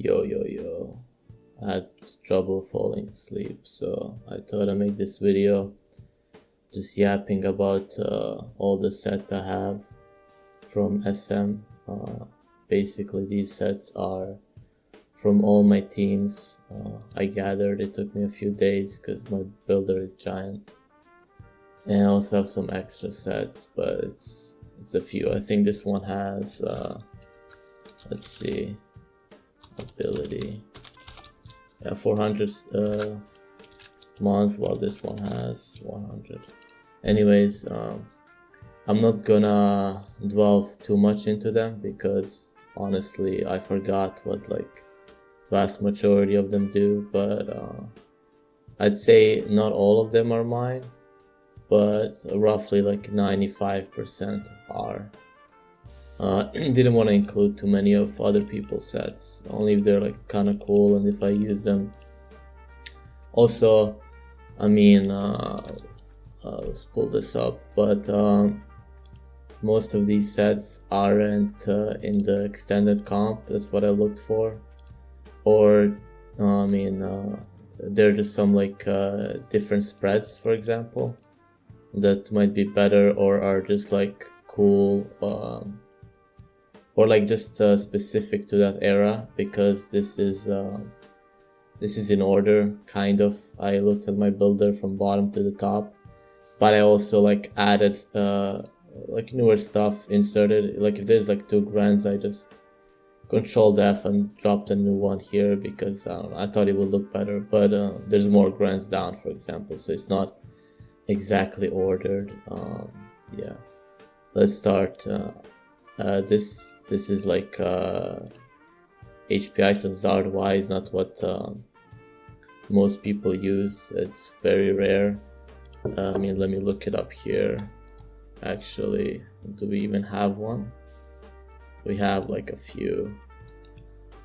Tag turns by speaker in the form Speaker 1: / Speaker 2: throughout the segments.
Speaker 1: Yo, I had trouble falling asleep, so I thought I'd make this video just yapping about all the sets I have from SM. Basically, these sets are from all my teams. I gathered. It took me a few days because my builder is giant. And I also have some extra sets, but it's a few. I think this one has, let's see, ability. Yeah, 400 mons, while this one has 100. Anyways, I'm not gonna dwell too much into them because honestly I forgot what like vast majority of them do, but I'd say not all of them are mine, but roughly like 95% are. Didn't want to include too many of other people's sets, only if they're like kind of cool and if I use them. Also, I mean, let's pull this up, but most of these sets aren't in the extended comp. That's what I looked for, or I mean, there are just some like different spreads, for example, that might be better or are just like cool, or like just specific to that era, because this is in order, kind of. I looked at my builder from bottom to the top, but I also like added like newer stuff inserted. Like if there's like 2 grands, I just Control F and dropped a new one here because I thought it would look better, but there's more grands down, for example, so it's not exactly ordered. Yeah, let's start. This is like HPI, so Zard Y is not what most people use. It's very rare. I mean, let me look it up here. Actually, do we even have one? We have like a few,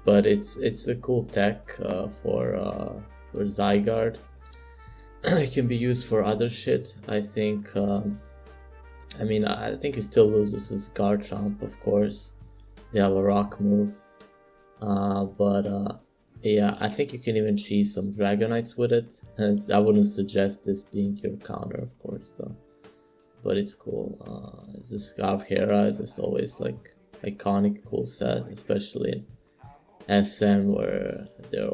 Speaker 1: but it's a cool tech for Zygarde. It can be used for other shit, I think. I mean, I think he still loses his Garchomp, of course. They have a rock move, but yeah, I think you can even cheese some Dragonites with it, and I wouldn't suggest this being your counter, of course, though. But it's cool. It's the Scarf Hera is just always like iconic, cool set, especially in SM where there are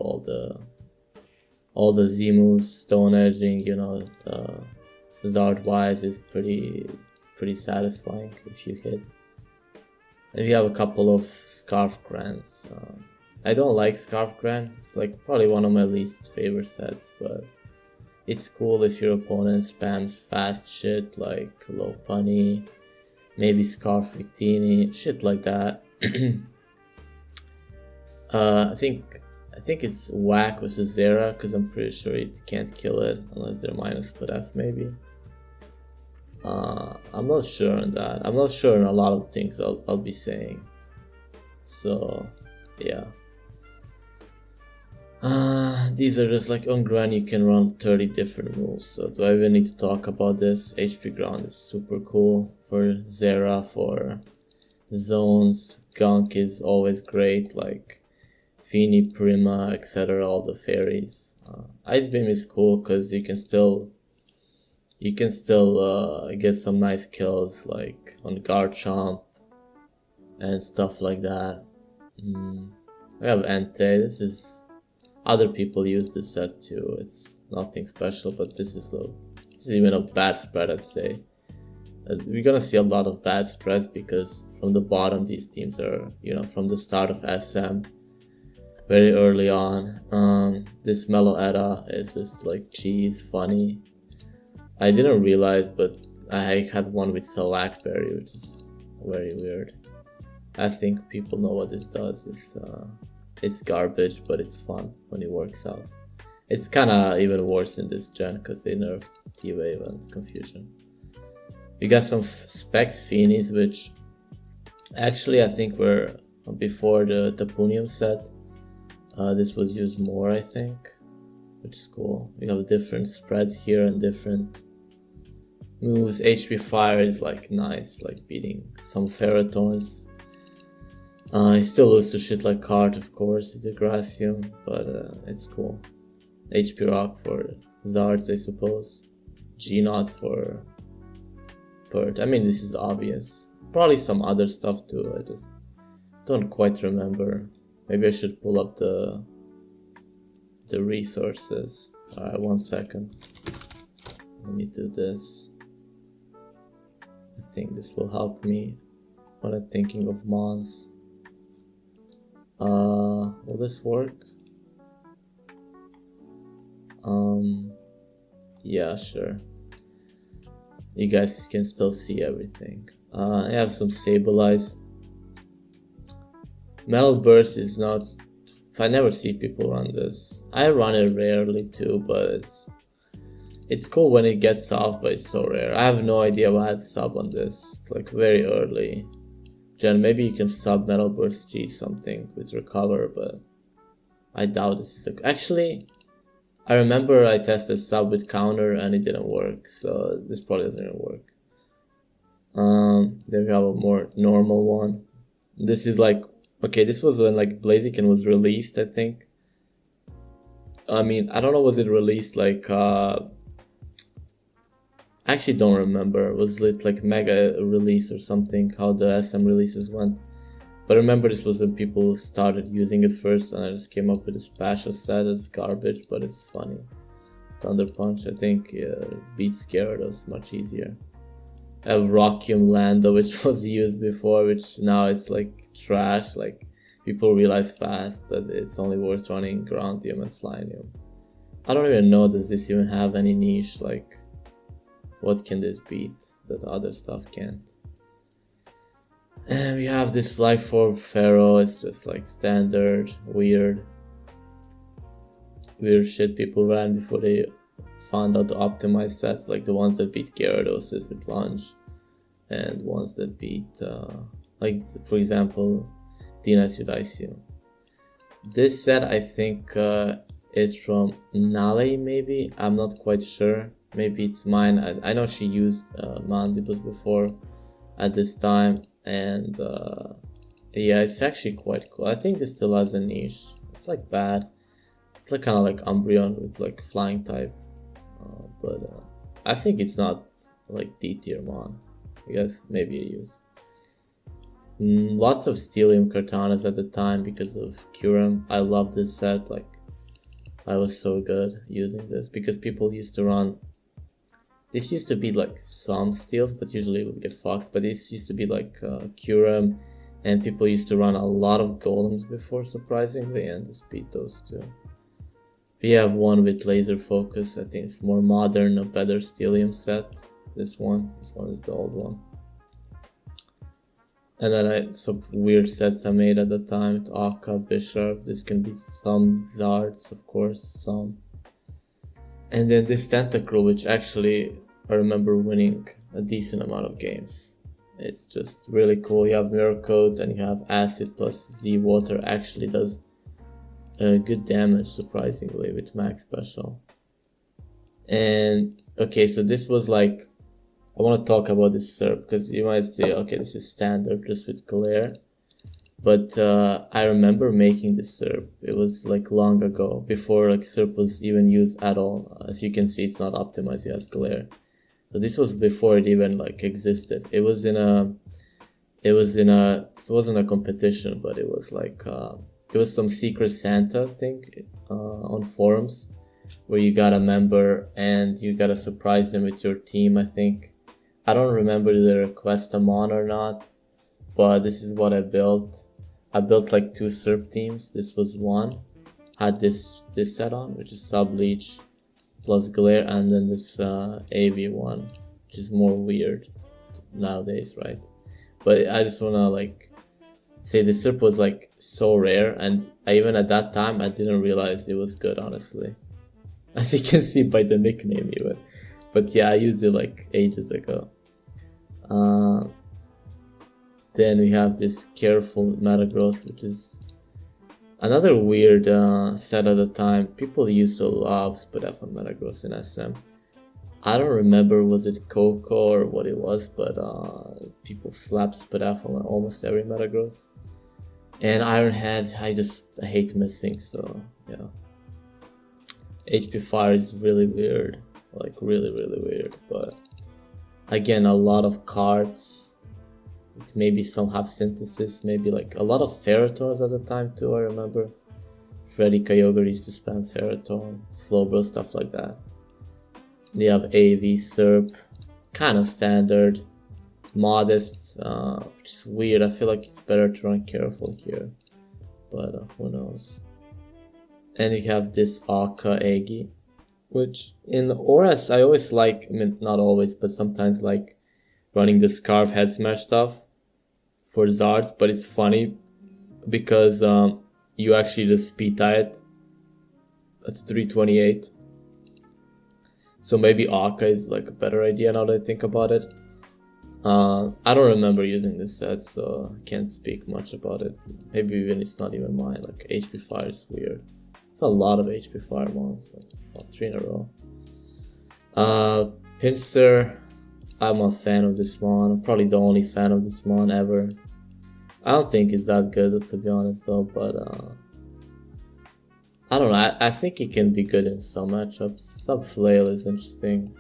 Speaker 1: all the Z moves, Stone Edging. You know, Zard wise is pretty satisfying if you hit. And we have a couple of Scarf Grants. I don't like Scarf Grant. It's like probably one of my least favorite sets, but it's cool if your opponent spams fast shit like Low Punny, maybe Scarf Victini, shit like that. I think it's Whack versus Zera, because I'm pretty sure it can't kill it unless they're minus split F, maybe. I'm not sure on that. I'm not sure on a lot of things I'll be saying. So yeah. These are just like on ground you can run 30 different moves, so do I even need to talk about this? HP ground is super cool for Zera, for zones. Gunk is always great, like Fini, Prima, etc. all the fairies. Ice Beam is cool because you can still get some nice kills like on Garchomp and stuff like that. We have Entei. This is, other people use this set too. It's nothing special, but this is even a bad spread, I'd say. We're gonna see a lot of bad spreads because from the bottom these teams are, you know, from the start of SM, very early on. This Mellow Edda is just like cheese, funny. I didn't realize, but I had one with Salakberry, which is very weird. I think people know what this does. It's garbage, but it's fun when it works out. It's kinda even worse in this gen because they nerfed T-Wave and Confusion. We got some Specs Finis, which actually I think were before the Tapunium set. This was used more, I think, which is cool. We have different spreads here and different moves. HP Fire is like nice, like beating some Ferrothorns. I still lose to shit like Cart, of course, it's a Gracium, but it's cool. HP Rock for Zards, I suppose. G-Not for Pert. I mean, this is obvious. Probably some other stuff too, I just don't quite remember. Maybe I should pull up the resources. Alright, 1 second. Let me do this. I think this will help me when I'm thinking of mons. Will this work? Yeah, sure. You guys can still see everything. I have some Sableye. Metal Burst is not... I never see people run this. I run it rarely too, but it's cool when it gets off, but it's so rare. I have no idea why I'd sub on this. It's like very early. Jen, maybe you can sub Metal Burst G something with Recover, but I doubt this is actually, I remember I tested sub with Counter and it didn't work, so this probably doesn't even work. Then we have a more normal one. This is like, okay, this was when like Blaziken was released, I think. I mean, I don't know, was it released like, I actually don't remember. Was it like mega release or something, how the SM releases went? But I remember this was when people started using it first, and I just came up with a special set. It's garbage, but it's funny. Thunder Punch, I think, beats Gyarados much easier. I have Rockium Lando, which was used before, which now it's like trash. Like, people realize fast that it's only worth running Grandium and Flynium. I don't even know, does this even have any niche? Like, what can this beat that other stuff can't? And we have this Life Orb Pharaoh. It's just like standard, weird shit people ran before they found out to optimize sets, like the ones that beat Gyarados with Lunge, and ones that beat, like for example, DNS with ICU. This set I think is from Nale, maybe. I'm not quite sure. Maybe it's mine. I know she used Mandibus before at this time, and yeah, it's actually quite cool. I think this still has a niche. It's like bad. It's like kind of like Umbreon with like flying type, but I think it's not like D tier mon. I guess maybe a use. Lots of Steelium Cortanas at the time because of Kyurem. I love this set. Like, I was so good using this because people used to run. This used to be like some steals, but usually it would get fucked. But this used to be like Kyurem, and people used to run a lot of golems before, surprisingly, and just beat those two. We have one with laser focus. I think it's more modern, a better Steelium set. This one is the old one. And then some weird sets I made at the time with Akka, Bishop. This can be some Zards, of course, some. And then this Tentacruel, which actually I remember winning a decent amount of games. It's just really cool. You have Mirror Coat and you have Acid plus Z Water actually does good damage, surprisingly, with max special. And okay, so this was like, I want to talk about this SERP because you might say, okay, this is standard just with Glare. But I remember making this SERP. It was like long ago, before like SERP was even used at all. As you can see, it's not optimized as Glare. So this was before it even like existed. It wasn't a competition, but it was like it was some secret Santa thing on forums where you got a member and you gotta surprise them with your team. I think I don't remember the request them on or not, but this is what I built. I built like 2 SERP teams. This was one. Had this set on, which is Sub Leech plus Glare, and then this AV one, which is more weird nowadays, right? But I just wanna like say the SERP was like so rare, and even at that time I didn't realize it was good, honestly. As you can see by the nickname even. But yeah, I used it like ages ago. Then we have this Careful Metagross, which is another weird set at the time. People used to love Spadef and Metagross in SM. I don't remember was it Coco or what it was, but people slapped Spadef on almost every Metagross. And Iron Head, I hate missing, so yeah. HP Fire is really weird, like really weird, but again, a lot of cards. It's maybe some have synthesis, maybe like a lot of Ferrothorns at the time too, I remember. Freddy Kyogre used to spam Ferrothorn, Slowbro, stuff like that. You have AV, SERP, kind of standard. Modest, which is weird. I feel like it's better to run careful here, but who knows. And you have this Aka Egi, which in Auras I always like, I mean not always, but sometimes like running the Scarf Head Smash stuff for Zards, but it's funny because you actually just speed tie it at 328. So maybe Aka is like a better idea now that I think about it. I don't remember using this set, so I can't speak much about it. Maybe even it's not even mine. Like HP Fire is weird. It's a lot of HP Fire mons, like about 3 in a row. Pinsir, I'm a fan of this mon. I'm probably the only fan of this mon ever. I don't think it's that good, to be honest, though. But I don't know. I think it can be good in some matchups. Subflail is interesting.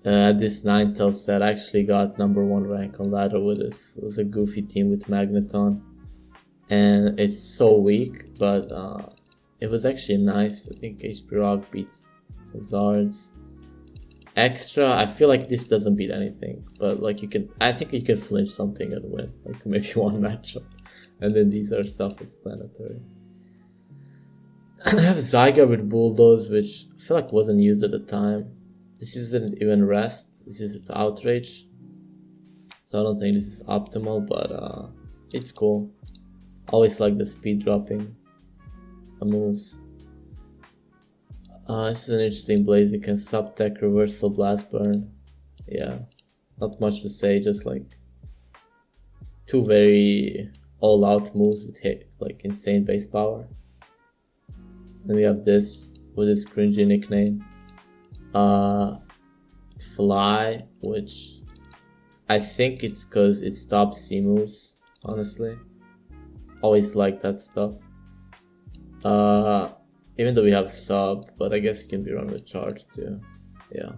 Speaker 1: This Ninetales set actually got #1 rank on ladder with this. It was a goofy team with Magneton, and it's so weak, but it was actually nice. I think HP Rock beats some Zards. Extra, I feel like this doesn't beat anything, but like I think you can flinch something and win, like maybe one matchup, and then these are self-explanatory. I have Zygarde with Bulldoze, which I feel like wasn't used at the time. This isn't even rest, this is outrage. So I don't think this is optimal, but it's cool. Always like the speed dropping moves. This is an interesting Blaze. You can sub-tech, reversal, blast burn. Yeah, not much to say, just like two very all-out moves with like insane base power. Then we have this with this cringy nickname. Fly, which I think it's because it stops C moves, honestly. Always like that stuff. Even though we have sub, but I guess it can be run with charge too. Yeah.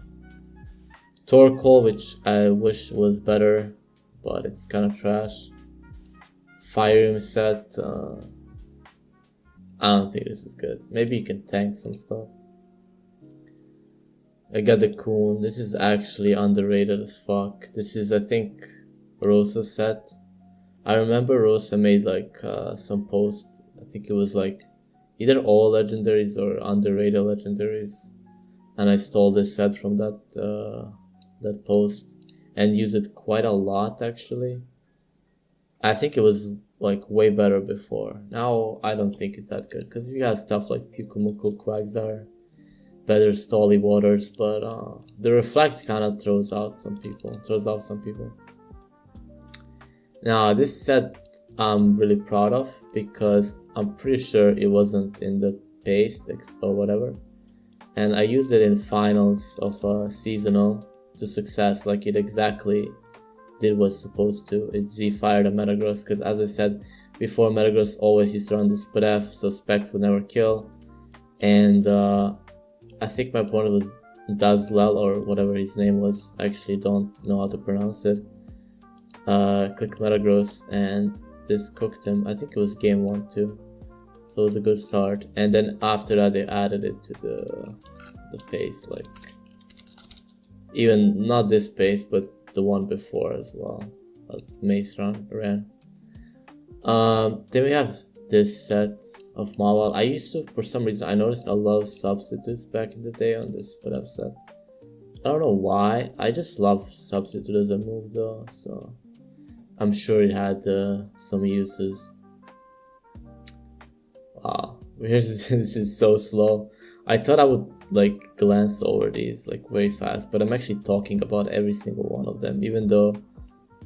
Speaker 1: Torkoal, which I wish was better, but it's kind of trash. Fire set, I don't think this is good. Maybe you can tank some stuff. I got the Coon. This is actually underrated as fuck. This is, I think, Rosa's set. I remember Rosa made like some post. I think it was like either all legendaries or underrated legendaries, and I stole this set from that that post and used it quite a lot actually. I think it was like way better before. Now I don't think it's that good because you got stuff like Pyukumuku, Quagsire, better Stolly Waters, but the Reflect kind of throws out some people. Now this set I'm really proud of because I'm pretty sure it wasn't in the paste or whatever, and I used it in finals of a seasonal to success. Like it exactly did what's supposed to. It Z-fired a Metagross because, as I said before, Metagross always used to run the Split F, so Specs would never kill. And I think my opponent was Dazlel or whatever his name was. I actually don't know how to pronounce it. Click Metagross and this cooked him. I think it was game 1 too. So it was a good start. And then after that they added it to the pace, like even not this pace but the one before as well. Mace ran. Then we have this set of Mawile. I used to, for some reason, I noticed a lot of substitutes back in the day on this Split F set. I don't know why. I just love substitute as a move though, so I'm sure it had some uses. Wow, this is so slow. I thought I would like glance over these like very fast, but I'm actually talking about every single one of them, even though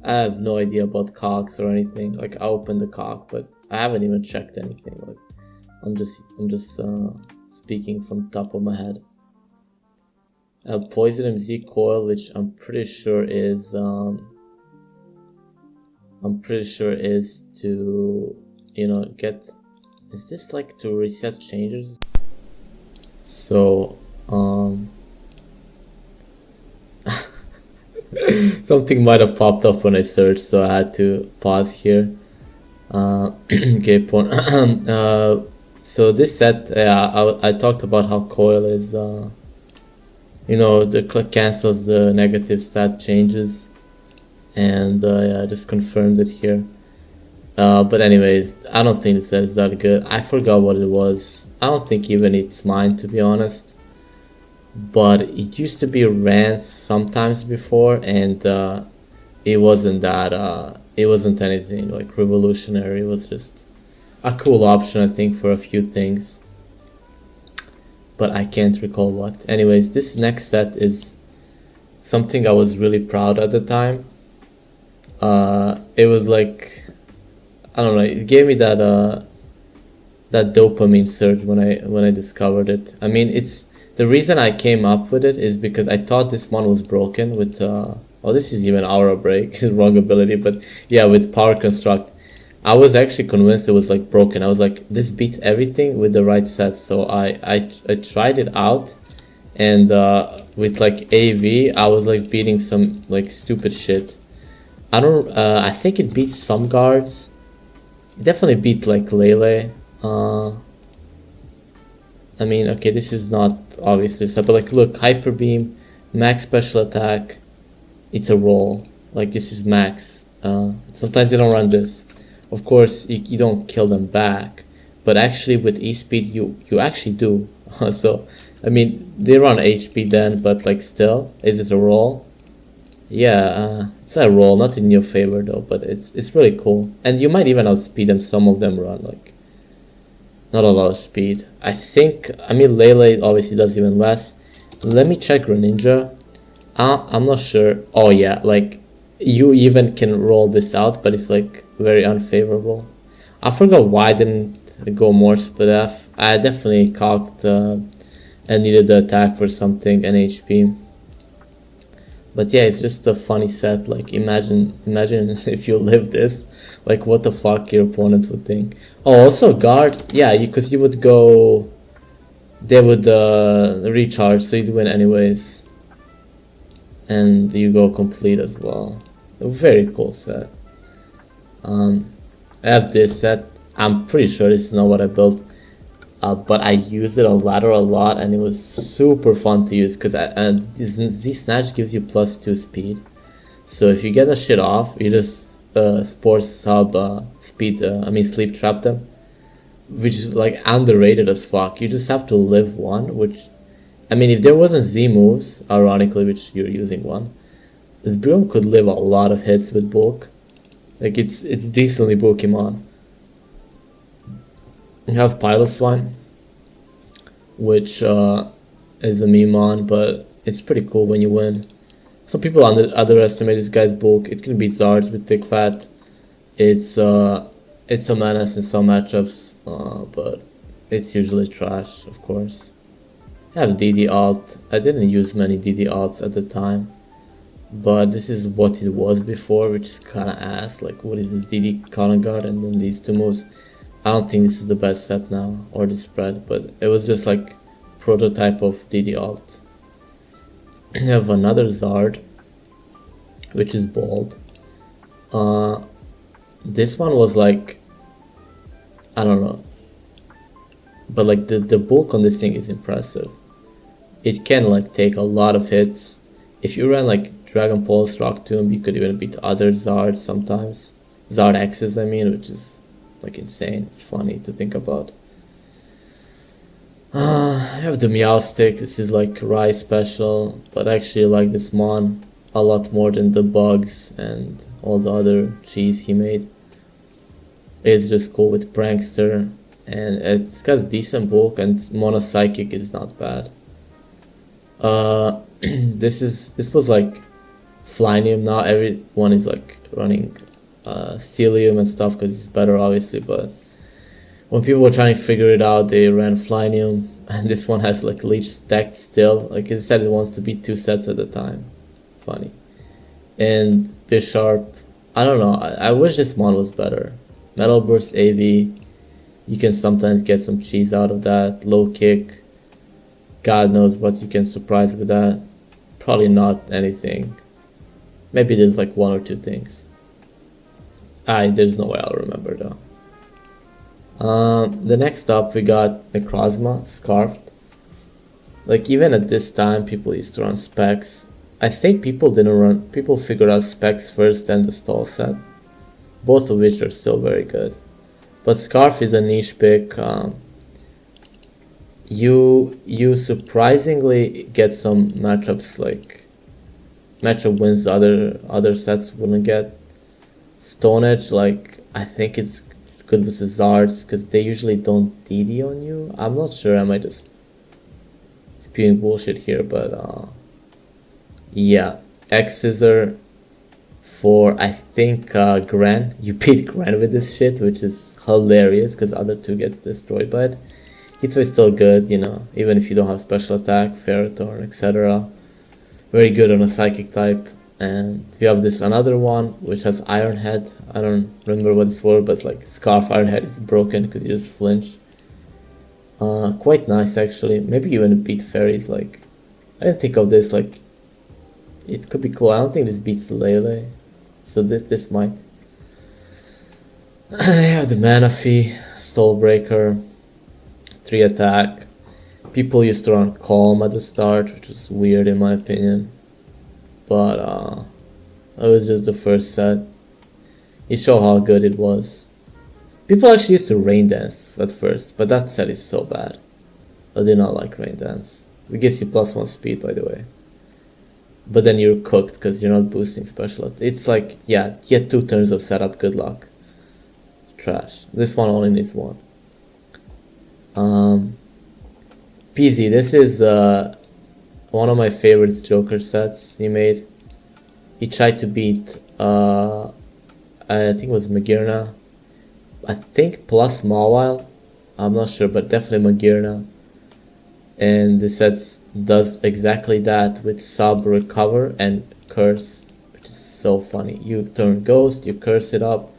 Speaker 1: I have no idea about cocks or anything. Like I opened the cock, but I haven't even checked anything. Like I'm just speaking from top of my head. Poison MZ Coil, which I'm pretty sure is I'm pretty sure is to, you know, get, is this like to reset changes? So something might have popped up when I searched, so I had to pause here. Okay, so this set, I talked about how coil is, you know, the click cancels the negative stat changes, and yeah, I just confirmed it here. But anyways, I don't think this is that good. I forgot what it was. I don't think even it's mine, to be honest. But it used to be ran sometimes before, and it wasn't that. It wasn't anything like revolutionary. It was just a cool option, I think, for a few things. But I can't recall what. Anyways, this next set is something I was really proud at the time. It was like, I don't know, it gave me that that dopamine surge when I discovered it. I mean, it's the reason I came up with it is because I thought this one was broken with oh, this is even aura break, wrong ability, but yeah, with power construct. I was actually convinced it was like broken. I was like, this beats everything with the right set. So I tried it out, and with like AV, I was like beating some like stupid shit. I think it beats some guards. It definitely beat like Lele. I mean, okay, this is not obviously so, but like, look, hyper beam, max special attack. It's a roll. Like, this is max. Sometimes they don't run this. Of course, you don't kill them back, but actually with E-speed, you actually do. So, I mean, they run HP then, but like still, is it a roll? Yeah, it's a roll, not in your favor though, but it's really cool. And you might even outspeed them. Some of them run like not a lot of speed. I think, I mean, Lele obviously does even less. Let me check Greninja. I'm not sure. Oh yeah, like you even can roll this out, but it's like very unfavorable. I forgot why I didn't go more split F. I definitely cocked and needed the attack for something and HP. But yeah, it's just a funny set. Like, imagine if you live this, like what the fuck your opponent would think. Oh, also guard, yeah, because you would go, they would recharge, so you'd win anyways, and you go complete as well. A very cool set. I have this set. I'm pretty sure this is not what I built, but I used it on ladder a lot, and it was super fun to use because Z Snatch gives you +2 speed. So if you get the shit off, you just Spore Sub speed. I mean sleep trap them, which is like underrated as fuck. You just have to live one, which, I mean, if there wasn't Z moves, ironically, which you're using one, this Broom could live a lot of hits with bulk. Like, it's decently Pokemon. You have Piloswine, which is a meme on, but it's pretty cool when you win. Some people underestimate this guy's bulk. It can beat Zards with Thick Fat. It's a menace in some matchups, but it's usually trash, of course. I have DD alt. I didn't use many DD alts at the time, but this is what it was before, which is kind of ass. Like, what is this DD Colin Guard and then these two moves? I don't think this is the best set now, or the spread, but it was just like prototype of DD alt. You have another Zard, which is bold. This one was like, I don't know, but like the bulk on this thing is impressive. It can like take a lot of hits. If you ran like Dragon Pulse, Rock Tomb, you could even beat other Zards sometimes. Zard X's, I mean, which is like insane. It's funny to think about. I have the Meowstic. This is like Rai special, but I actually like this Mon a lot more than the bugs and all the other cheese he made. It's just cool with Prankster, and it's got decent bulk, and Mono Psychic is not bad. This was like Flynium. Now everyone is like running Steelium and stuff because it's better, obviously, but when people were trying to figure it out, they ran Flynium, and this one has like Leech stacked still. Like, it said it wants to beat 2 sets at a time. Funny. And Bisharp, I don't know, I wish this mod was better. Metal Burst AV, you can sometimes get some cheese out of that. Low kick, God knows what you can surprise with that. Probably not anything. Maybe there's like one or two things. There's no way I'll remember though. The next up we got Necrozma, Scarfed. Like even at this time people used to run specs. I think people figured out specs first, then the stall set. Both of which are still very good. But Scarf is a niche pick. You surprisingly get some matchups, like matchup wins other sets wouldn't get. Stone Edge, like I think it's good with Zards because they usually don't DD on you. I'm not sure, I might just spewing bullshit here, but yeah. X Scissor for I think Gran. You beat Gran with this shit, which is hilarious because other two gets destroyed by it. Hitway is still good, you know, even if you don't have special attack, Ferrothorn, etc. Very good on a psychic type. And we have this another one which has Iron Head. I don't remember what it's for, but it's like Scarf Iron Head is broken because you just flinch. Quite nice actually. Maybe even beat fairies. Like I didn't think of this. Like it could be cool. I don't think this beats Lele, so this might. I have the Mana Fee, Soul Breaker, 3 attack. People used to run Calm at the start, which is weird in my opinion. But it was just the first set. It showed how good it was. People actually used to Rain Dance at first, but that set is so bad. I did not like Rain Dance. It gives you +1 speed, by the way. But then you're cooked because you're not boosting special. It's like, yeah, get 2 turns of setup, good luck. Trash. This one only needs 1. PZ, this is one of my favorite Joker sets he made. He tried to beat, I think it was Magirna. I think plus Mawile. I'm not sure, but definitely Magirna. And the set does exactly that with sub, recover, and curse, which is so funny. You turn Ghost, you curse it up,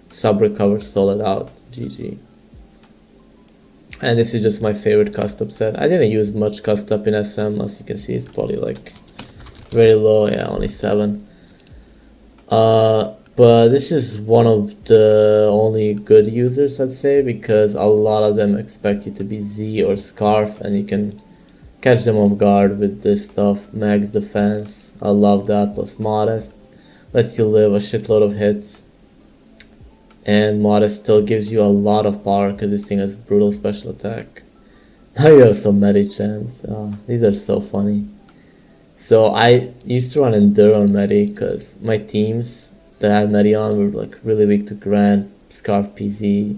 Speaker 1: sub, recover, stall it out, GG. And this is just my favorite custom set. I didn't use much custom in SM, as you can see it's probably like very low, yeah, only 7. But this is one of the only good users, I'd say, because a lot of them expect you to be Z or Scarf, and you can catch them off guard with this stuff. Max defense, I love that, plus Modest, lets you live a shitload of hits. And Modest still gives you a lot of power because this thing has brutal special attack. Now you have some Medichams. These are so funny. So I used to run Enduro on Medi because my teams that had Medi on were like really weak to Grand, Scarf PZ.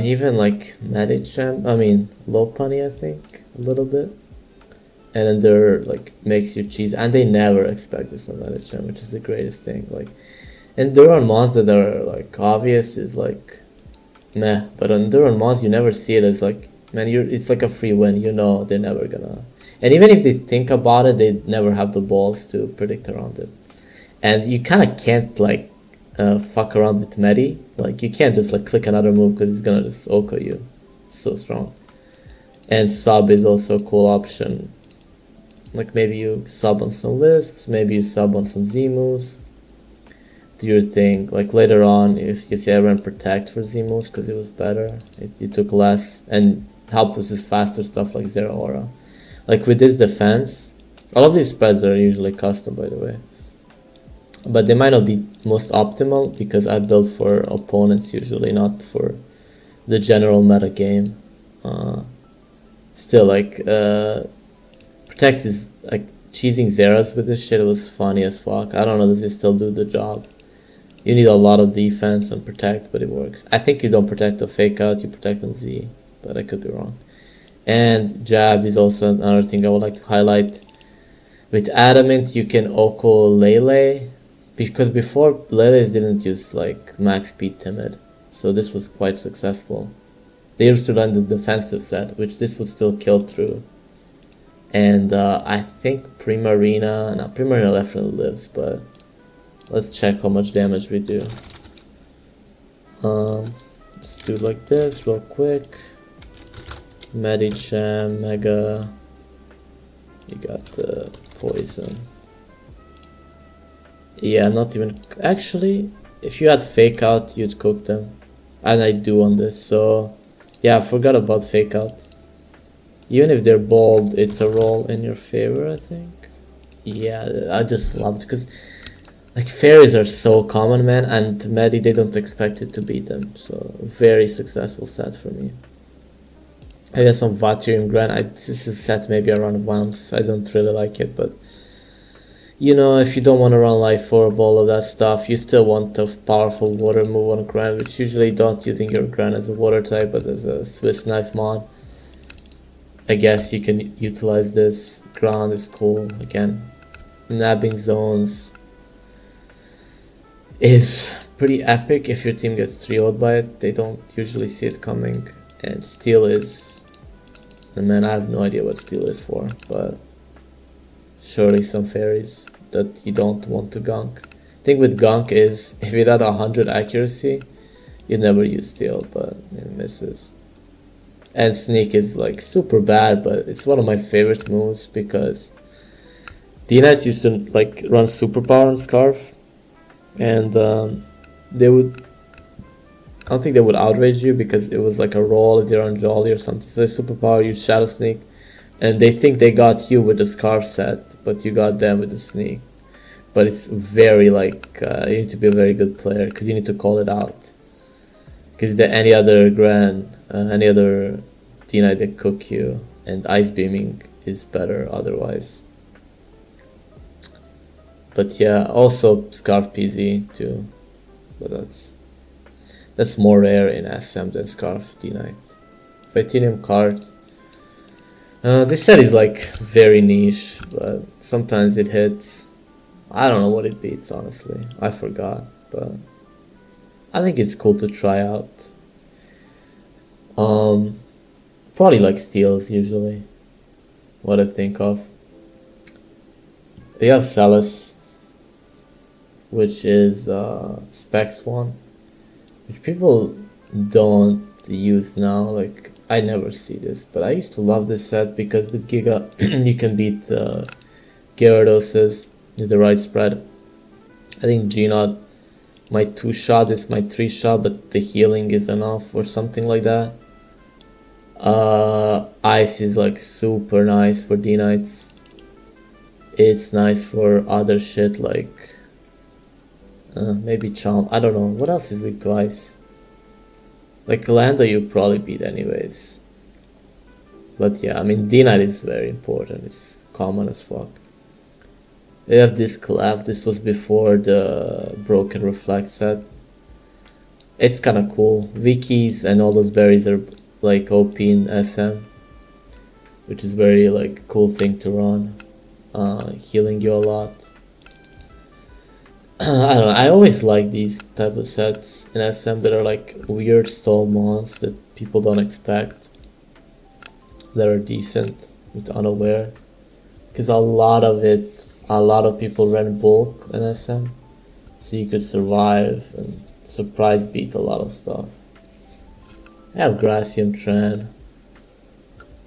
Speaker 1: Even like Medicham, I mean Lopunny I think, a little bit. And Enduro like makes you cheese, and they never expect this on Medicham, which is the greatest thing. Like, Enduro mons that are like obvious is like meh, but Enduro mons you never see it as like, man, it's like a free win, you know they're never gonna, and even if they think about it, they never have the balls to predict around it. And you kind of can't like fuck around with Medi, like you can't just like click another move because it's gonna just OHKO you. It's so strong. And sub is also a cool option, like maybe you sub on some lists, maybe you sub on some Z moves, do your thing. Like later on, you can see I ran Protect for Z moves because it was better. It took less and helped us with faster stuff like Zero Aura. Like with this defense, all of these spreads are usually custom, by the way. But they might not be most optimal because I build for opponents usually, not for the general meta game. Still, like Protect is like cheesing Zeras with this shit was funny as fuck. I don't know, does it still do the job? You need a lot of defense and Protect, but it works. I think you don't Protect or Fake Out, you Protect on Z, but I could be wrong. And Jab is also another thing I would like to highlight. With Adamant, you can OHKO Lele, because before Lele didn't use like max speed timid, so this was quite successful. They used to run the defensive set, which this would still kill through. And I think Primarina definitely lives, but Let's check how much damage we do. Let's do it like this real quick. Medicham, Mega. You got the poison. Yeah, not even. Actually, if you had fake out, you'd cook them. And I do on this, so yeah, I forgot about fake out. Even if they're bold, it's a roll in your favor, I think. Yeah, I just loved, because like fairies are so common, man, and Medi, they don't expect it to beat them, so very successful set for me. I got some Vatrium Grand. This is set maybe around once. I don't really like it, but you know, if you don't want to run Life Orb, all of that stuff, you still want a powerful water move on Grand, which usually don't using your Grand as a water type, but as a Swiss Knife mod. I guess you can utilize this. Ground is cool. Again, nabbing zones is pretty epic if your team gets 3-0'd by it. They don't usually see it coming. And Steel is... And man, I have no idea what Steel is for, but surely some fairies that you don't want to gunk. The thing with gunk is, if it had 100 accuracy, you never use Steel, but it misses. And Sneak is like super bad, but it's one of my favorite moves because D-Knights used to like run superpower on Scarf, and they would, I don't think they would outrage you because it was like a roll if they're on Jolly or something. So they superpower, you Shadow Sneak, and they think they got you with the Scarf set, but you got them with the Sneak. But it's very like, you need to be a very good player because you need to call it out. Because any other Grand, any other D-Knight that cook you, and Ice Beaming is better otherwise. But yeah, also Scarf PZ too, but that's more rare in SM than Scarf D-Knight. Titanium card. This set is like very niche, but sometimes it hits. I don't know what it beats, honestly. I forgot, but I think it's cool to try out. Probably like Steels usually. What I think of. We have Celis, which is Specs one, which people don't use now. Like I never see this, but I used to love this set because with Giga you can beat Gyarados with the right spread. I think G-Not, my 2-shot is my 3-shot, but the healing is enough or something like that. Ice is like super nice for D-Knights. It's nice for other shit like maybe Chomp. I don't know. What else is weak to Ice? Like Lando you probably beat anyways. But yeah, I mean D-Knight is very important. It's common as fuck. We have this Clef. This was before the Broken Reflect set. It's kinda cool. Wikis and all those berries are like OP in SM, which is very like cool thing to run. Healing you a lot. I don't know, I always like these type of sets in SM that are like weird stall mons that people don't expect, that are decent with unaware, because a lot of people ran bulk in SM, so you could survive and surprise beat a lot of stuff. I have Gracium Tran.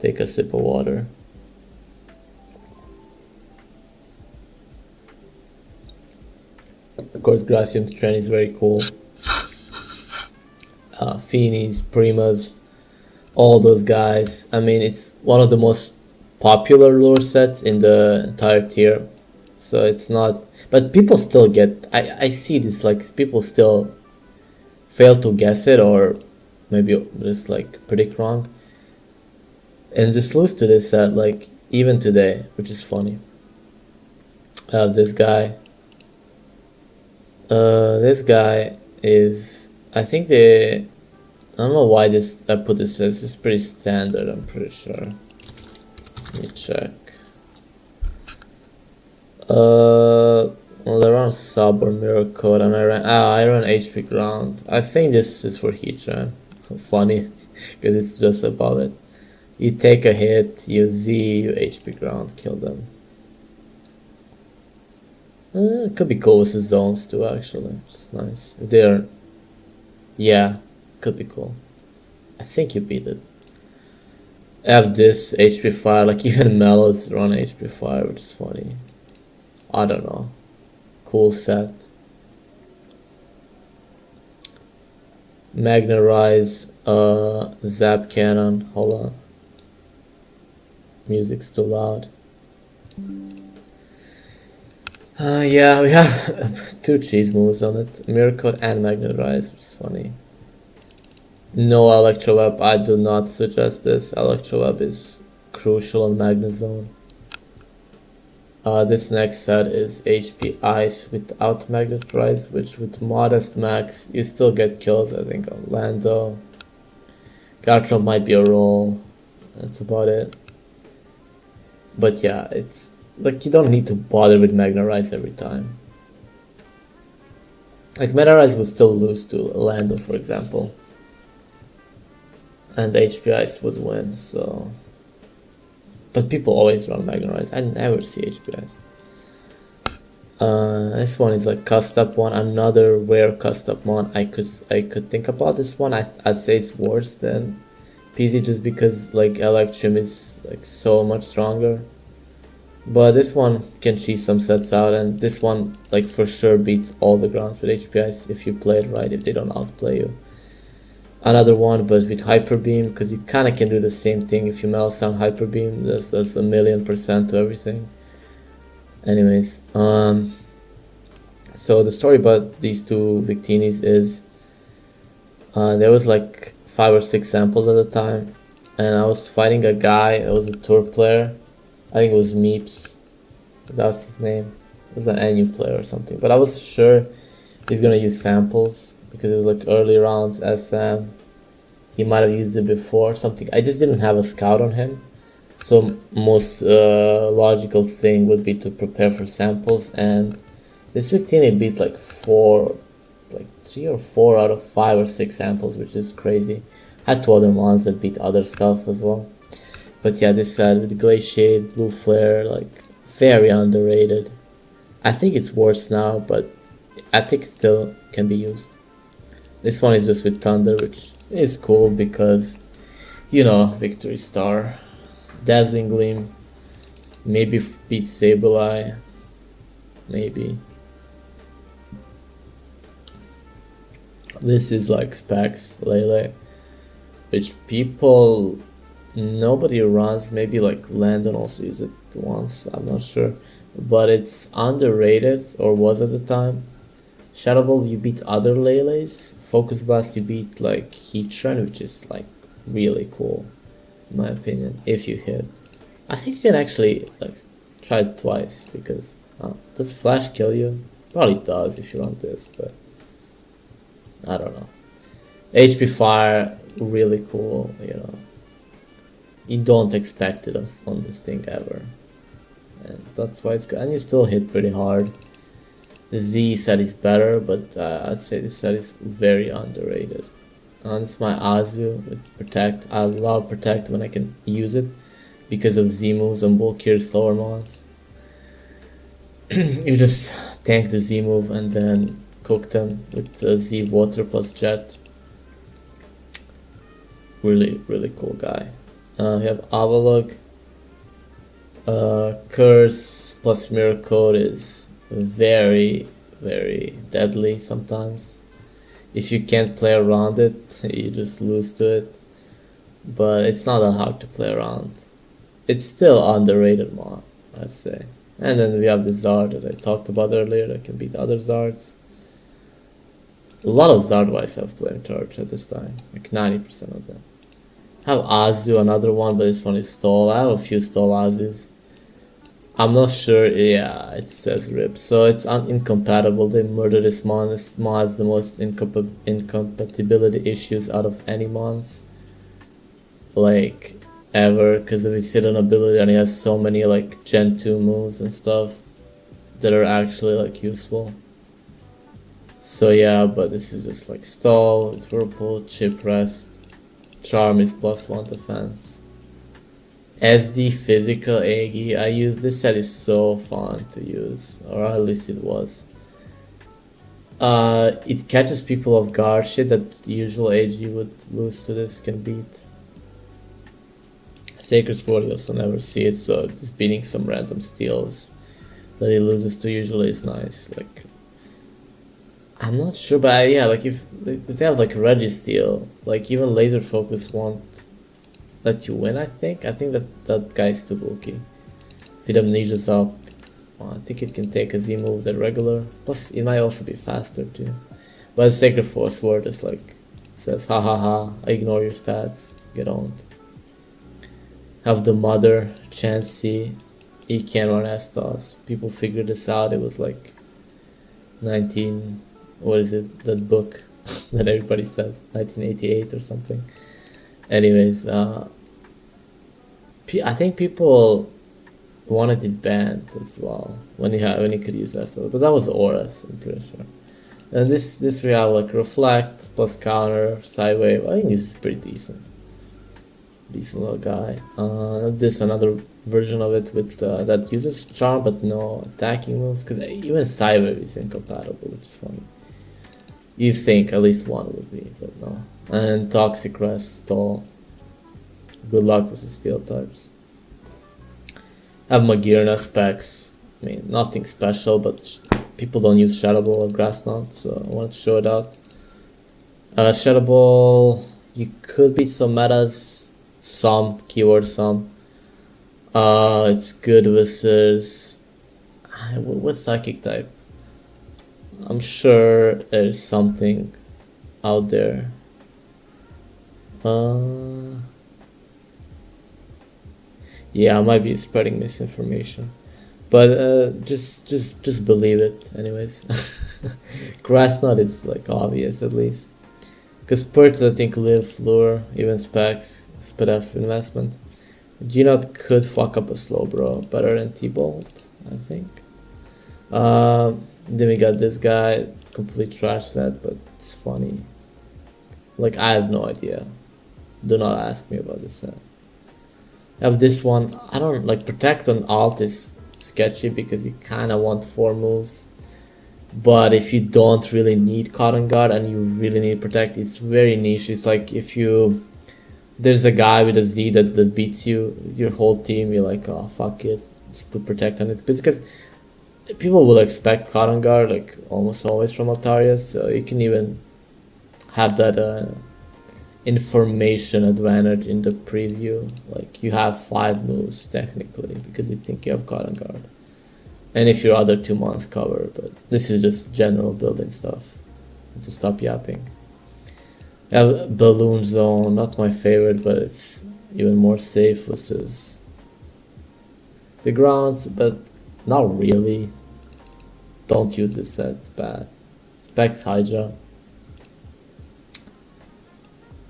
Speaker 1: Take a sip of water. Of course, Gracium's Tran is very cool. Finis, Primas, all those guys. I mean, it's one of the most popular lure sets in the entire tier. So it's not, but people still get, I see this, like people still fail to guess it or maybe just like predict wrong. And just lose to this set like even today, which is funny. I have this guy. This guy is, I think I don't know why I put this as, it's pretty standard, I'm pretty sure. Let me check. Well, I run Sub or Mirror Code and I run HP Ground. I think this is for Heatran. Funny, because it's just above it. You take a hit, you Z, you HP Ground, kill them. It could be cool with the zones too, actually. It's nice. If they're... Yeah, could be cool. I think you beat it. I have this HP fire, like even Mellows run HP fire, which is funny. I don't know. Cool set. Magna Rise, Zap Cannon. Hold on. Music's too loud. Yeah, we have two cheese moves on it. Mirror Coat and Magna Rise, which is funny. No Electro Web, I do not suggest this. Electro Web is crucial on Magna Zone. This next set is HP Ice without Magnet Rise, which with modest max, you still get kills, I think, on Lando. Gartrop might be a roll, that's about it. But yeah, it's like you don't need to bother with Magna Rise every time. Like Magna Rise would still lose to Lando, for example. And HP Ice would win, so... But people always run Magna Rise. I never see HP Ice. This one is like custom one, another rare custom one. I could think about this one. I'd say it's worse than PZ just because like Electrum is like so much stronger. But this one can cheese some sets out, and this one like for sure beats all the grounds with HP Ice if you play it right, if they don't outplay you. Another one, but with Hyper Beam, because you kind of can do the same thing if you Metal Sound Hyper Beam. That's 1,000,000% to everything. Anyways, so the story about these two Victinis is there was like 5 or 6 samples at the time, and I was fighting a guy. It was a tour player. I think it was Meeps. That's his name. It was an NU player or something. But I was sure he's gonna use samples, because it was like early rounds SM. He might have used it before, something. I just didn't have a scout on him, so most logical thing would be to prepare for samples. And this Victini beat like 3 or 4 out of 5 or 6 samples, which is crazy. Had 2 other ones that beat other stuff as well. But yeah, this set with Glaciate, Blue Flare, like very underrated. I think it's worse now, but I think it still can be used. This one is just with Thunder, which is cool because, you know, Victory Star, Dazzling Gleam, maybe beat Sableye, maybe. This is like Specs, Lele, which nobody runs, maybe like Landon also used it once, I'm not sure. But it's underrated, or was at the time. Shadow Ball, you beat other Leles. Focus Blast, you beat like Heatran, which is like really cool, in my opinion, if you hit. I think you can actually like try it twice, because does Flash kill you? Probably does if you run this, but I don't know. HP Fire, really cool, you know. You don't expect it on this thing ever, and that's why it's good. And you still hit pretty hard. The Z set is better, but I'd say this set is very underrated. And it's my Azu with Protect. I love Protect when I can use it because of Z moves and bulkier slower mons. You just tank the Z move and then cook them with Z Water plus Jet. Really, really cool guy. We have Avalok. Curse plus Mirror Code is very, very deadly sometimes. If you can't play around it, you just lose to it. But it's not that hard to play around. It's still underrated mod, I'd say. And then we have the Zard that I talked about earlier that can beat other Zards. A lot of Zard wise have flame charge at this time, like 90% of them. I have Azu, another one, but this one is stall. I have a few stall Azus. I'm not sure, yeah, it says RIP, so it's incompatible. They murdered this mon. This mon has the most incompatibility issues out of any mons, like, ever, because of his hidden ability, and he has so many, like, Gen 2 moves and stuff that are actually, like, useful. So yeah, but this is just, like, stall, with Whirlpool, Chip Rest, Charm is +1 defense. SD physical AG. I use this set is so fun to use, or at least it was. It catches people off guard. Shit that the usual AG would lose to this can beat. Sacred Sport, you also never see it, so just beating some random steals that he loses to usually is nice. Like, I'm not sure, but yeah, like if they have like Registeel, like even Laser Focus won't let you win. I think that guy's too bulky. If it amnesia's up, well, I think it can take a Z move that regular. Plus, it might also be faster too. But Sacred Force Word is like says, ha ha ha, I ignore your stats, get owned. Have the Mother, Chansey, he can run S-Toss. People figured this out. It was like 19, what is it, that book that everybody says, 1988 or something. Anyways, I think people wanted it banned as well when he could use S-Toss, but that was the Auras, I'm pretty sure. And this we have like Reflect plus Counter, Sidewave. I think this is pretty decent. Decent little guy. This another version of it with that uses Charm but no attacking moves, because even Sidewave is incompatible, which is funny. You think at least one would be, but no. And Toxic Rest, Stall. Good luck with the steel types. Have Magirna specs. I mean, nothing special, but people don't use Shadow Ball or Grass Knot, so I wanted to show it out. Shadow Ball, you could beat some metas, some, keyword some. It's good versus... what psychic type? I'm sure there's something out there. Yeah, I might be spreading misinformation, but just believe it anyways. Grass Knot is like obvious at least, because Perch I think Live, Lure, even Specs, SpDef investment. G-Knot could fuck up a slow bro better than T-Bolt, I think. Then we got this guy, complete trash set, but it's funny. Like, I have no idea. Do not ask me about this set. I have this one. I don't like Protect on alt is sketchy because you kind of want 4 moves. But if you don't really need Cotton Guard and you really need Protect, it's very niche. It's like if there's a guy with a Z that beats you, your whole team, you're like, oh fuck it, just put Protect on it. But because people will expect Cotton Guard like almost always from Altaria, so you can even have that information advantage in the preview. Like you have 5 moves technically because you think you have Cotton Guard, and if your other 2 months cover. But this is just general building stuff to stop yapping. I have Balloon Zone, not my favorite, but it's even more safe versus the grounds, but not really. Don't use this set, it's bad. Specs Hydra.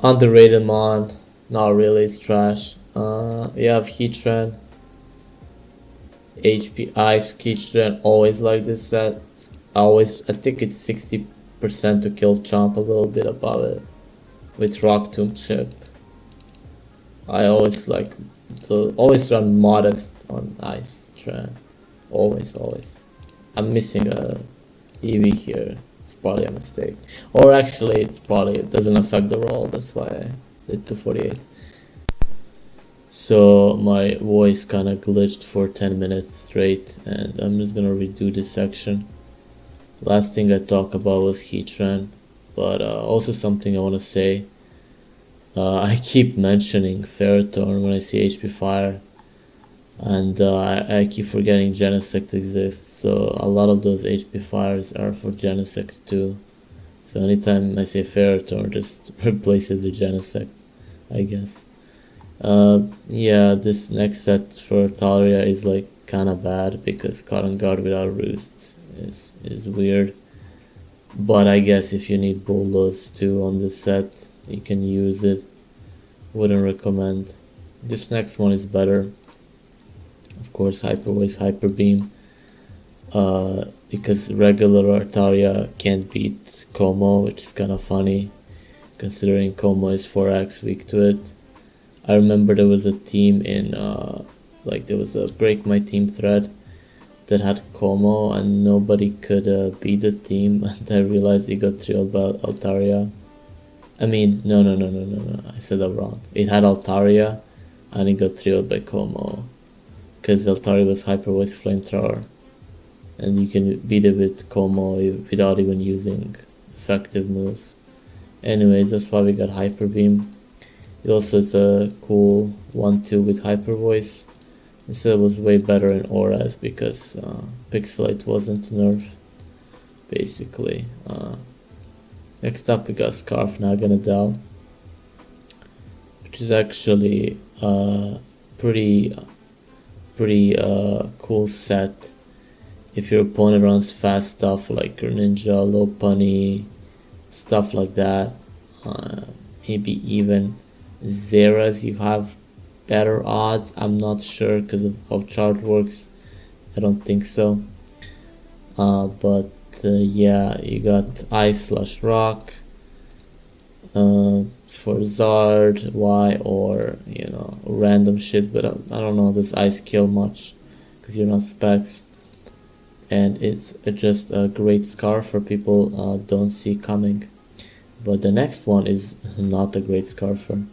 Speaker 1: Underrated Mon, not really, it's trash. You have Heatran, HP Ice, Heatran, always like this set. I think it's 60% to kill Chomp, a little bit above it. With Rock Tomb Chip. I always like, so always run Modest on Ice Tran. Always. I'm missing a EV here. It's probably a mistake. Or actually, it doesn't affect the roll. That's why I did 248. So my voice kind of glitched for 10 minutes straight, and I'm just gonna redo this section. Last thing I talked about was Heatran, but also something I want to say. I keep mentioning Ferrothorn when I see HP Fire, and I keep forgetting Genesect exists, so a lot of those HP Fires are for Genesect too. So anytime I say Ferrothorn, just replace it with Genesect, I guess. Yeah, this next set for Talria is like kinda bad because Cotton Guard without Roost is weird. But I guess if you need Bulldoze too on this set, you can use it. Wouldn't recommend. This next one is better. Of course, Hyper Voice, Hyper Beam. Because regular Altaria can't beat Como, which is kinda funny, considering Como is 4x weak to it. I remember there was a team in like there was a break my team thread that had Como and nobody could beat the team, and I realized he got 3-0 by Altaria. I mean, no, I said that wrong. It had Altaria and it got 3-0 by Como because Altaria was Hyper Voice Flamethrower, and you can beat it with Como without even using effective moves. Anyways, that's why we got Hyper Beam. It also is a cool 1-2 with Hyper Voice. So it was way better in Auras because Pixelite wasn't nerfed, basically. Next up we got Scarf Naganadel, which is actually pretty cool set if your opponent runs fast stuff like Greninja, Lopunny, stuff like that. Maybe even Zeras, you have better odds. I'm not sure because of how charge works. I don't think so. But yeah, you got Ice/Rock for Zard, Y, or random shit. But I don't know, does Ice kill much? Because you're not Specs. And it's just a great Scarf for people don't see coming. But the next one is not a great Scarfer.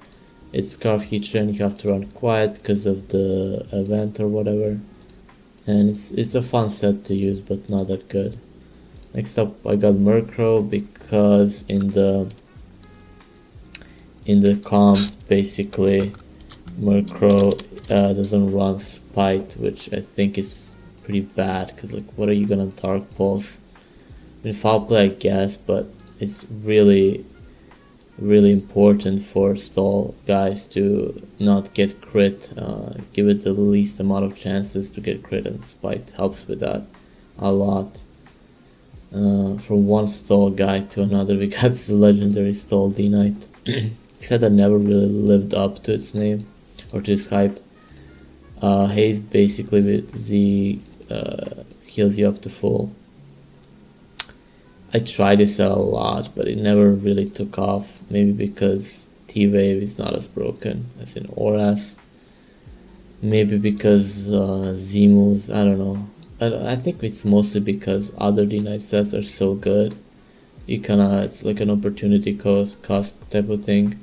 Speaker 1: It's Scarf Keychain. You have to run quiet because of the event or whatever, and it's a fun set to use but not that good. Next up I got Murkrow because in the comp basically Murkrow doesn't run Spite, which I think is pretty bad because like what are you gonna Dark Pulse? I mean, foul play I guess, but it's really important for stall guys to not get crit, give it the least amount of chances to get crit, and Spite helps with that a lot. From one stall guy to another we got the legendary stall D-Knight. Except that never really lived up to its name or to its hype. Haste basically with Z heals you up to full. I tried this a lot, but it never really took off. Maybe because T-Wave is not as broken as in Auras. Maybe because Z moves, I don't know. I think it's mostly because other D-Knight sets are so good. You kinda, it's like an opportunity cost type of thing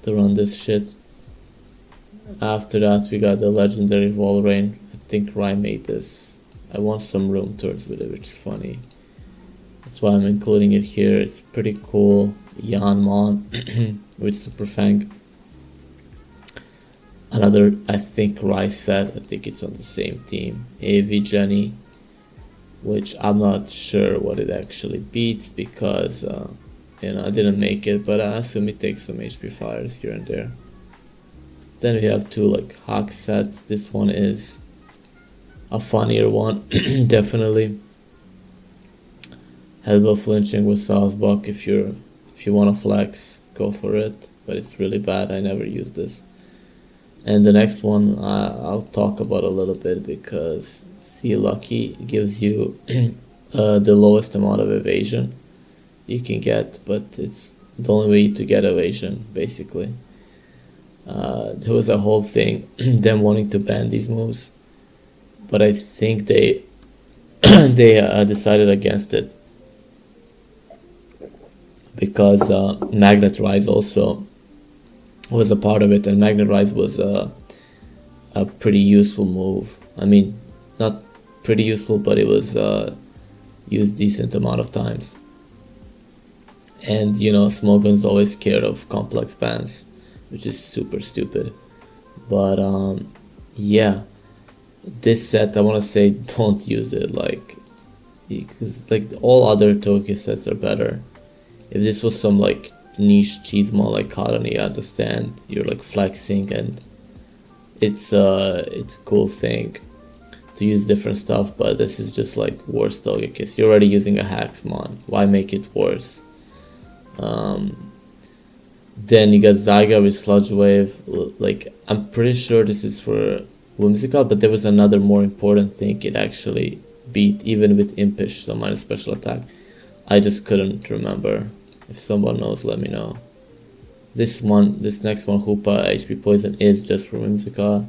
Speaker 1: to run this shit. After that we got the legendary Volrain. I think Ryan made this. I want some room towards with it, which is funny. That's why I'm including it here. It's pretty cool. Yanmon with Super Fang. Another, I think, Rice set. I think it's on the same team. AV Jenny, which I'm not sure what it actually beats because, I didn't make it, but I assume it takes some HP fires here and there. Then we have two like Hawk sets. This one is a funnier one, definitely. Headbutt flinching with Salzbuck. If you want to flex, go for it. But it's really bad. I never use this. And the next one I'll talk about a little bit because Sea Lucky gives you the lowest amount of evasion you can get, but it's the only way to get evasion basically. There was a whole thing them wanting to ban these moves, but I think they decided against it because Magnet Rise also was a part of it, and Magnet Rise was a pretty useful move. I mean, not pretty useful, but it was used decent amount of times. And Smogon's always scared of complex bans, which is super stupid. But yeah, this set I want to say don't use it, because like all other Tokyo sets are better. If this was some like niche cheesemon like Karani, I understand you're like flexing and it's a cool thing to use different stuff, but this is just like worse Togekiss. You're already using a Haxmon, why make it worse? Then you got Zyga with Sludge Wave. Like, I'm pretty sure this is for Whimsicott, but there was another more important thing it actually beat, even with Impish, so minus special attack. I just couldn't remember. If someone knows, let me know. This next one, Hoopa HP Poison, is just for Whimsicott,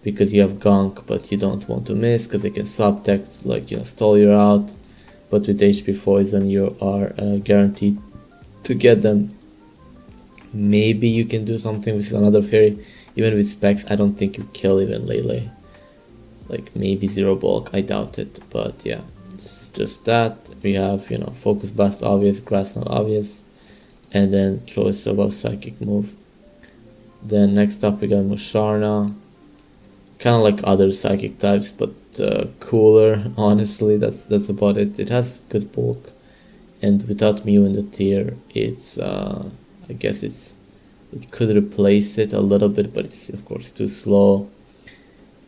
Speaker 1: because you have Gunk, but you don't want to miss, because they can subtext, like, you know, stall you out. But with HP Poison, you are guaranteed to get them. Maybe you can do something with another fairy. Even with specs, I don't think you kill even Lele. Like, maybe Zero Bulk, I doubt it. But yeah, it's just that. We have, you know, Focus Blast obvious, Grass not obvious, and then choice of a psychic move. Then next up we got Musharna. Kind of like other psychic types, but cooler. Honestly, that's about it. It has good bulk, and without Mew in the tier, it's I guess it could replace it a little bit, but it's of course too slow.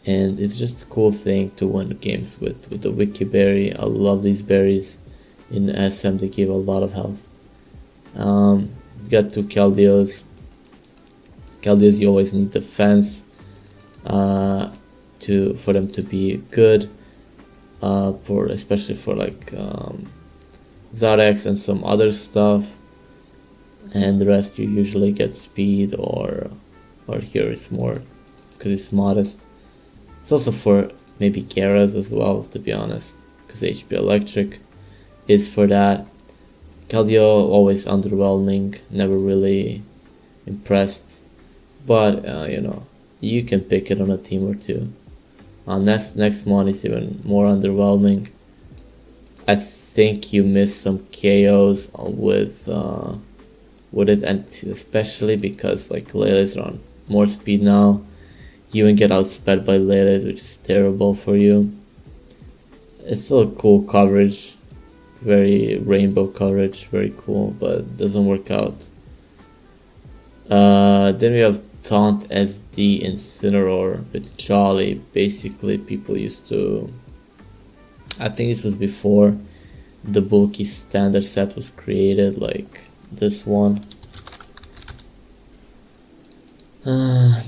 Speaker 1: And it's just a cool thing to win games with the Wiki Berry. I love these berries in SM. They give a lot of health. Got two Keldeos. Keldeos, you always need defense for them to be good, especially for like Zarex and some other stuff, and the rest you usually get speed or here it's more because it's modest. It's also for maybe Geras as well, to be honest, because HP Electric is for that. Keldeo always underwhelming, never really impressed, but you know, you can pick it on a team or two. Next one is even more underwhelming. I think you missed some KOs with it, and especially because like Lele's are on more speed now. You even get outsped by Lele's, which is terrible for you. It's still a cool coverage, very rainbow coverage, very cool, but doesn't work out. Then we have Taunt SD Incineroar with Jolly. Basically, people used to, I think this was before the bulky standard set was created, like this one.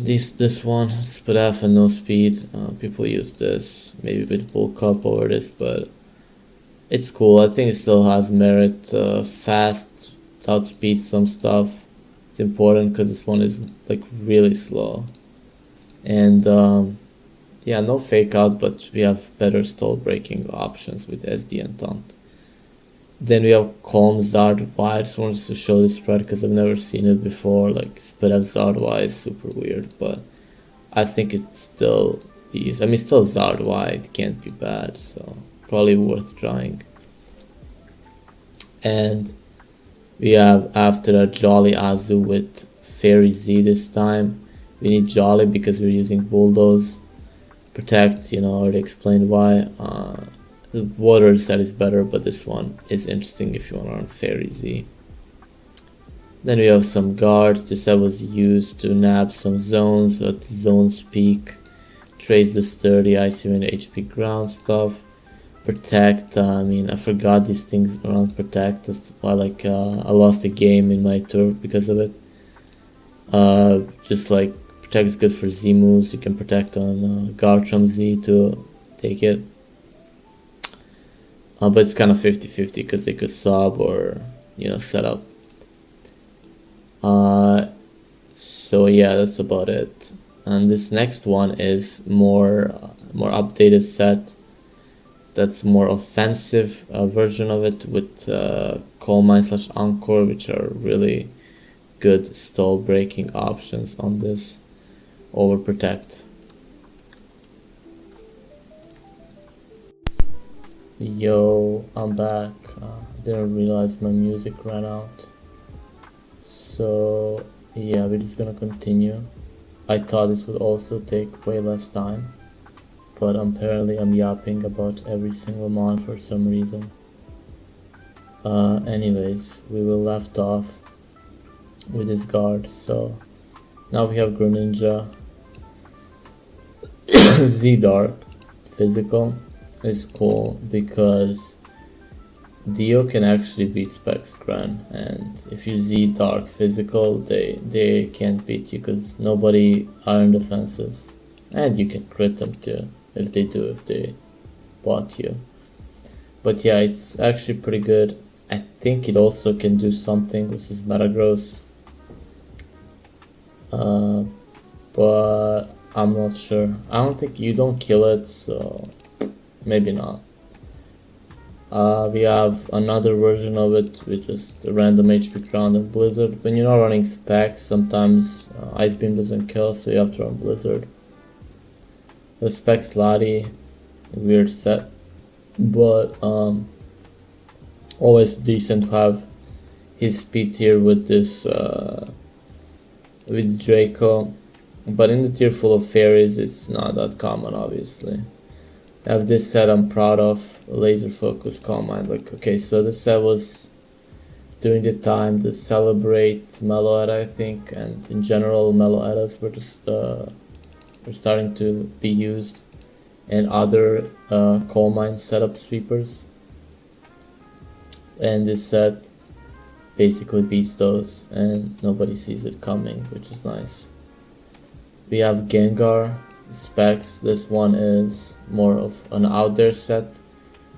Speaker 1: This one, Split F and no speed. People use this, maybe with bulk up over this, but it's cool. I think it still has merit. Fast, outspeed some stuff. It's important because this one is like really slow. And yeah, no fake out, but we have better stall breaking options with SD and Taunt. Then we have Calm Zard Y. I just wanted to show this spread because I've never seen it before. Like Split F Zard Y is super weird, but I think it's still easy. I mean, still Zard Y, it can't be bad, so probably worth trying. And we have after a Jolly Azu with Fairy Z this time. We need Jolly because we're using Bulldoze. Protect, you know, I already explained why. The water set is better, but this one is interesting if you want to run Fairy Z. Then we have some guards. This set was used to nab some zones at Zone's Peak. Trace the sturdy ICU and HP ground stuff. Protect, I mean, I forgot these things around Protect. That's why, like, I lost a game in my tour because of it. Just like, Protect is good for Z moves. You can protect on Garchomp Z to take it. But it's kind of 50-50 because they could sub or, you know, set up. So yeah, that's about it. And this next one is more updated set. That's more offensive version of it with Coal Mine / Encore, which are really good stall breaking options on this over Protect. Yo, I'm back. Didn't realize my music ran out. So yeah, we're just gonna continue. I thought this would also take way less time, but apparently I'm yapping about every single mon for some reason. Anyways, we were left off with this guard, so now we have Greninja. Z-Dark physical is cool because Dio can actually beat Specs Gran, and if you Z-Dark physical, they can't beat you because nobody iron defenses, and you can crit them too if they bot you. But yeah, it's actually pretty good. I think it also can do something with his Metagross. uh, but I'm not sure. I don't think you don't kill it, so maybe not. We have another version of it, which is the random HP ground and blizzard. When you're not running specs, sometimes ice beam doesn't kill, so you have to run blizzard. The spec Slotty, weird set, but always decent to have his speed tier with this with Draco. But in the tier full of fairies, it's not that common, obviously. I have this set I'm proud of, Laser Focus Calm Mind. Like, okay, so this set was during the time to celebrate Mellow Edda, I think, and in general Mellow Eddas were just were starting to be used, and other Calm Mind setup sweepers. And this set basically beats those, and nobody sees it coming, which is nice. We have Gengar specs. This one is more of an out there set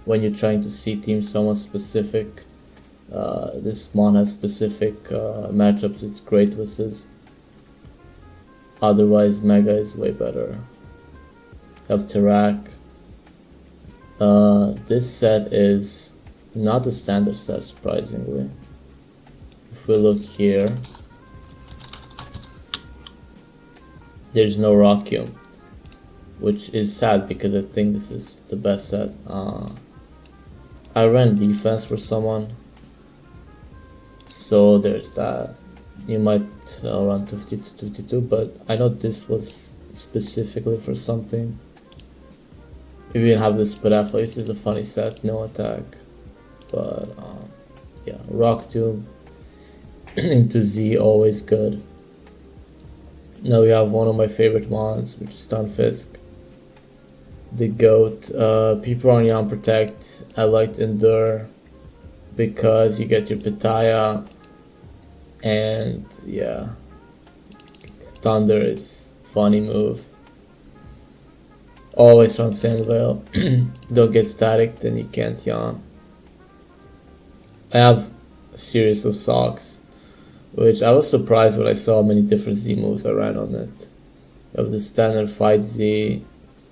Speaker 1: when you're trying to C-team someone specific. This mon has specific matchups it's great versus. Otherwise Mega is way better. Have Tarak. This set is not the standard set, surprisingly. If we look here, there's no Rockium, which is sad because I think this is the best set. I ran defense for someone, so there's that. You might run 50 to 52, but I know this was specifically for something. We even have this Spadafla. This is a funny set, no attack, but yeah, Rock Tomb into Z, always good. Now we have one of my favorite mons, which is Stunfisk, the GOAT. People on Yarn Protect, I liked Endure because you get your Pitaya, and yeah, Thunder is funny move. Always run Sandvale. Don't get static, then you can't Yarn. I have a series of socks, which I was surprised when I saw many different Z moves I ran on it. You have the standard Fight Z,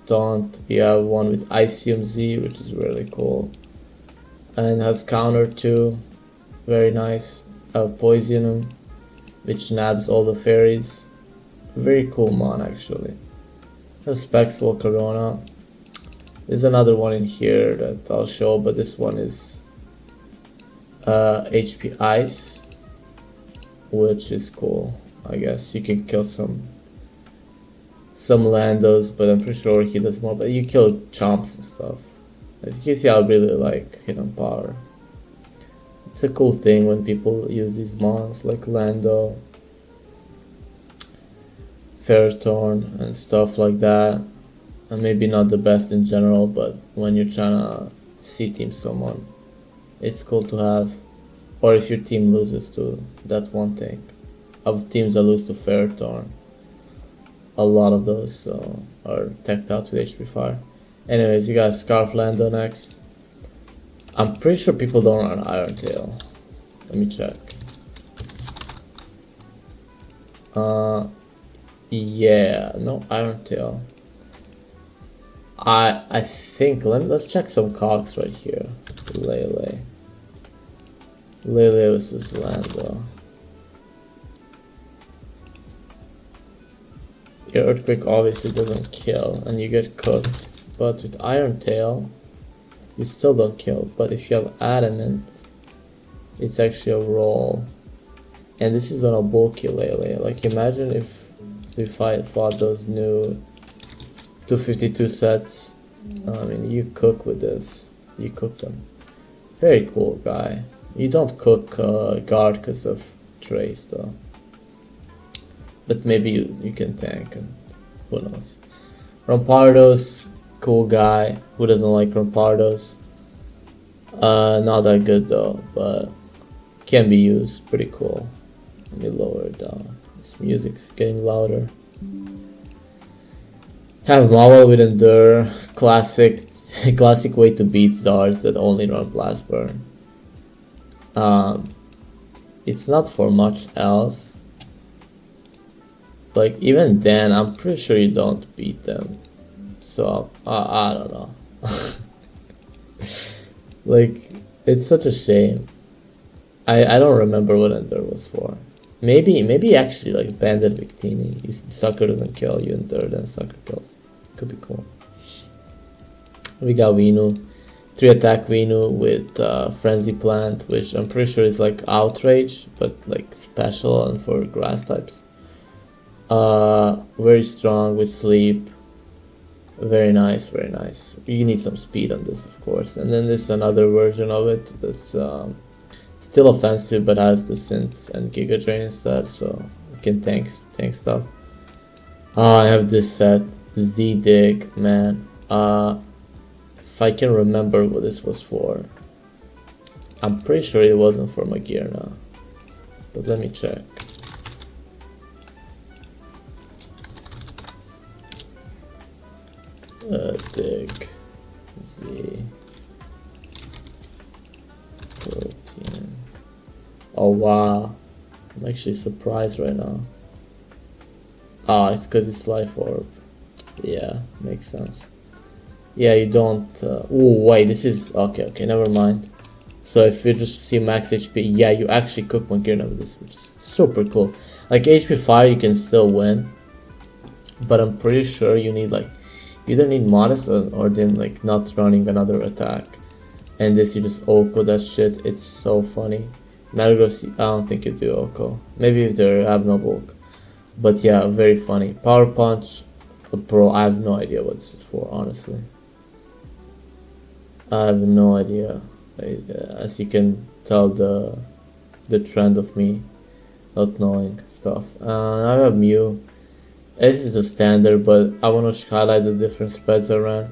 Speaker 1: Taunt, we have one with Icium Z, which is really cool. And has counter too, very nice. I have Poisonum, which nabs all the fairies. Very cool mon actually. I have Spexal Corona. There's another one in here that I'll show, but this one is HP Ice, which is cool. I guess you can kill some Landos, but I'm pretty sure he does more. But you kill Chomps and stuff. As you can see, I really like Hidden Power. It's a cool thing when people use these mons like Lando, Ferrothorn, and stuff like that. And maybe not the best in general, but when you're trying to C-team someone, it's cool to have. Or if your team loses to that one thing. Of teams that lose to Ferrothorn, a lot of those are teched out with HP Fire. Anyways, you got Scarf Lando next. I'm pretty sure people don't run Iron Tail. Let me check. Yeah, no Iron Tail. I think let's check some cogs right here. Lele versus Lando. Your Earthquake obviously doesn't kill and you get cooked, but with Iron Tail you still don't kill. But if you have Adamant, it's actually a roll, and this is on a bulky Lele. Like, imagine if we fought those new 252 sets. I mean, you cook with this. You cook them. Very cool guy. You don't cook guard because of Trace though. But maybe you can tank, and who knows. Rampardos, cool guy. Who doesn't like Rampardos? Not that good though, but can be used. Pretty cool. Let me lower it down. This music's getting louder. Have Mawel with Endure. Classic way to beat Zards that only run Blast Burn. It's not for much else. like even then, I'm pretty sure you don't beat them. So I don't know. Like, it's such a shame. I don't remember what Ender was for. Maybe actually like Bandit Victini. Sucker doesn't kill you, Ender then Sucker kills. Could be cool. We got Venu. 3 attack Venu with Frenzy Plant, which I'm pretty sure is like Outrage, but like special and for grass types. Very strong with Sleep. Very nice, very nice. You need some speed on this, of course. And then there's another version of it that's still offensive, but has the Synths and Giga Drain instead, so you can tank stuff. I have this set, Z-Dig, man. If I can remember what this was for. I'm pretty sure it wasn't for Magirna, but let me check. Dig Z 14. Oh wow, I'm actually surprised right now. Ah, it's because it's Life Orb. Yeah, makes sense. Yeah, you don't. Oh wait, this is okay. Okay, never mind. So if you just see max HP, yeah, you actually cook Magirna with this, which is super cool. Like HP 5, you can still win, but I'm pretty sure you need like either need Modest or then like not running another attack. And this you just Oko that shit. It's so funny. Metagross, I don't think you do Oko. Maybe if they have no bulk. But yeah, very funny. Power Punch, bro. I have no idea what this is for, honestly. I have no idea. As you can tell, the trend of me not knowing stuff. I have Mew. This is the standard, but I want to highlight the different spreads I ran.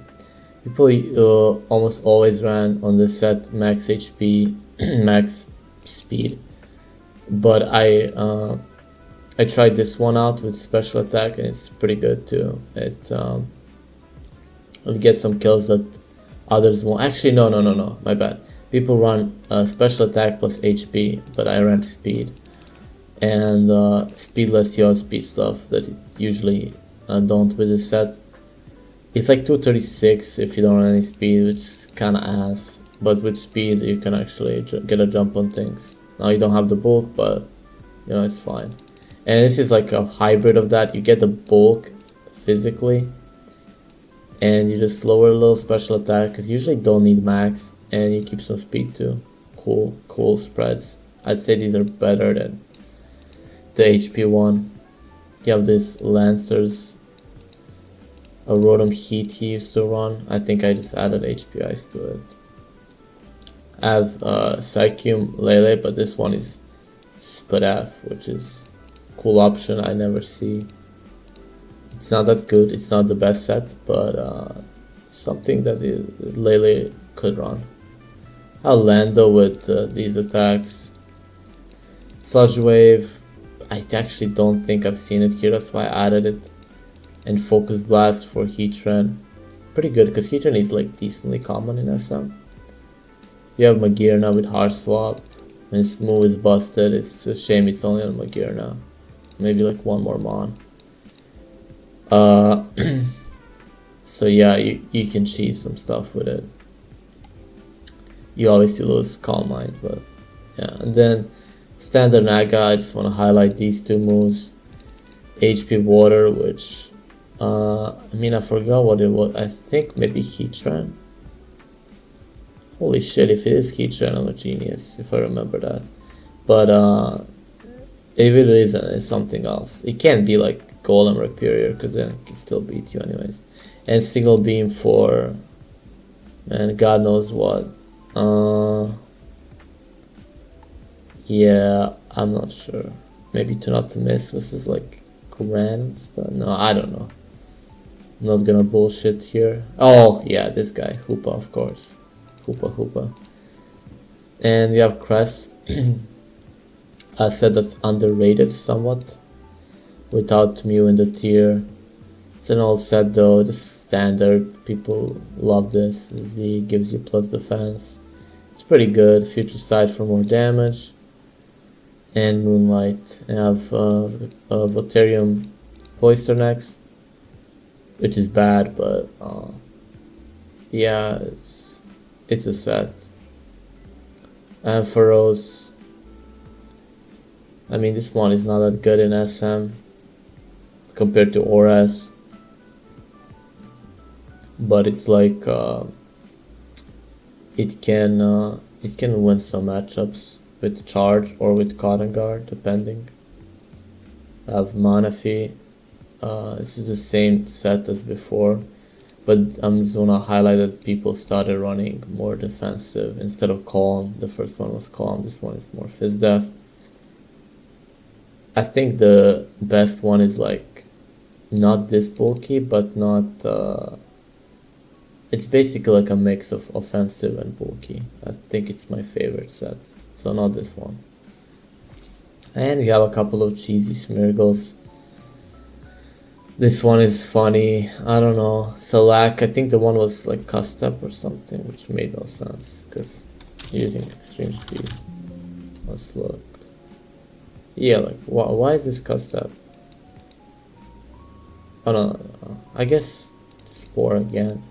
Speaker 1: People almost always ran on this set max HP, max speed, but I tried this one out with special attack and it's pretty good too. It gets some kills that others won't. Actually, no, my bad. People run special attack plus HP, but I ran speed. And speed lets you outspeed stuff that you usually don't with this set. It's like 236 if you don't run any speed, which is kinda ass. But with speed you can actually get a jump on things. Now you don't have the bulk, but you know, it's fine. And this is like a hybrid of that. You get the bulk physically, and you just lower a little special attack, because you usually don't need max, and you keep some speed too. Cool spreads. I'd say these are better than the HP one. You have this Lancers, a Rotom Heat he used to run. I think I just added HP Ice to it. I have Psychium Lele, but this one is Spadaf, which is a cool option I never see. It's not that good, it's not the best set, but something that Lele could run. I'll Lando with these attacks. Sludge Wave, I actually don't think I've seen it here, that's why I added it. And Focus Blast for Heatran. Pretty good, because Heatran is like decently common in SM. You have Magirna with Heart Swap. And its move is busted. It's a shame it's only on Magirna. Maybe like one more Mon. So yeah, you can cheese some stuff with it. You obviously lose Calm Mind, but yeah. And then Standard Naga, I just want to highlight these two moves. HP Water, which I mean, I forgot what it was. I think maybe Heatran. Holy shit, if it is Heatran, I'm a genius, if I remember that. But if it isn't, it's something else. It can't be like Golem Rhyperior, because then it can still beat you anyways. And Signal Beam for, man, God knows what. Yeah, I'm not sure. Maybe to not to miss versus like Grand stuff. No, I don't know. I'm not gonna bullshit here. Oh yeah, this guy, Hoopa, of course. Hoopa. And we have Cress. I said that's underrated somewhat, without Mew in the tier. It's an old set though, just standard. People love this. Z gives you plus defense. It's pretty good. Future Sight for more damage. And Moonlight. I have Voltarium Cloister next, which is bad, but yeah, it's a set. And for Rose, I mean, this one is not that good in SM compared to Ores, but it's like it can win some matchups with charge or with Cotton Guard, depending. I have Manaphy. This is the same set as before, but I'm just gonna highlight that people started running more defensive instead of calm. The first one was calm, this one is more phys def. I think the best one is like not this bulky, but not it's basically like a mix of offensive and bulky. I think it's my favorite set, so not this one. And we have a couple of cheesy Smeargles. This one is funny. I don't know. Selak, I think the one was like custom or something, which made no sense because using extreme speed. Let's look. Yeah, like why is this custom? Oh no, I guess Spore again.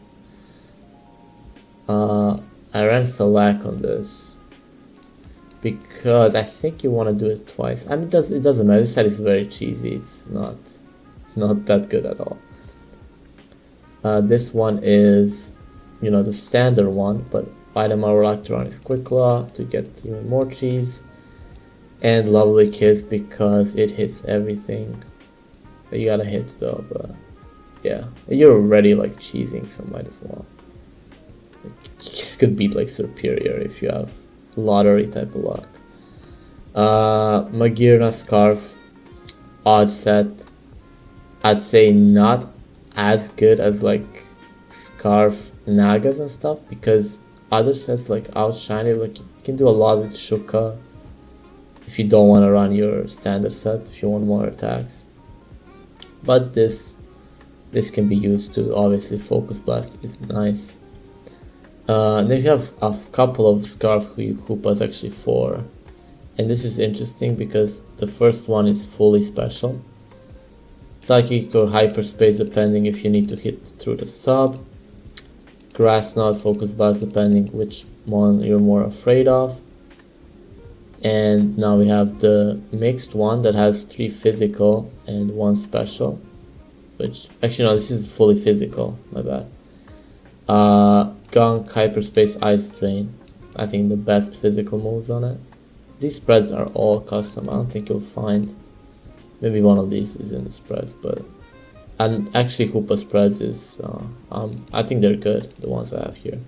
Speaker 1: I ran Selak on this because I think you want to do it twice. I mean, it doesn't matter. This set is very cheesy. It's not that good at all. This one is, you know, the standard one, but item I would like to run is Quick Claw to get even more cheese, and Lovely Kiss because it hits everything. You gotta hit though, but yeah, you're already like cheesing, so might as well. This could beat like Superior if you have lottery type of luck. Magirna Scarf, odd set. I'd say not as good as like Scarf Nagas and stuff, because other sets like outshine it. Like you can do a lot with Shuka if you don't want to run your standard set, if you want more attacks. But this can be used to obviously Focus Blast is nice. Then you have a couple of Scarf Hoopas, actually 4, and this is interesting because the first one is fully special. Psychic or Hyperspace depending if you need to hit through the sub. Grass Knot, Focus Blast depending which one you're more afraid of. And now we have the mixed one that has 3 physical and 1 special. Which, actually no, this is fully physical, my bad. Gunk, Hyperspace, Ice Drain. I think the best physical moves on it. These spreads are all custom. I don't think you'll find, maybe one of these is in the spreads, but and actually Hoopa spreads is I think they're good, the ones I have here.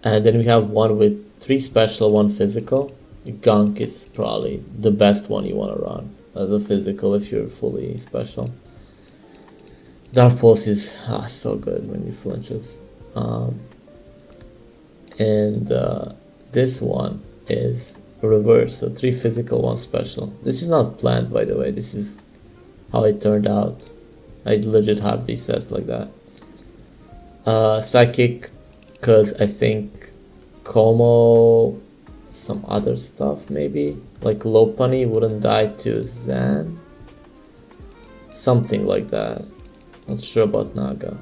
Speaker 1: And then we have one with 3 special, 1 physical. Gunk is probably the best one you want to run as a physical if you're fully special. Dark Pulse is so good when he flinches. This one is reverse, so 3 physical, 1 special. This is not planned, by the way, this is how it turned out. I legit have these sets like that. Psychic, because I think Como, some other stuff maybe, like Lopunny wouldn't die to Zan, something like that. Not sure about Naga,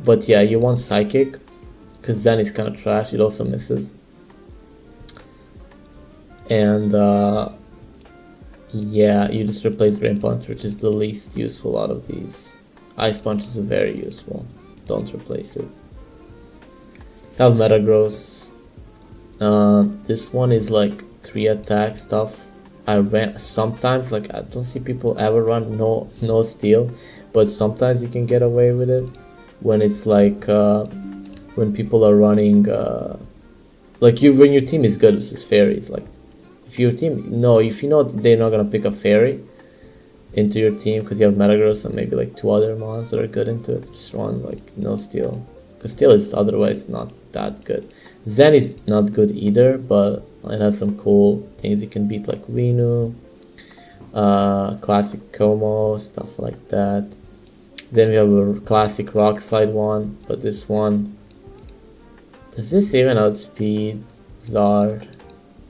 Speaker 1: but yeah, you want Psychic because Zen is kind of trash, it also misses. And yeah, you just replace Rain Punch, which is the least useful out of these. Ice Punch is very useful, don't replace it. Have Metagross. This one is like 3 attack stuff. I ran sometimes, like I don't see people ever run no steal, but sometimes you can get away with it when it's like when people are running like when your team is good versus fairies. Like if your team if you know they're not gonna pick a fairy into your team because you have Metagross and maybe like 2 other mons that are good into it, just run like no steal, because steal is otherwise not that good. Zen is not good either, but it has some cool things you can beat, like Venu, classic Como, stuff like that. Then we have a classic Rock Slide one, but this one, does this even outspeed Zard?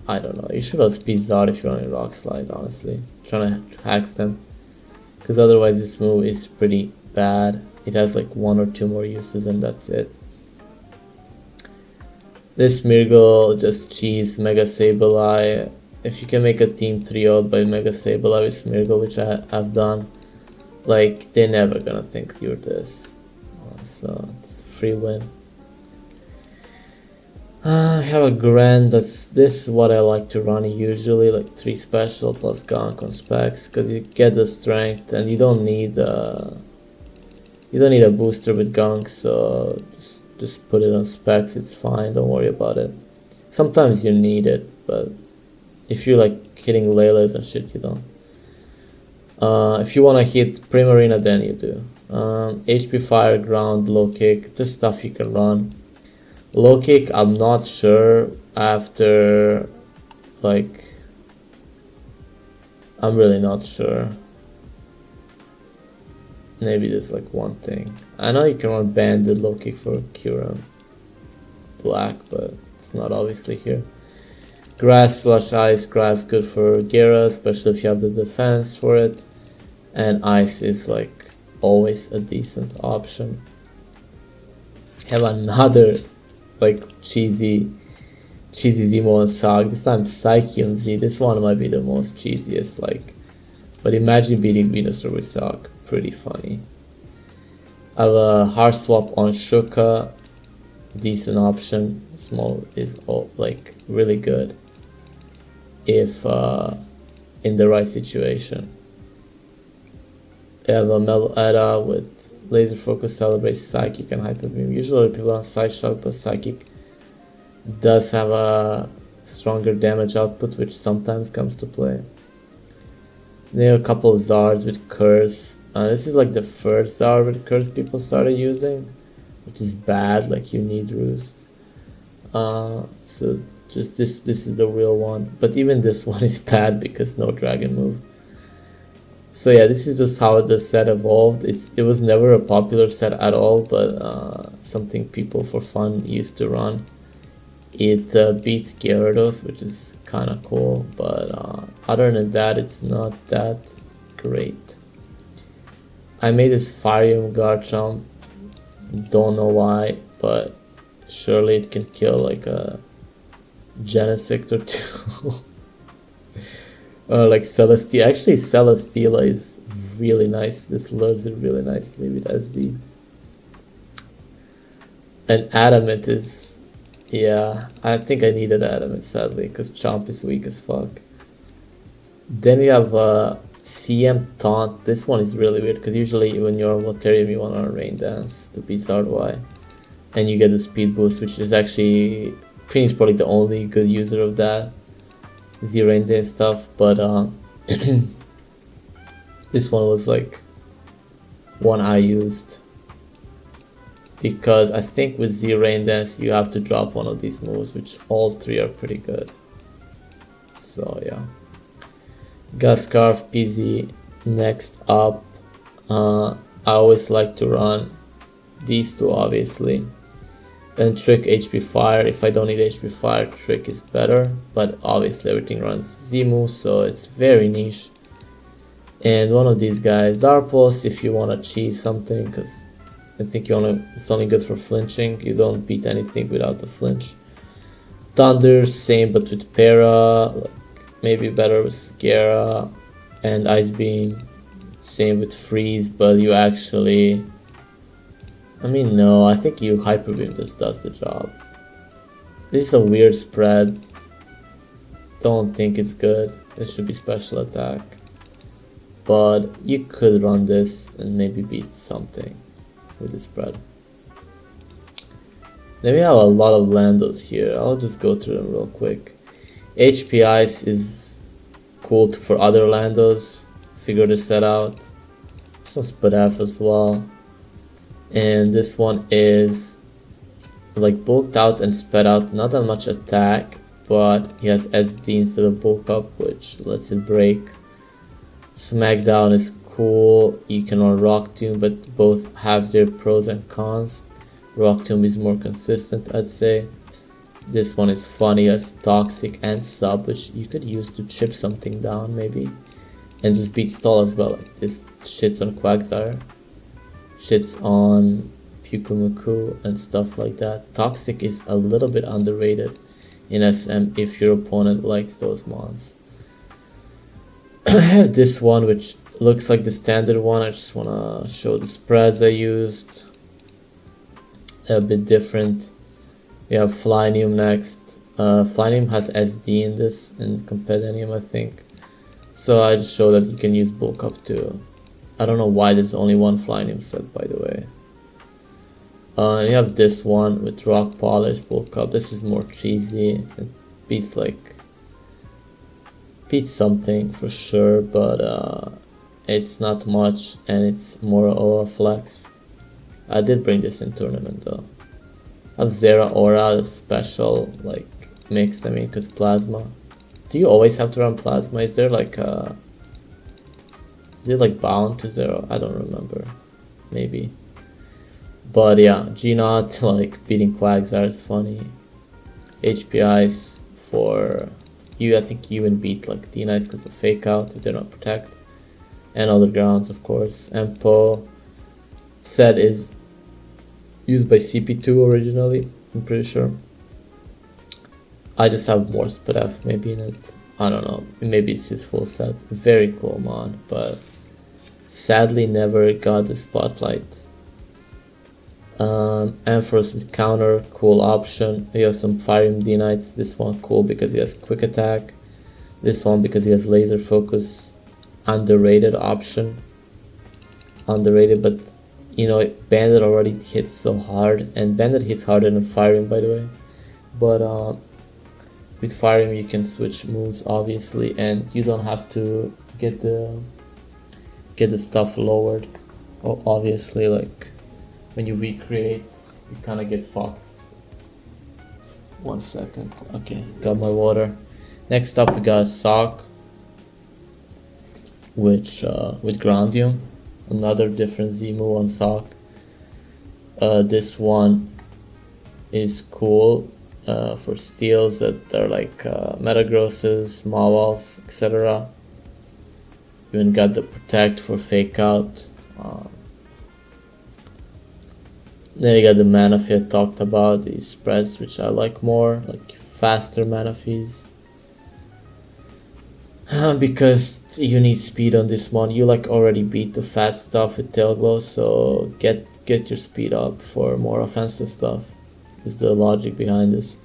Speaker 1: I don't know, you should outspeed Zard if you're on a Rock Slide, honestly. Trying to hacks them. because otherwise this move is pretty bad. It has like 1 or 2 more uses and that's it. This Smeargle just cheese Mega Sableye. If you can make a team 3-0'd by Mega Sableye with Smeargle, which I have done, like, they're never gonna think you're this. So it's a free win. I have a Grand. This is what I like to run usually, like 3 special plus Gunk on specs, because you get the strength and you don't need a booster with Gunk, so just put it on specs, it's fine, don't worry about it. Sometimes you need it, but if you're like hitting Laylas and shit, you don't. If you want to hit Primarina, then you do. HP Fire, Ground, Low Kick, just stuff you can run. Low Kick, I'm not sure after, like, I'm really not sure. Maybe there's like one thing. I know you can run Banded Low Kick for Kyurem Black, but it's not obviously here. Grass/Ice, Grass good for Gera, especially if you have the defense for it. And Ice is like always a decent option. Have another like cheesy Zemo and Sog. This time Psyche on Z. This one might be the most cheesiest, like, but imagine beating Venusaur with Sog. Pretty funny. I have a Heart Swap on Shuka. Decent option. Small is all like really good if in the right situation. I have a Meloetta with Laser Focus, Celebrate, Psychic, and Hyper Beam. Usually people on Side Shock, but Psychic does have a stronger damage output, which sometimes comes to play. There are a couple of Zards with Curse. This is like the first Zard with Curse people started using, which is bad, like you need Roost. So just this is the real one, but even this one is bad because no Dragon move. So yeah, this is just how the set evolved. It was never a popular set at all, but something people for fun used to run. It beats Gyarados, which is kind of cool, but other than that, it's not that great. I made this Firium Garchomp, don't know why, but surely it can kill like a Genesect or 2. Like Celesteela. Actually, Celesteela is really nice. This lures it really nicely with SD. And Adamant is, yeah, I think I needed Adamant sadly because Chomp is weak as fuck. Then we have CM Taunt. This one is really weird because usually when you're on Waterium you want to Rain Dance to beat Zardwai, and you get the speed boost, which is actually Phoenix probably the only good user of that. Rain Dance stuff, but this one was like one I used because I think with Rain Dance you have to drop one of these moves, which all 3 are pretty good. So yeah, Guscarf, PZ. Next up, I always like to run these 2 obviously. And Trick, HP Fire. If I don't need HP Fire, Trick is better, but obviously everything runs Z-move, so it's very niche. And one of these guys, Darpos, if you want to cheese something, because I think it's only good for flinching. You don't beat anything without the flinch. Thunder, same but with Para, like maybe better with Gera. And Ice Beam, same with Freeze, but you actually, I mean, no, I think you Hyper Beam just does the job. This is a weird spread. Don't think it's good. This should be special attack. But you could run this and maybe beat something with the spread. Then we have a lot of Landos here. I'll just go through them real quick. HP Ice is cool for other Landos. Figure this set out. Some Spadaf as well. And this one is like bulked out and sped out, not that much attack, but he has SD instead of bulk up, which lets it break. Smackdown is cool. You can run Rock Tomb, but both have their pros and cons. Rock Tomb is more consistent, I'd say. This one is funny as Toxic and Sub, which you could use to chip something down maybe. and just beat stall as well. Like this shits on Quagsire, shits on Pyukumuku and stuff like that. Toxic is a little bit underrated in SM if your opponent likes those mons. I have this one which looks like the standard one. I just want to show the spreads I used. They're a bit different. We have Flynium next. Flynium has SD in this, in Compedenium I think. So I just show that you can use bulk up too. I don't know why there's only one Flynium set, by the way. And you have this one with Rock Polish, bulk up. This is more cheesy. It beats something for sure, but it's not much and it's more of a flex. I did bring this in tournament though. I have Zera Aura, the special like mixed, I mean, because plasma. Do you always have to run plasma? Is there like is it like bound to 0? I don't remember. Maybe. But yeah, G-Not, like beating Quagsire is funny. HPIs for you, I think you even beat like D-Nice because of fake out if they're not protect. And other grounds, of course. Empo set is used by CP2 originally, I'm pretty sure. I just have more SPDF maybe in it. I don't know, maybe it's his full set. Very cool mod, but sadly never got the spotlight. Ampharos with counter, cool option. He has some Firium D-Knights. This one cool because he has quick attack. This one because he has laser focus. Underrated option. Underrated, but you know, Bandit already hits so hard, and Bandit hits harder than Firium, by the way. But with Firium you can switch moves obviously, and you don't have to get the stuff lowered. Oh, obviously, like when you recreate, you kind of get fucked. 1 second. Okay, got my water. Next up we got Sock, which with Grandium, another different Z move on Sock. This one is cool for steals that are like Metagrosses, Mawals, etc. Even got the Protect for fake out. Then you got the mana fee I talked about, these spreads which I like more, like faster mana fees. Because you need speed on this one. You like already beat the fat stuff with Tail Glow, so get your speed up for more offensive stuff. Is the logic behind this.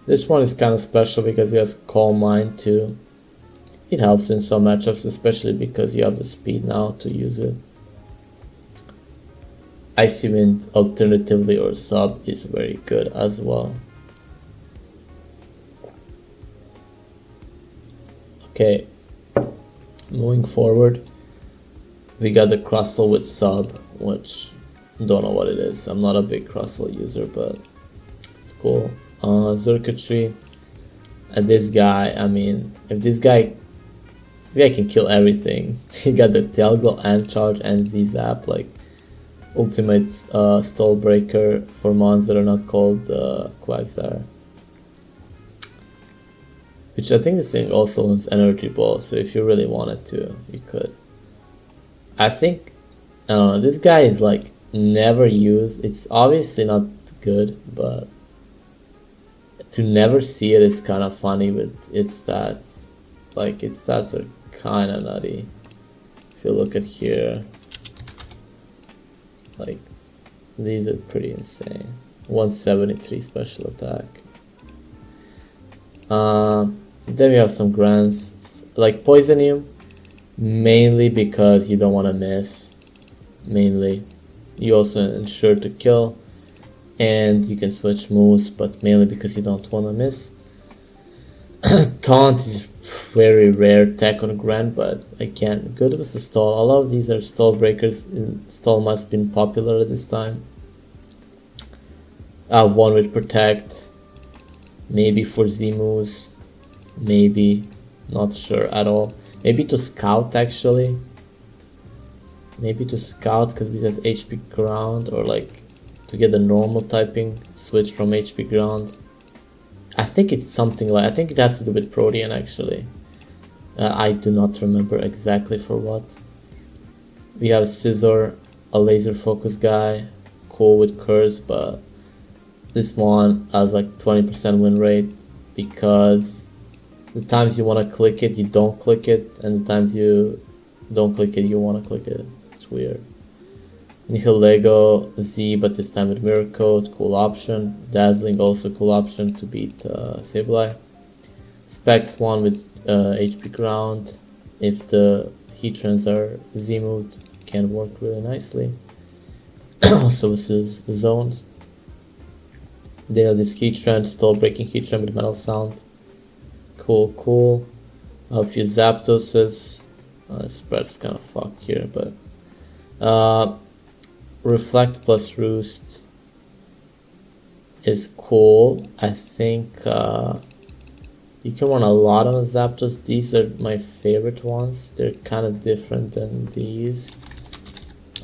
Speaker 1: This one is kind of special because he has Calm Mind too. It helps in some matchups, especially because you have the speed now to use it. Icy Wind alternatively or sub is very good as well. Okay, moving forward, we got the Crustle with sub, which don't know what it is. I'm not a big Crustle user, but it's cool. Circuitry, and this guy, I mean, if this guy can kill everything. He got the Tail Glow and Charge and Z-Zap, like ultimate stall breaker for mons that are not called Quagsire. Which I think this thing also owns Energy Ball, so if you really wanted to, you could. I think, I don't know, this guy is like never used. It's obviously not good, but to never see it is kind of funny with its stats. Like, its stats are kind of nutty. If you look at here, like, these are pretty insane. 173 special attack. Then we have some grants, like Poisonium, mainly because you don't want to miss. Mainly, you also ensure to kill, and you can switch moves, but mainly because you don't want to miss. Taunt is very rare tech on Grant, but again, good with the stall. A lot of these are stall breakers. Stall must have been popular at this time. I have one with Protect, maybe for Z moves, maybe, not sure at all. Maybe to scout actually. Maybe to scout because it has HP ground, or like to get the normal typing, switch from HP ground. I think it's something like, I think it has to do with Protean actually. I do not remember exactly for what. We have Scissor, a laser focus guy, cool with curse, but this one has like 20% win rate because the times you want to click it, you don't click it, and the times you don't click it, you want to click it. It's weird. Nihilego Z, but this time with Mirror Coat, cool option. Dazzling, also cool option to beat Sableye. Specs 1 with HP ground. If the heat trends are Z moved, can work really nicely. Also this is zones. There this heat trend, still breaking heat trend with metal sound. Cool. A few Zapdoses. Spread's kind of fucked here, but Reflect plus Roost is cool. I think you can run a lot on a Zapdos. These are my favorite ones. They're kind of different than these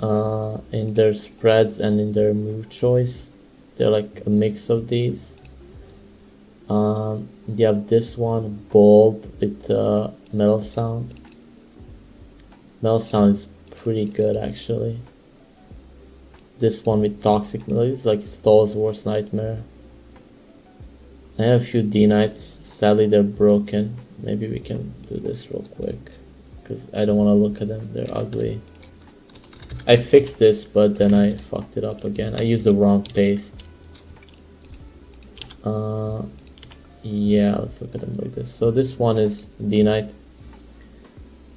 Speaker 1: in their spreads and in their move choice. They're like a mix of these. You have this one, Bold, with Metal Sound. Metal Sound is pretty good actually. This one with Toxic Melody is like Stall's worst nightmare. I have a few D-Knights, sadly they're broken. Maybe we can do this real quick, because I don't want to look at them, they're ugly. I fixed this, but then I fucked it up again. I used the wrong paste. Yeah, let's look at them like this. So this one is D-Knight.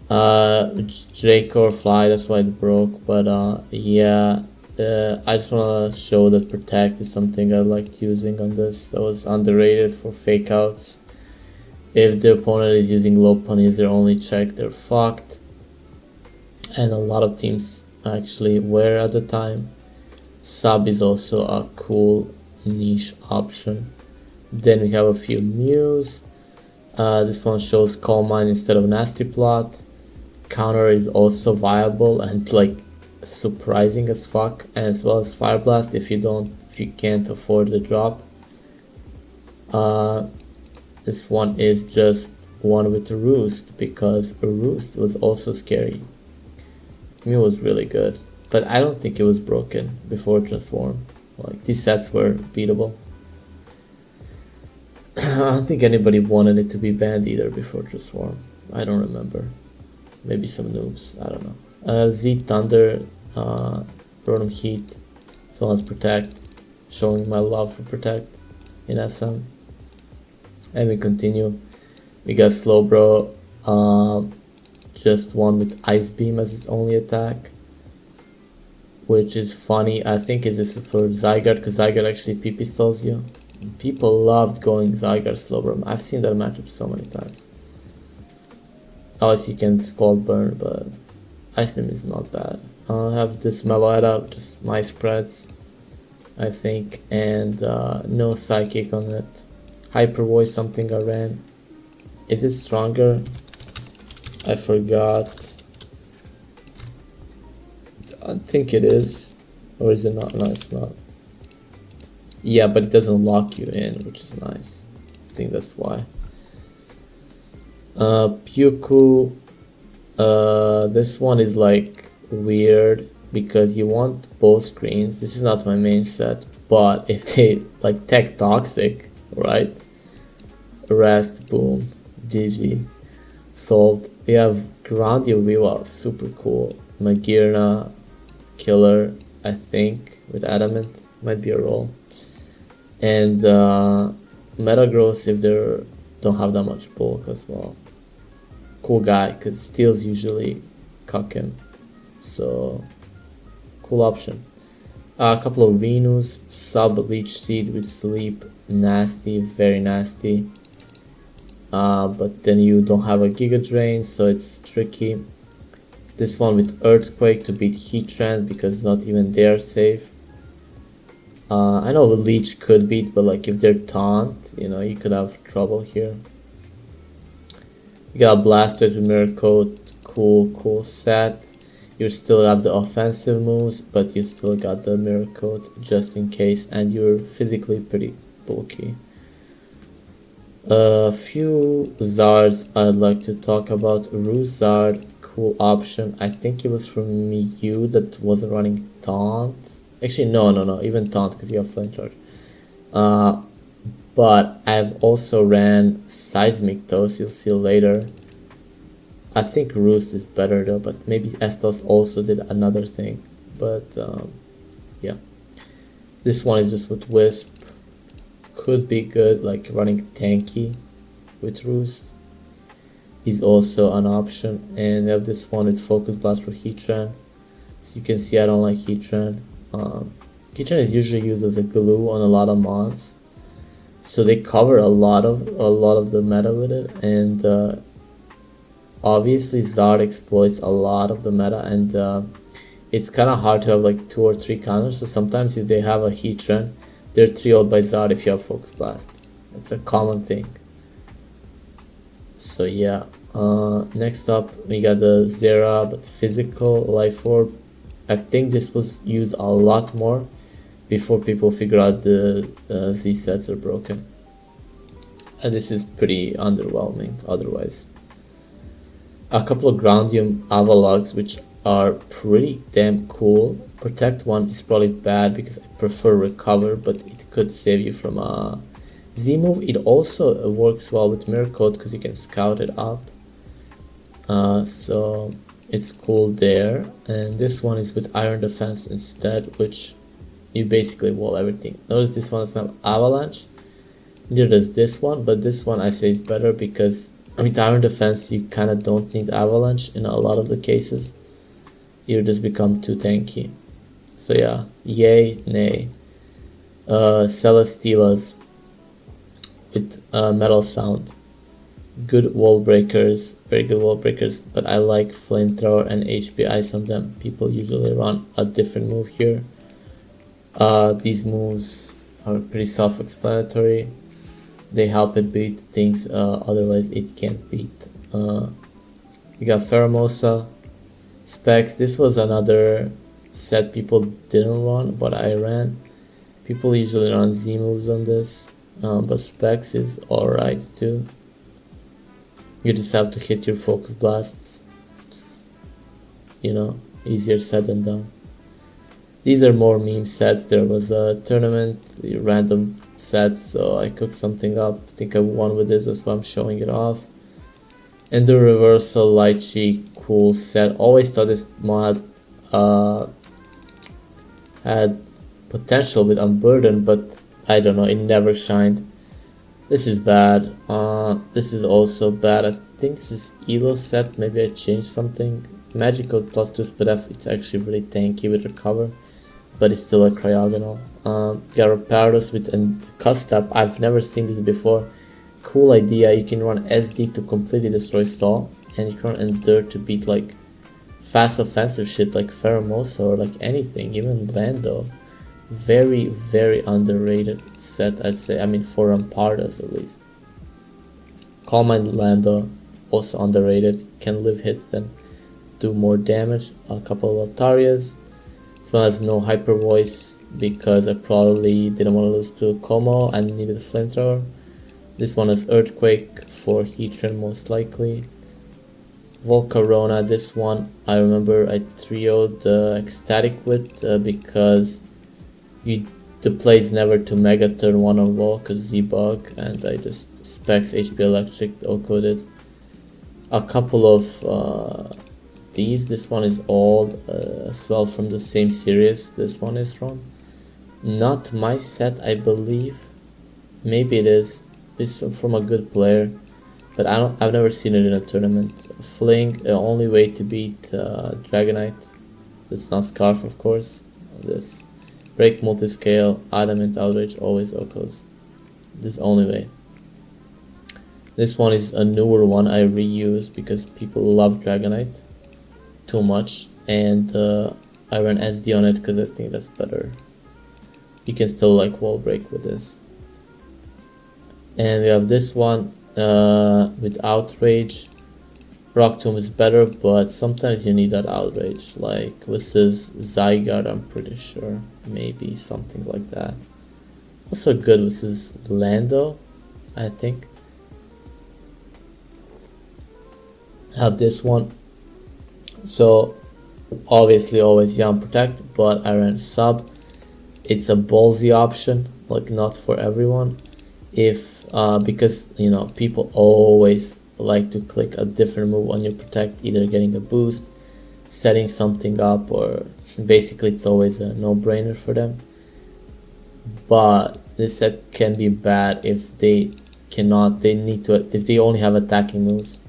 Speaker 1: Drake or Fly, that's why it broke, but yeah. I just want to show that Protect is something I liked using on this. That was underrated for fake outs. If the opponent is using low pun as their only check, they're fucked. And a lot of teams actually were at the time. Sub is also a cool niche option. Then we have a few Mews. This one shows Calm Mind instead of Nasty Plot. Counter is also viable and like surprising as fuck, and as well as Fire Blast if you can't afford the drop. This one is just one with a Roost, because a Roost was also scary. Mew was really good, but I don't think it was broken before Transform. Like, these sets were beatable. I don't think anybody wanted it to be banned either before Transform. I don't remember. Maybe some noobs, I don't know. Z Thunder, Rotom Heat, as well as Protect, showing my love for Protect in SM. And we continue. We got Slowbro, just one with Ice Beam as its only attack, which is funny. I think this is for Zygarde, because Zygarde actually PP stalls you. People loved going Zygarde Slowbro. I've seen that matchup so many times. Obviously you can Scald Burn, but Ice Beam is not bad. I'll have this Meloetta, just my spreads, I think, and no Psychic on it. Hyper Voice, something I ran. Is it stronger? I forgot. I think it is. Or is it not? No, it's not. Yeah, but it doesn't lock you in, which is nice. I think that's why. Pyuku. This one is like weird because you want both screens. This is not my main set, but if they like Tech Toxic, right? Rest, boom, GG, solved. We have Grandia Viva, super cool. Magirna, Killer, I think, with Adamant, might be a roll. And Metagross if they don't have that much bulk as well. Cool guy, because Steels usually cuck him. So, cool option. A couple of Venus, Sub Leech Seed with Sleep, nasty, very nasty. But then you don't have a Giga Drain, so it's tricky. This one with Earthquake to beat Heat Trend, because not even they're safe. I know the Leech could beat, but like if they're taunt, you know, you could have trouble here. You got Blasters with Mirror Coat, cool set. You still have the offensive moves, but you still got the Mirror Coat just in case, and you're physically pretty bulky. A few Zards I'd like to talk about. Ruse Zard, cool option. I think it was from you that wasn't running Taunt. Actually, no, even Taunt because you have Flame Charge. But I've also ran Seismic Toast, you'll see later. I think Roost is better though, but maybe Estos also did another thing. But yeah, this one is just with Wisp. Could be good, like running tanky with Roost is also an option. And we have this one with Focus Blast for Heatran. So you can see I don't like Heatran. Heatran is usually used as a glue on a lot of mods, so they cover a lot of the meta with it. And obviously Zard exploits a lot of the meta, and it's kind of hard to have like 2 or 3 counters. So sometimes if they have a Heatran, they're 3-0'd by Zard if you have Focus Blast. It's a common thing. So yeah, next up we got the Zera, but physical Life Orb. I think this was used a lot more before people figure out the Z sets are broken. And this is pretty underwhelming otherwise. A couple of Groundium Avalogs, which are pretty damn cool. Protect one is probably bad because I prefer Recover, but it could save you from a Z move. It also works well with Mirror Coat because you can scout it up. So it's cool there. And this one is with Iron Defense instead, which you basically wall everything. Notice this one doesn't have Avalanche. Neither does this one, but this one I say is better because with Iron Defense you kind of don't need Avalanche in a lot of the cases. You just become too tanky. So yeah, yay, nay. Celesteelas with Metal Sound. Good wall breakers, very good wall breakers, but I like Flamethrower and HP Ice on them. People usually run a different move here. These moves are pretty self-explanatory. They help it beat things otherwise it can't beat. You got Pheromosa, Specs. This was another set people didn't run, but I ran. People usually run Z moves on this, but Specs is alright too. You just have to hit your Focus Blasts. It's, you know, easier said than done. These are more meme sets. There was a tournament, random sets, so I cooked something up. I think I won with this, that's why I'm showing it off. And the Reversal Lychee, cool set. Always thought this mod had potential with Unburden, but I don't know, it never shined. This is bad. This is also bad. I think this is Elo set. Maybe I changed something. Magical plus 2 speed F. It's actually really tanky with Recover, but it's still a Cryogonal. Gyarados with a cut step. I've never seen this before. Cool idea. You can run SD to completely destroy stall, and you can run Endure to beat like fast offensive shit like Pheromosa or like anything, even Lando. Very, very underrated set, I'd say. I mean, for Rampardas at least. Calm Mind Lando, also underrated. Can live hits, then do more damage. A couple of Altarias. This one has no Hyper Voice because I probably didn't want to lose to Como and needed a Flamethrower. This one has Earthquake for Heatran most likely. Volcarona, this one I remember I trioed Ecstatic with because the play is never to Mega turn 1 on Vol because Z-Bug, and I just Specs HP Electric O-coded. A couple of these. This one is old as well, from the same series this one is from. Not my set, I believe. Maybe it is. It's from a good player, but I've never seen it in a tournament. Fling, the only way to beat Dragonite. It's not Scarf, of course. This Break, Multiscale, Adamant, Outrage, always Okos. This is the only way. This one is a newer one I reuse because people love Dragonite too much, and I ran SD on it because I think that's better. You can still like wall break with this. And we have this one with Outrage. Rock Tomb is better, but sometimes you need that Outrage. Like this is Zygarde, I'm pretty sure. Maybe something like that. Also good, this is Lando, I think. have this one. So obviously always Yam Protect, but I ran sub. It's a ballsy option, like not for everyone. If because you know people always like to click a different move on your Protect, either getting a boost, setting something up, or basically it's always a no-brainer for them. But this set can be bad if they if they only have attacking moves,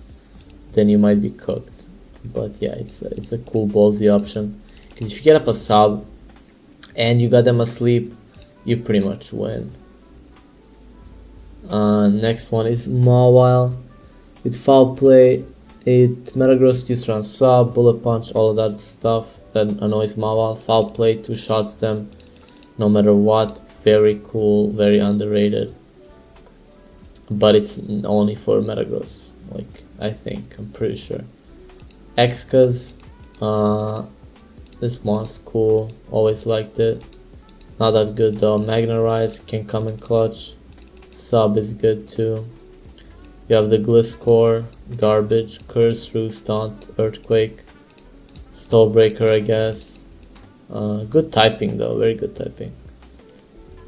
Speaker 1: then you might be cooked. But yeah, it's a cool ballsy option, because if you get up a sub and you got them asleep, you pretty much win. Next one is Mawile with Foul Play. It Metagross used to run sub, Bullet Punch, all of that stuff that annoys Mawile. Foul Play 2-shots them no matter what. Very cool, very underrated. But it's only for Metagross, like I think, I'm pretty sure. Excas, this one's cool, always liked it. Not that good though. Magnarize can come in clutch. Sub is good too. You have the Gliscor, Garbage, Curse, Roost, Taunt, Earthquake, Stallbreaker, I guess. Good typing though, very good typing.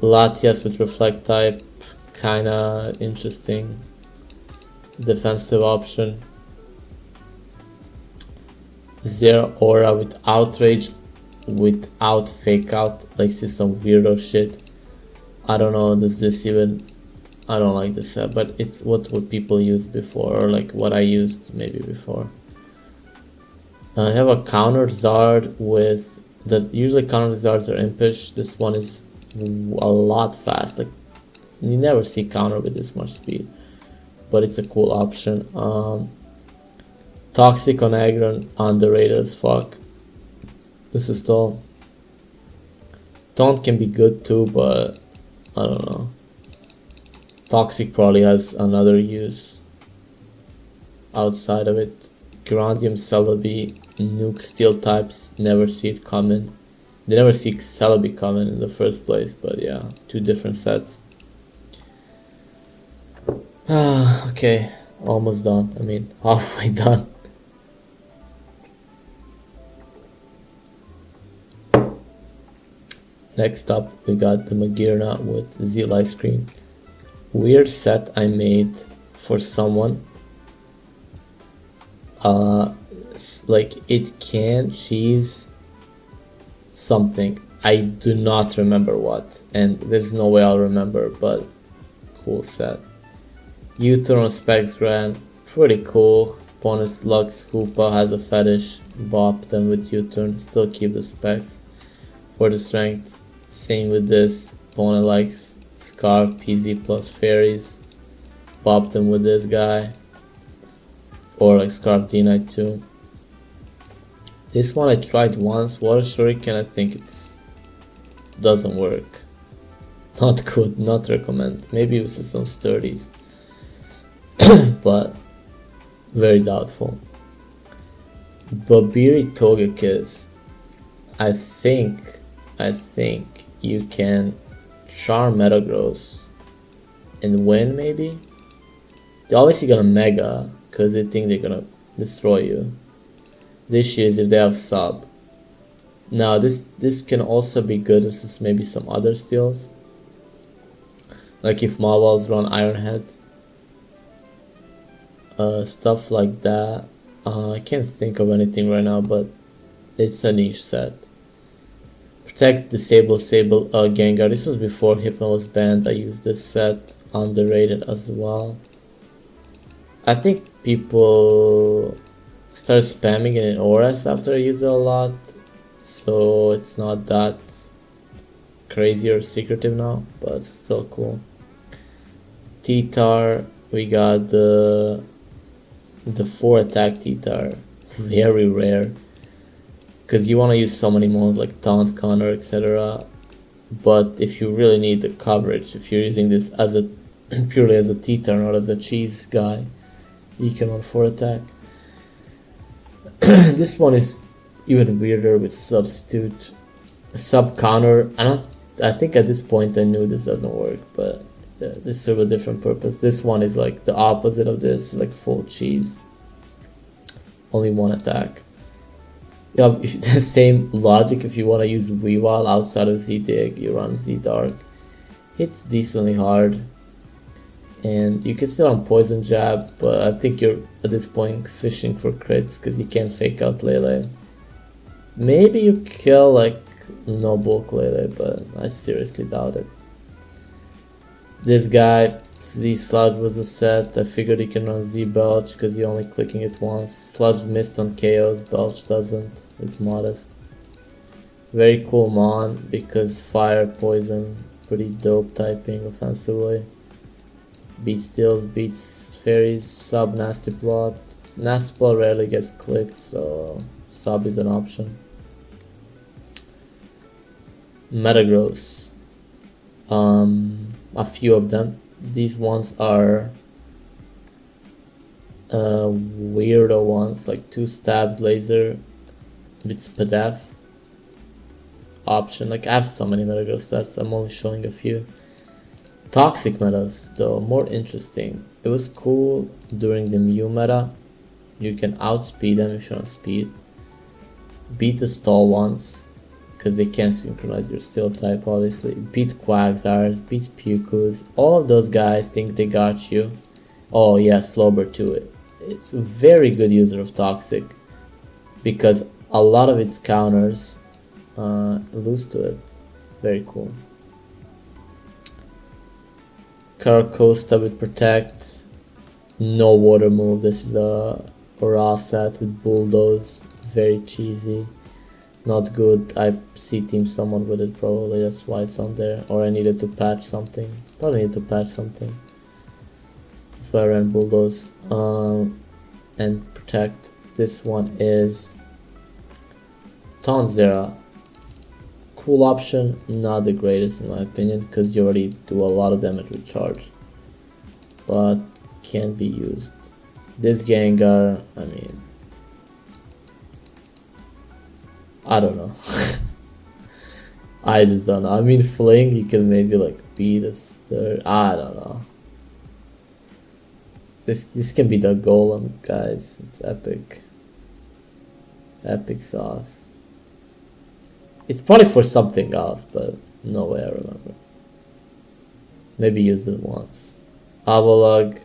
Speaker 1: Latias with Reflect type, kinda interesting. Defensive option. Zero Aura with Outrage without Fake Out, like this is some weirdo shit. I don't know, does this even, I don't like this set, but it's what people used before, or like what I used maybe before. I have a counter Zard with usually counter Zards are impish. This one is a lot fast, like you never see counter with this much speed, but it's a cool option. Toxic on Aggron, underrated as fuck. This is tall. Taunt can be good too, but I don't know. Toxic probably has another use outside of it. Grandium, Celebi, Nuke, Steel types, never see it coming. They never see Celebi coming in the first place, but yeah, two different sets. Okay, almost done. I mean, halfway done. Next up, we got the Magearna with Zeal Ice Cream. Weird set I made for someone. Like it can cheese something. I do not remember what, and there's no way I'll remember, but cool set. U-turn Specs Grand, pretty cool. Bonus Lux Hoopa has a fetish. Bop them with U-turn, still keep the specs for the strength. Same with this. Pona likes Scarf, PZ plus Fairies. Bop them with this guy. Or like Scarf D-Knight too. This one I tried once. Water Shuriken, I think it doesn't work. Not good, not recommend. Maybe it was some sturdies. But very doubtful. Babiri Togekiss. I think you can charm Metagross and win maybe. They're obviously gonna Mega because they think they're gonna destroy you. This is if they have sub. Now this can also be good. This is maybe some other steals. Like if Mawiles run Iron Head. Stuff like that. I can't think of anything right now, but it's a niche set. Protect, Disable, Sable, Gengar. This was before Hypno was banned. I used this set. Underrated as well. I think people start spamming it in Auras after I use it a lot, so it's not that crazy or secretive now, but still cool. T-Tar, we got the 4 attack T-Tar, very rare, because you want to use so many moves like Taunt, Counter, etc. But if you really need the coverage, if you're using this as a purely as a T-Tar, not as a cheese guy, you can run 4 attack. This one is even weirder with Substitute, Sub Counter. I think at this point I knew this doesn't work, but this serves a different purpose. This one is like the opposite of this, like full cheese. only one attack. You have the same logic if you want to use V-Wall outside of Z-Dig, you run Z-Dark. Hits decently hard. And you can still run Poison Jab, but I think you're at this point fishing for crits because you can't fake out Lele. Maybe you kill like no bulk Lele, but I seriously doubt it. This guy, Z Sludge was a set. I figured he can run Z Belch because you're only clicking it once. Sludge missed on KOs, Belch doesn't. It's modest. Very cool Mon because fire, poison, pretty dope typing offensively. Beats steals, beats fairies, sub nasty plot. Nasty plot rarely gets clicked, so sub is an option. Metagross. A few of them. These ones are weirdo ones, like 2 stabs laser with Spadef option. Like I have so many Metagross sets, I'm only showing a few. Toxic metas though, more interesting. It was cool during the Mew meta. You can outspeed them if you're on speed. Beat the stall ones, because they can't synchronize your steel type obviously. Beat Quagsires, beat Pukus. All of those guys think they got you. Oh yeah, Slowbird too. It's a very good user of Toxic, because a lot of its counters lose to it. Very cool. Caracosta with Protect. No water move. This is a raw set with Bulldoze. Very cheesy. Not good. I see team someone with it probably. That's why it's on there. Or I needed to patch something. Probably need to patch something. That's why I ran Bulldoze. And Protect. This one is Taunt Zera. Cool option, not the greatest in my opinion, because you already do a lot of damage with charge, but can be used. This Gengar, I mean, I don't know. I just don't know. I mean, Fling, you can maybe like beat a third. I don't know. This can be the Golem, guys. It's epic. Epic sauce. It's probably for something else, but no way I remember. Maybe use it once. Avalugg.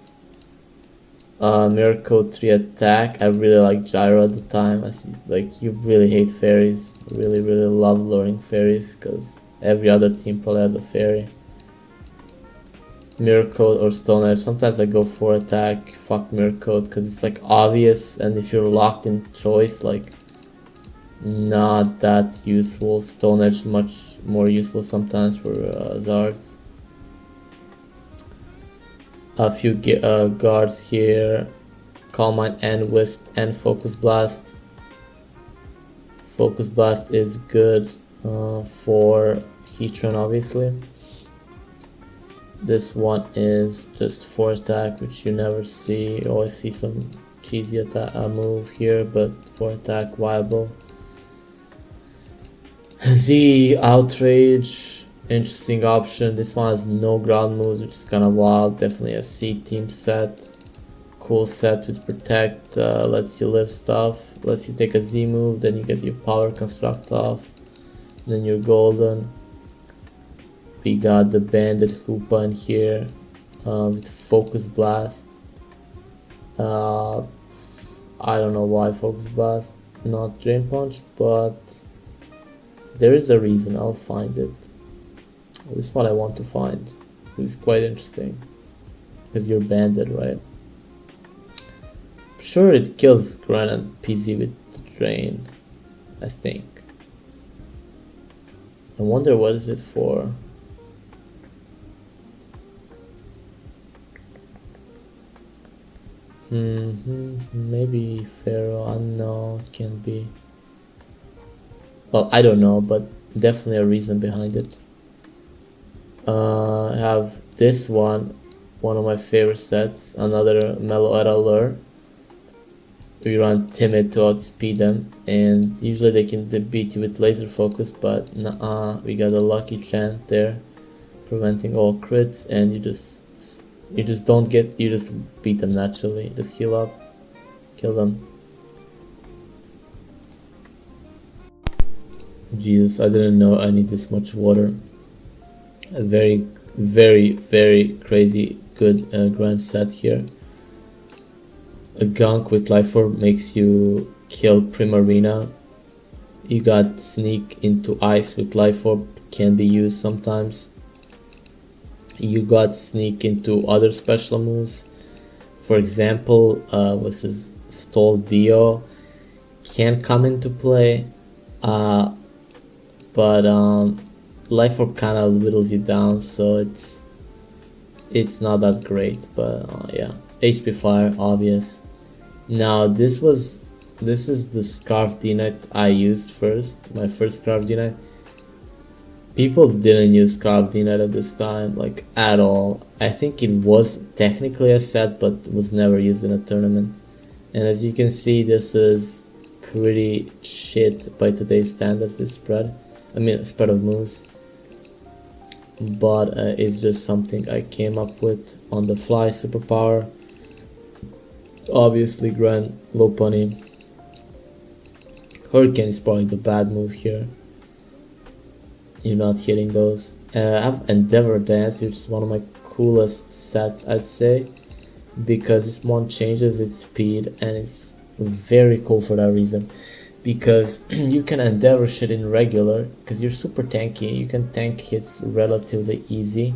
Speaker 1: Mirror Code 3 attack. I really like Gyro at the time. I see, like, you really hate fairies. Really love luring fairies, because every other team probably has a fairy. Mirror Code or Stone Edge. Sometimes I go for attack. Fuck Mirror Code, because it's like obvious, and if you're locked in choice, like, not that useful. Stone Edge much more useful sometimes for Zards. A few guards here. Calm Mind and Wisp and Focus Blast. Focus Blast is good for Heatran obviously. This one is just 4 attack, which you never see. You always see some cheesy attack move here, but 4 attack viable. Z Outrage, interesting option. This one has no ground moves, which is kind of wild. Definitely a C team set. Cool set with Protect, lets you live stuff. Lets you take a Z move, then you get your Power Construct off. Then you're golden. We got the Bandit Hoopa in here with Focus Blast. I don't know why Focus Blast, not Drain Punch, but there is a reason. I'll find it. This is what I want to find. It's quite interesting. Because you're banded, right? Sure, it kills Granite PZ with the Drain. I think. I wonder what is it for. Maybe Pharaoh. I don't know. It can be. Well, I don't know, but definitely a reason behind it. I have this one of my favorite sets, another Meloetta Lure. We run Timid to outspeed them, and usually they can beat you with laser focus, but we got a lucky chant there, preventing all crits, and you just beat them naturally. Just heal up, kill them. Jesus, I didn't know I need this much water. A very, very crazy good grand set here. A gunk with life orb makes you kill Primarina. You got sneak into ice with life orb, can be used sometimes. You got sneak into other special moves. For example, this is Stall Dio can come into play, but life orb kind of whittles you down, so it's not that great. But yeah, HP fire obvious. Now this is the Scarf D-Knight I used first, my first Scarf D-Knight. People didn't use Scarf D-Knight at this time, like at all. I think it was technically a set, but was never used in a tournament. And as you can see, this is pretty shit by today's standards, this spread. I mean, spread of moves. But it's just something I came up with on the fly, superpower. Obviously, Grand Low Pony. Hurricane is probably the bad move here. You're not hitting those. I have Endeavor Dance, which is one of my coolest sets, I'd say, because this one changes its speed and it's very cool for that reason. Because you can Endeavor shit in regular, because you're super tanky, you can tank hits relatively easy.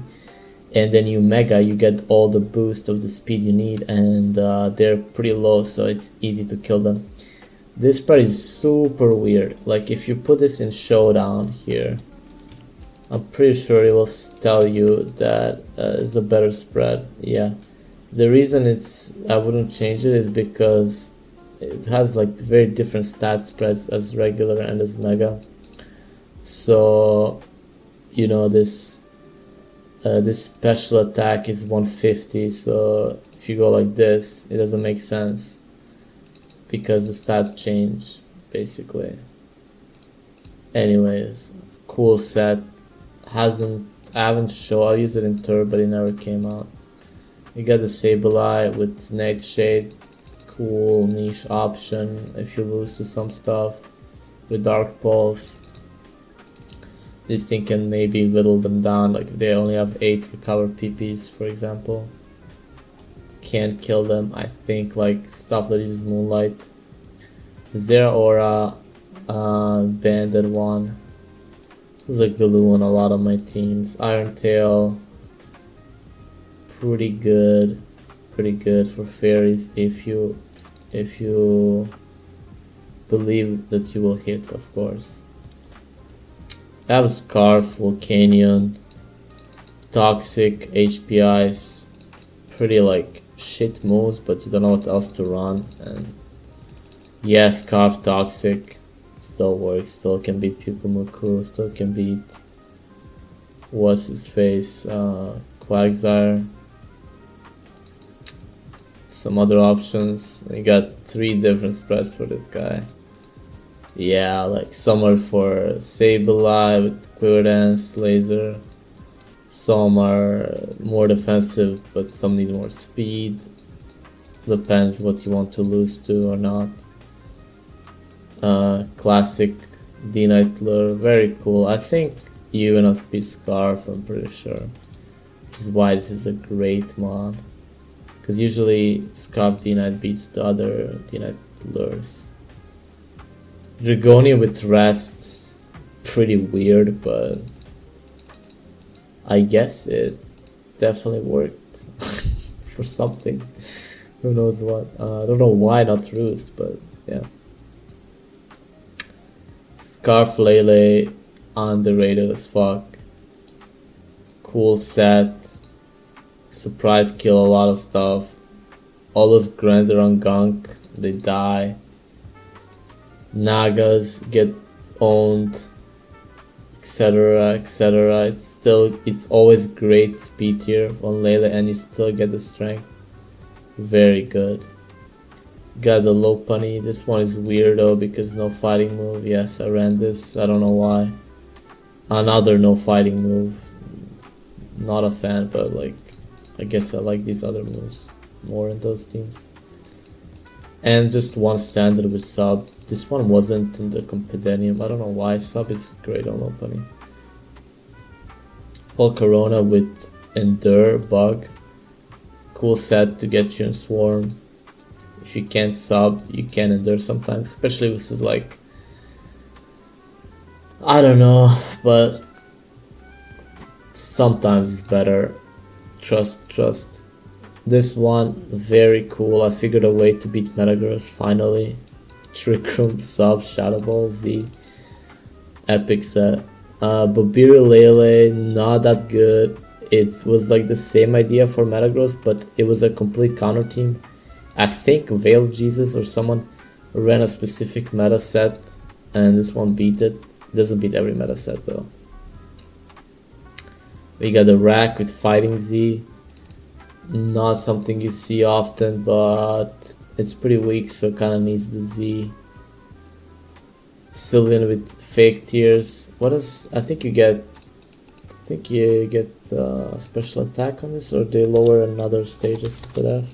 Speaker 1: And then you Mega, you get all the boost of the speed you need, and they're pretty low, so it's easy to kill them. This spread is super weird. Like if you put this in Showdown here, I'm pretty sure it will tell you that it's a better spread. Yeah, the reason I wouldn't change it is because it has like very different stat spreads as regular and as Mega. So you know this special attack is 150, so if you go like this, it doesn't make sense because the stats change basically. Anyways, cool set. I haven't shown, I used it in Tur, but it never came out. You got the Sableye with Nightshade, cool niche option if you lose to some stuff. With Dark Pulse, this thing can maybe whittle them down, like if they only have 8 recover PPs, for example. Can't kill them, I think, like stuff that uses Moonlight. Zera Aura, Banded one. This is a glue on a lot of my teams. Iron Tail, pretty good for fairies if you believe that you will hit, of course. I have Scarf, Volcanion, Toxic, HPIs, pretty like shit moves, but you don't know what else to run. And yeah, Scarf, Toxic still works, still can beat Pyukumuku, still can beat what's his face, Quagsire. Some other options. You got 3 different spreads for this guy. Yeah, like some are for Sableye with Quiver Dance, Laser. Some are more defensive, but some need more speed. Depends what you want to lose to or not. Classic D-Knight Lure, very cool. I think even a Speed Scarf, I'm pretty sure. Which is why this is a great mod. Because usually Scarf D-Knight beats the other D-Knight Lures. Dragonia with Rest, pretty weird, but I guess it definitely worked for something. Who knows what. I don't know why not Roost, but yeah. Scarf Lele, underrated as fuck. Cool set. Surprise kill a lot of stuff. All those grunts are on gunk, they die. Nagas get owned, etc, etc. It's always great speed here on Lele, and you still get the strength. Very good. Got the low punny. This one is weird though because no fighting move. Yes, I ran this, I don't know why. Another no fighting move. Not a fan, but like I guess I like these other moves more in those teams. And just one standard with sub. This one wasn't in the compendium. I don't know why. Sub is great on opening. Paul Corona with Endure Bug. Cool set to get you in Swarm. If you can't sub, you can Endure sometimes. Especially if this is like, I don't know, but sometimes it's better. Trust. This one, very cool. I figured a way to beat Metagross finally. Trick Room sub, Shadow Ball Z. Epic set. Bobiri Lele, not that good. It was like the same idea for Metagross, but it was a complete counter team. I think Veil Jesus or someone ran a specific meta set, and this one beat it. Doesn't beat every meta set though. We got the Rack with Fighting Z. Not something you see often, but it's pretty weak, so kind of needs the Z. Sylveon with Fake Tears. What is? I think you get special attack on this, or they lower another stages for that.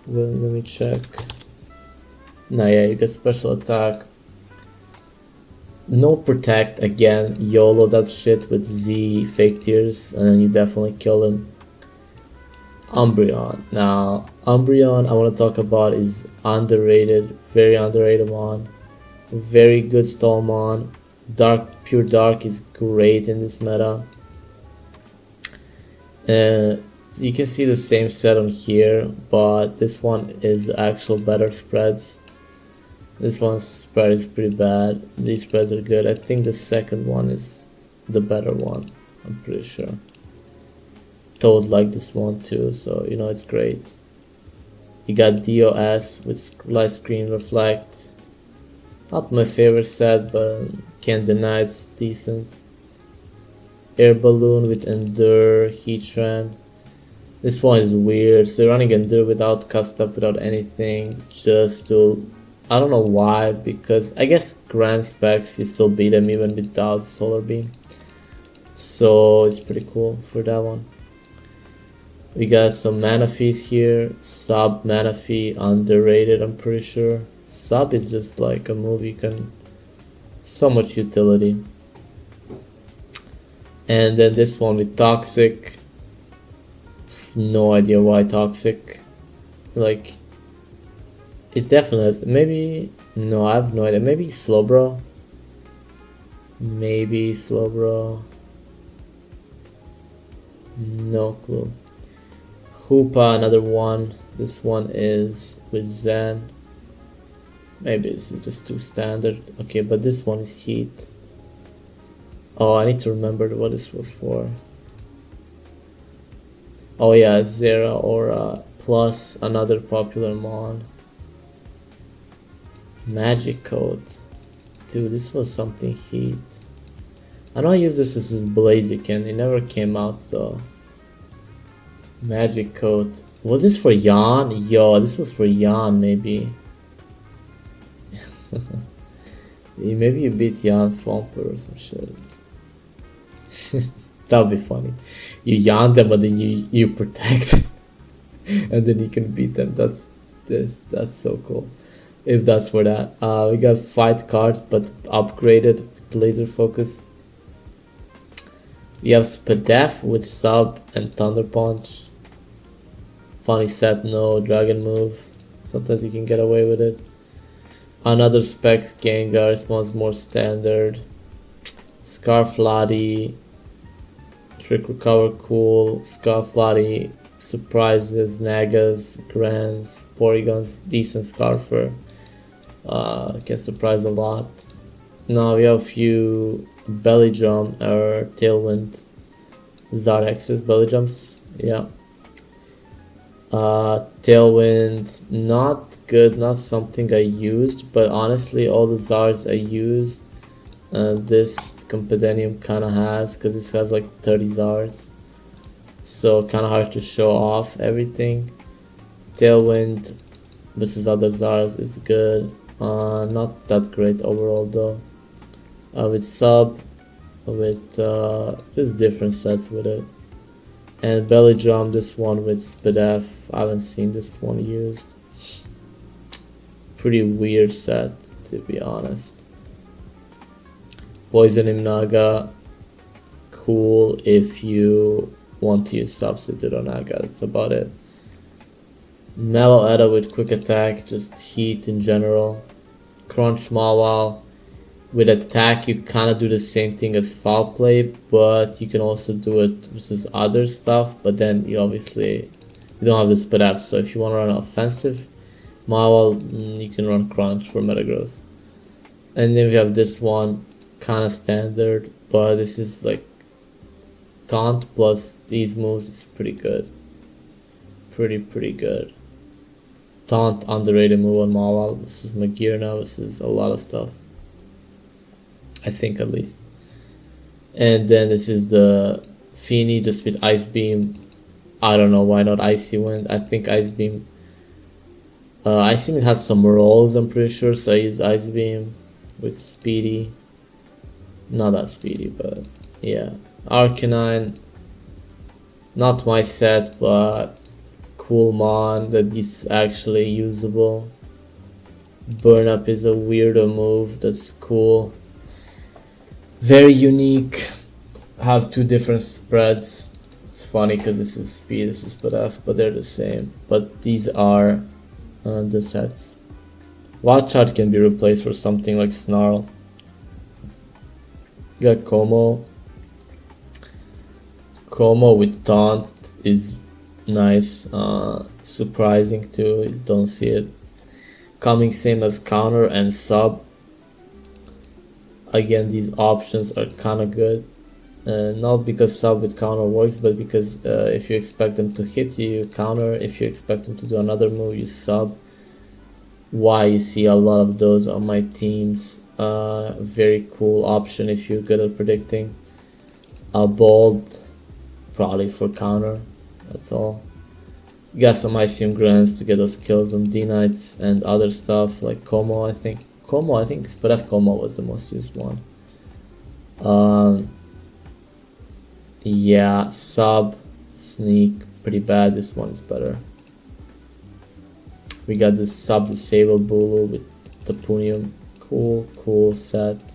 Speaker 1: Let me check. No, yeah, you get special attack. No protect again. YOLO that shit with Z Fake Tears, and then you definitely kill him. Umbreon. Now, Umbreon I want to talk about is underrated, very underrated mon. Very good Stallmon. Pure Dark is great in this meta. You can see the same set on here, but this one is actual better spreads. This one's spread is pretty bad. These spreads are good. I think the second one is the better one. I'm pretty sure. Toad like this one too, so you know it's great. You got DOS with Light Screen Reflect. Not my favorite set, but can't deny it's decent. Air Balloon with Endure, Heatran. This one is weird. So running Endure without cast up, without anything, just to, I don't know why, because I guess Grand Specs you still beat him even without Solar Beam. So it's pretty cool for that one. We got some Manaphy's here. Sub Manaphy, underrated I'm pretty sure. Sub is just like a move you can, so much utility. And then this one with Toxic. No idea why Toxic. Like, it definitely, maybe, no, I have no idea. Maybe Slowbro. Maybe Slowbro. No clue. Hoopa, another one. This one is with Zen. Maybe this is just too standard. Okay, but this one is Heat. Oh, I need to remember what this was for. Oh yeah, Zera Aura plus another popular mon. Magic Coat. Dude, this was something Heat. I know I used this as Blaziken. It never came out though. Magic Coat. Was this for Yan? Yo, this was for Yan maybe. Maybe you beat Yan Swampert or some shit. That would be funny. You Yan them but then you protect. And then you can beat them. That's so cool. If that's for that. We got fight cards but upgraded with laser focus. We have Spadef with Sub and Thunder Punch. Funny set, no dragon move. Sometimes you can get away with it. Another Specs Gengar, this one's more standard. Scarflati, Trick Recover cool. Scarflati, Surprises, Nagas, Grants, Porygons, decent Scarfer. Can surprise a lot. Now we have a few Belly Drum or Tailwind Zardex's Belly Jumps, yeah. Tailwind, not good, not something I used, but honestly all the Zards I used, this Compendium kinda has, because this has like 30 Zards, so kinda hard to show off everything. Tailwind versus other Zards is good, not that great overall though. With Sub, with just different sets with it. And Belly Drum, this one with Spadef. I haven't seen this one used. pretty weird set, to be honest. Poison Naga, cool if you want to use substitute on Naga, that's about it. Mellow Edda with quick attack, just heat in general. Crunch Mawile, with attack you kind of do the same thing as foul play, but you can also do it versus other stuff, but then you obviously you don't have the split F, so if you want to run offensive Mawile, you can run Crunch for Metagross. And then we have this one, kind of standard, but this is like Taunt plus these moves is pretty good. Pretty good. Taunt, underrated move on Mawile. This is my gear now, this is a lot of stuff. I think at least. And then this is the Feeny just with Ice Beam. I don't know why not Icy Wind. I think Ice Beam. Icy Beam had some rolls, I'm pretty sure, so I use Ice Beam with Speedy. Not that speedy, but yeah. Arcanine. Not my set, but cool mon that is actually usable. Burn Up is a weirdo move, that's cool. Very unique. Have two different spreads. It's funny because this is speed, this is split F, but they're the same. But these are the sets. Wild Charge can be replaced for something like Snarl. You got Como. Como with Taunt is nice. Surprising too, you don't see it. Coming same as Counter and Sub. Again, these options are kind of good. Not because Sub with Counter works, but because if you expect them to hit you, Counter. If you expect them to do another move, you Sub. Why you see a lot of those on my teams. Very cool option if you're good at predicting. Bold, probably for Counter, that's all. You got some Icium Grants to get those kills on D-Knights and other stuff like Como, I think. Como, I think Split F Como was the most used one. Yeah, Sub, Sneak, pretty bad. This one is better. We got this Sub Disabled Bulu with Tapunium. Cool set.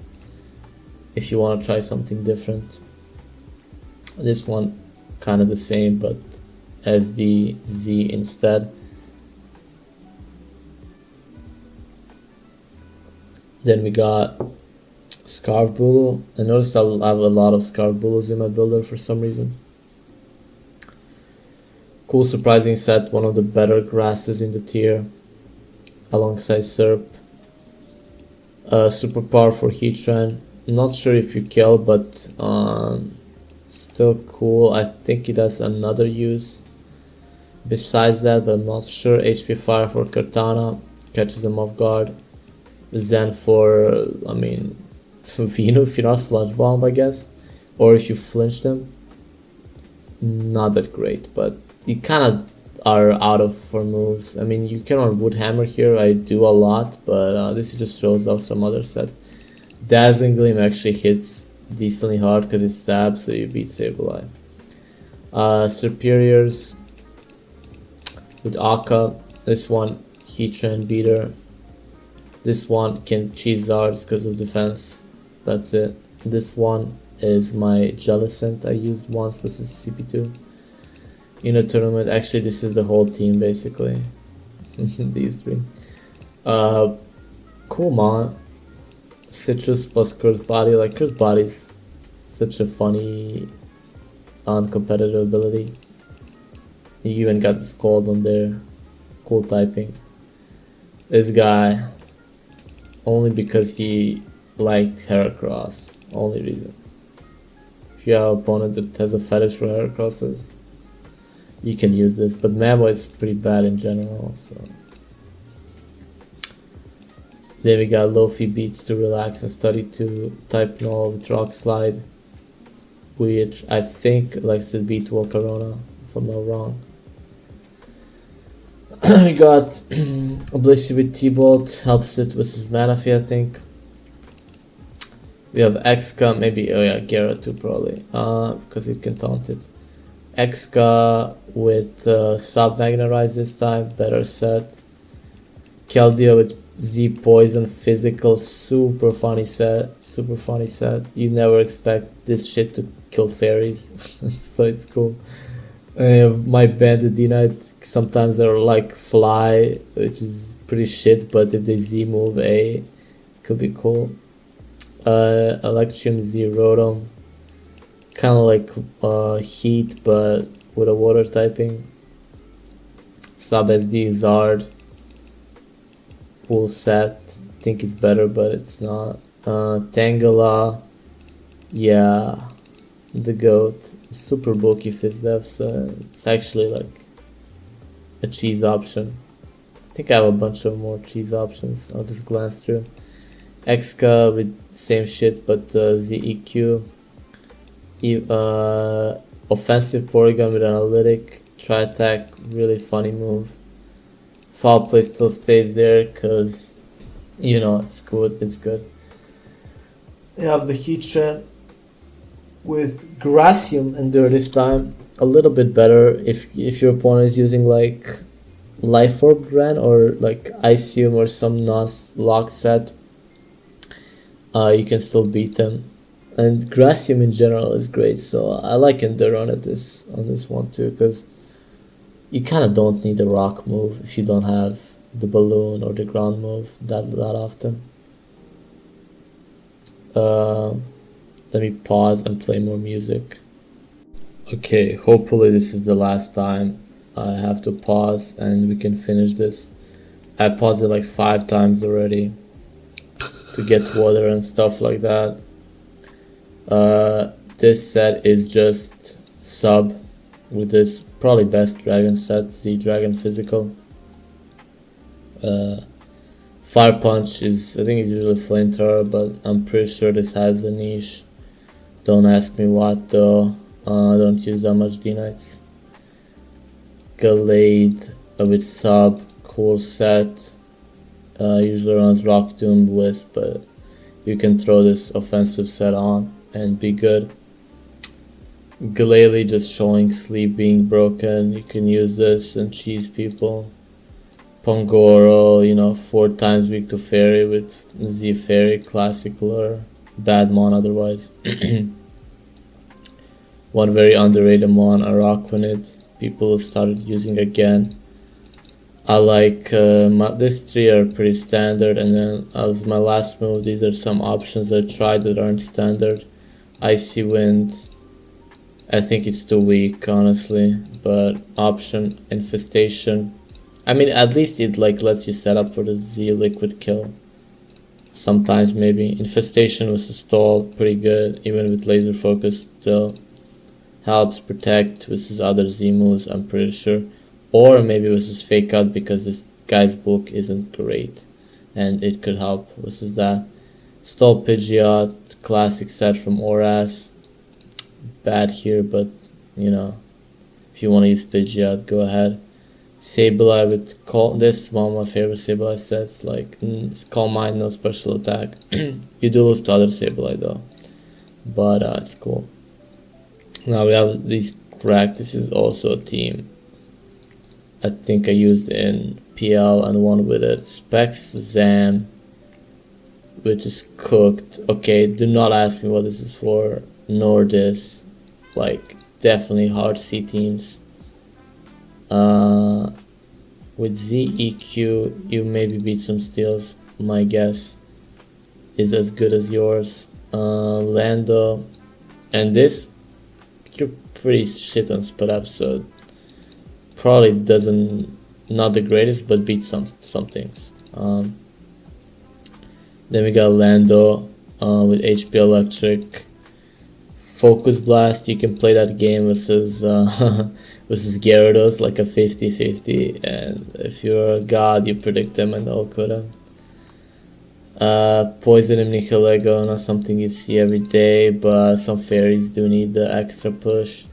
Speaker 1: If you want to try something different. This one kind of the same, but as the Z instead. Then we got Scarf Bulu. I noticed I have a lot of Scarf Bulus in my builder for some reason. Cool surprising set, one of the better grasses in the tier alongside Serp. Super power for Heatran. Not sure if you kill, but still cool. I think it has another use besides that, but I'm not sure. HP Fire for Cortana, catches them off guard. Zen for, I mean, Vino if you're not Sludge Bomb, I guess, or if you flinch them. Not that great, but you kind of are out of for moves. I mean, you can run Wood Hammer here, I do a lot, but this just shows off some other sets. Dazzling Gleam actually hits decently hard because it stabs, so you beat Sableye. Superiors with Akka. This one, Heatran Beater. This one can Charizard because of defense. That's it. This one is my Jellicent I used once. This is CP2 in a tournament. Actually, this is the whole team basically. These three. Cool mon. Citrus plus Curse Body. Like, Curse Body's such a funny uncompetitive ability. You even got the Scald on there. Cool typing. This guy, only because he liked Heracross. Only reason. If you have an opponent that has a fetish for Heracrosses, you can use this. But Mamo is pretty bad in general, so. Then we got Lofi Beats to relax and study to type null with Rock Slide, which I think likes to beat Volcarona, if I'm not wrong. We got Oblivion with T-Bolt, helps it with his Manaphy, I think. We have Exca, maybe, oh yeah, Gera too probably, because it can taunt it. Exca with Sub Magnerize this time, better set. Keldeo with Z Poison Physical, super funny set, super funny set. You never expect this shit to kill fairies, so it's cool. My Bandit D-Knight, sometimes they're like fly, which is pretty shit, but if they Z move A, it could be cool. Electrum Z Rotom, kind of like heat, but with a water typing. Sub SD Zard, cool set. Think it's better, but it's not. Tangela, yeah, the goat. Super bulky Fizzdev, so it's actually like a cheese option. I think I have a bunch of more cheese options. I'll just glance through. Exca with same shit, but ZEQ. Offensive Porygon with Analytic. Try attack, really funny move. Foul play still stays there because, you know, it's good. It's good. You have the Heat Shred with Gracium Endure this time. A little bit better if your opponent is using like Life Orb Gran or like Icium or some non-lock set. You can still beat them. And Gracium in general is great, so I like Endure on this one too, because you kind of don't need a rock move if you don't have the balloon or the ground move that often. Let me pause and play more music. Okay, hopefully this is the last time I have to pause and we can finish this. I paused it like 5 times already to get water and stuff like that. This set is just sub with this probably best dragon set, Z Dragon Physical. Fire Punch is, I think it's usually Flamethrower, but I'm pretty sure this has a niche. Don't ask me what though. I don't use that much D-Knights. Gallade with sub, cool set. Usually runs Rock Tomb Wisp, but you can throw this offensive set on and be good. Glalie just showing sleep being broken. You can use this and cheese people. Pongoro, you know, 4 times weak to Fairy with Z Fairy, classic lure. Bad mon otherwise. One very underrated mon, Araquanid. People started using again. I like these 3 are pretty standard, and then as my last move, these are some options I tried that aren't standard. Icy Wind, I think it's too weak honestly, but option Infestation. I mean, at least it like lets you set up for the Z liquid kill. Sometimes maybe. Infestation was a stall, pretty good, even with laser focus still. Helps protect with his other Z moves, I'm pretty sure. Or maybe with his fake out because this guy's bulk isn't great. And it could help with his that. Stall Pidgeot, classic set from Oras. Bad here, but you know, if you want to use Pidgeot, go ahead. Sableye with Call, this is one of my favorite Sableye sets, like it's Calm Mind, no special attack. You do lose to other Sableye though, but it's cool. Now we have these crack, this is also a team. I think I used in PL and one with it. Specs Zam, which is cooked. Okay, do not ask me what this is for, nor this. Like, definitely hard C teams. With ZEQ, you maybe beat some steals. My guess is as good as yours. Lando, and this, you're pretty shit on split up, so probably doesn't, not the greatest, but beats some things. Then we got Lando with HP Electric. Focus Blast, you can play that game versus Gyarados like a 50-50, and if you're a god, you predict them and Okuda. Poison and Nihilego, not something you see every day, but some fairies do need the extra push.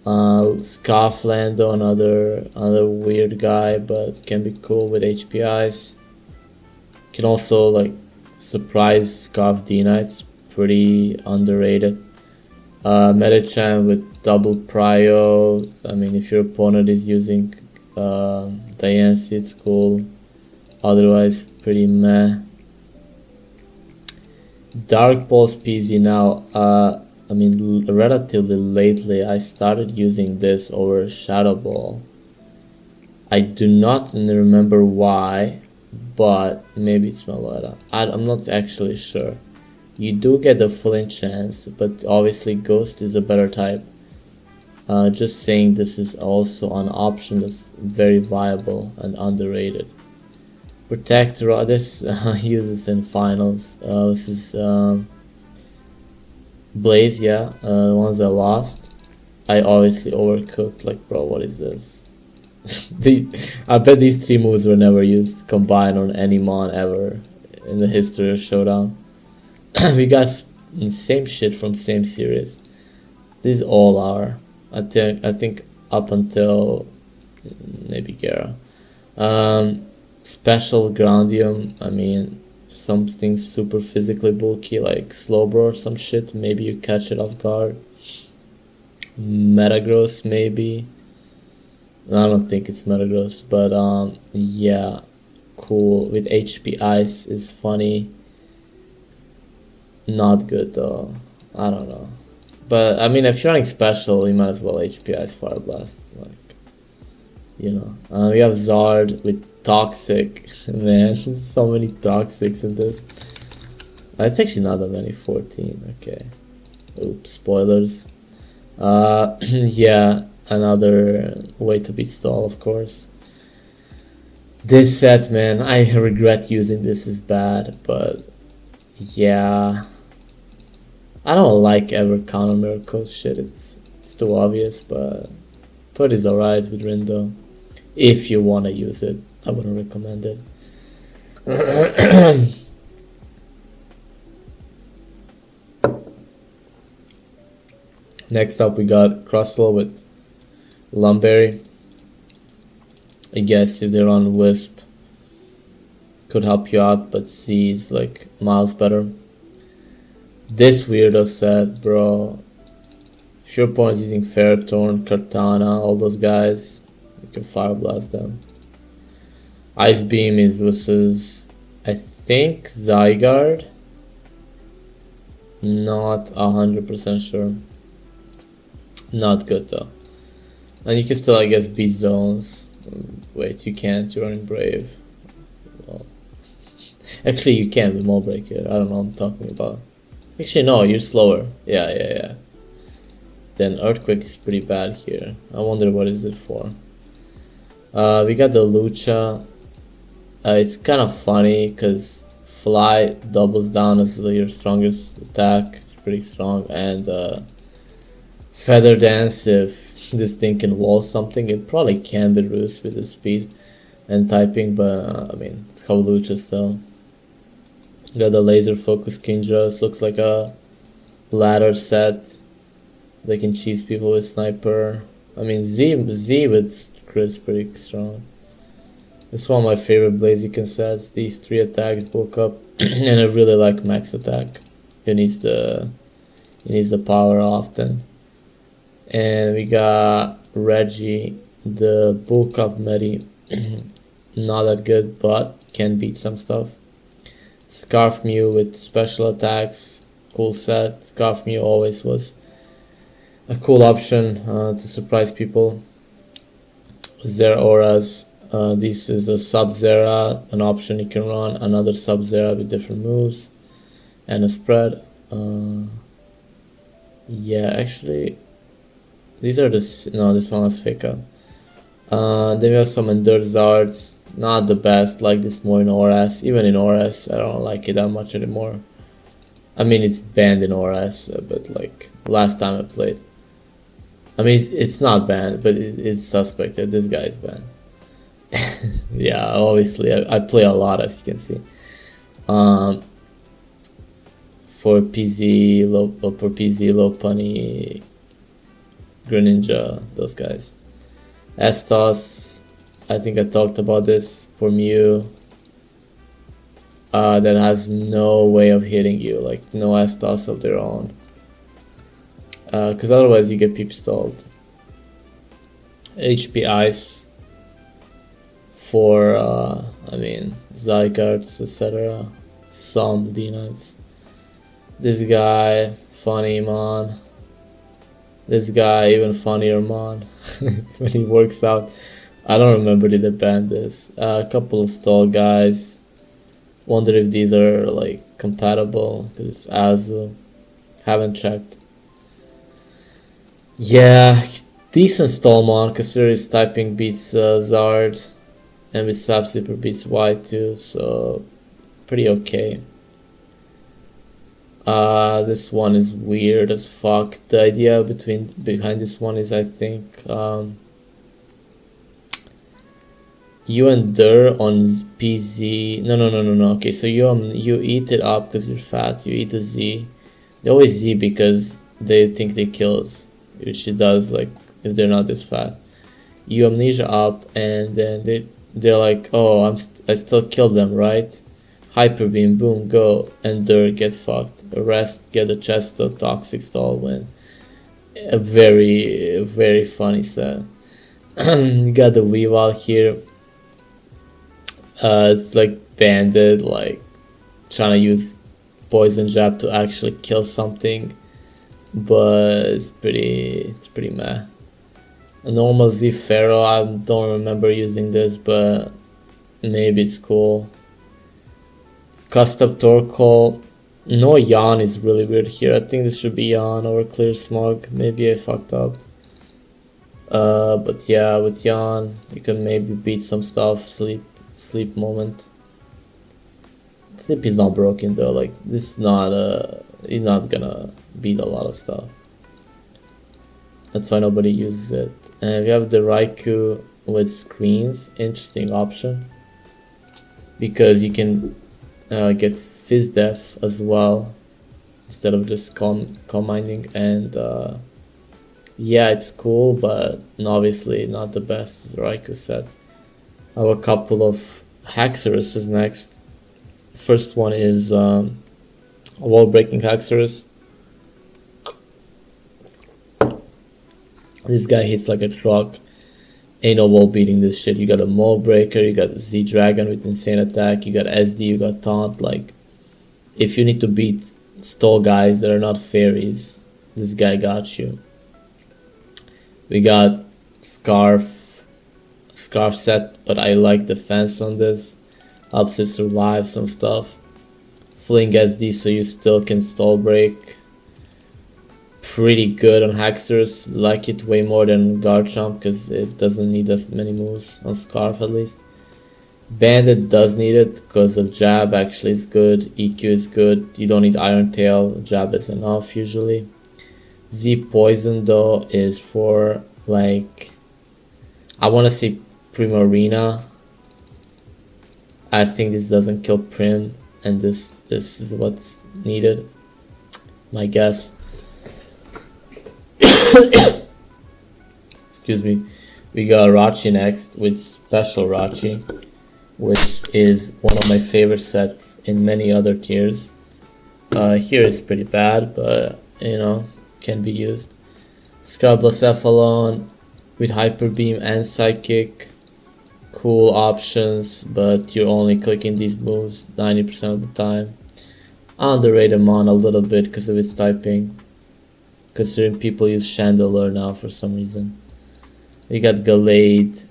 Speaker 1: Scarflando, another weird guy, but can be cool with HPIs. Can also like surprise Scarf D-Knights, pretty underrated. Metachan with double prio. I mean, if your opponent is using Diancie, it's cool. otherwise pretty meh. Dark Pulse PZ now, I mean, relatively lately I started using this over Shadow Ball. I do not remember why, but maybe it's Meloetta. I'm not actually sure. You do get the full chance, but obviously Ghost is a better type. Just saying, this is also an option that's very viable and underrated. Protect Raw, this uses in finals. This is Blaze, yeah, the ones I lost. I obviously overcooked, like, bro, what is this? I bet these 3 moves were never used combined on any mon ever in the history of Showdown. We got same shit from same series. These all are. I think up until maybe Gera. Special Groundium, I mean, something super physically bulky like Slowbro or some shit, maybe you catch it off guard. Metagross maybe. I don't think it's Metagross, but yeah, cool. With HP Ice is funny. Not good though. I don't know. But I mean, if you're running special, you might as well HP Ice Fire Blast. Like, you know. We have Zard with Toxic. Man, so many Toxics in this. It's actually not that many. 14. Okay. Oops. Spoilers. Yeah. Another way to beat Stall, of course. This set, man, I regret using this is bad, but yeah, I don't like ever counter miracle shit. It's too obvious, but is alright with Rindo. If you wanna use it, I wouldn't recommend it. Next up, we got Crustle with Lumberry. I guess if they're on Wisp, could help you out, but C is like miles better. This weirdo set, bro. If your opponent is using Ferrothorn, Kartana, all those guys, you can Fire Blast them. Ice Beam is versus, I think, Zygarde. Not 100% sure. Not good though. And you can still, I guess, beat zones. Wait, you can't, you're running Brave. Well, actually you can with Mold Breaker, I don't know what I'm talking about. Actually no, you're slower. Yeah. Then Earthquake is pretty bad here. I wonder what is it for. We got the Lucha. It's kind of funny because Fly doubles down as your strongest attack. It's pretty strong. And Feather Dance, if this thing can wall something, it probably can be Roost with the speed and typing, but I mean, it's how Lucha still. Got the Laser Focus Kingdra. Looks like a ladder set. They can cheese people with Sniper. I mean, Z with crit is pretty strong. It's one of my favorite Blaziken sets. These 3 attacks bulk up, and I really like Max Attack. He needs the power often. And we got Reggie, the bulk up Medi. Not that good, but can beat some stuff. Scarf Mew with special attacks, cool set. Scarf Mew always was a cool option to surprise people. Zeraoras, this is a Sub-Zera, an option you can run, another Sub-Zera with different moves, and a spread. Yeah, actually, these are no, this one was Fika. Then we have some Endured Zards, not the best, like this more in ORAS. Even in ORAS, I don't like it that much anymore. I mean, it's banned in ORAS, but like last time I played. I mean, it's not banned, but it's suspected. This guy is banned. Yeah, obviously, I play a lot, as you can see. For PZ, Lopunny, Greninja, those guys. Estos, I think I talked about this for Mew. That has no way of hitting you, like no Estos of their own. Because otherwise you get peep stalled. HP Ice for I mean Zygardes, etc. Some D-Nuts. This guy, funny man. This guy, even funnier man. When he works out. I don't remember did they ban this. A couple of stall guys. Wonder if these are like compatible. Because Azu. Haven't checked. Yeah, decent stall mon. Consider his typing beats Zard. And with Sap Zipper beats Y too. So pretty okay. This one is weird as fuck. The idea behind this one is, I think, you endure on PZ. No. Okay, so you eat it up because you're fat. You eat a Z. They always Z because they think they kills, which it does. Like if they're not this fat, you amnesia up, and then they're like, oh, I still killed them, right? Hyper beam, boom, go, endure, get fucked. Rest, get a chest to toxic stall win. A very, very funny set. You got the Weavile here. It's like banded, like trying to use poison jab to actually kill something, but it's pretty meh. A normal Z Pharaoh, I don't remember using this, but maybe it's cool. Custom Torkoal, no Yawn is really weird here. I think this should be Yawn or Clear Smog. Maybe I fucked up. But yeah, with Yawn, you can maybe beat some stuff. Sleep moment. Sleep is not broken though. Like this is not you're not gonna beat a lot of stuff. That's why nobody uses it. And we have the Raikou with screens. Interesting option because you can get Fizz Def as well instead of just calm minding, and yeah, it's cool, but obviously not the best Raikou set. I have a couple of Haxoruses next. First one is wall breaking Haxorus. This guy hits like a truck. Ain't no wall beating this shit. You got a Mold Breaker, you got the Z Dragon with insane attack, you got SD, you got Taunt. Like, if you need to beat stall guys that are not fairies, this guy got you. We got Scarf set, but I like the fence on this. Helps it survive some stuff. Fling SD so you still can stall break. Pretty good on Haxorus, like it way more than Garchomp because it doesn't need as many moves, on Scarf at least. Bandit does need it because of Jab, actually is good, EQ is good, you don't need Iron Tail, Jab is enough usually. Z Poison though is for like, I want to see Primarina. I think this doesn't kill Prim, and this is what's needed, my guess. Excuse me. We got Rachi next with Special Rachi, which is one of my favorite sets in many other tiers. Here is pretty bad, but you know, can be used. Scrublocephalon with Hyper Beam and Psychic. Cool options, but you're only clicking these moves 90% of the time. Underrate them on a little bit because of its typing, considering people use Chandelier now for some reason. We got Gallade.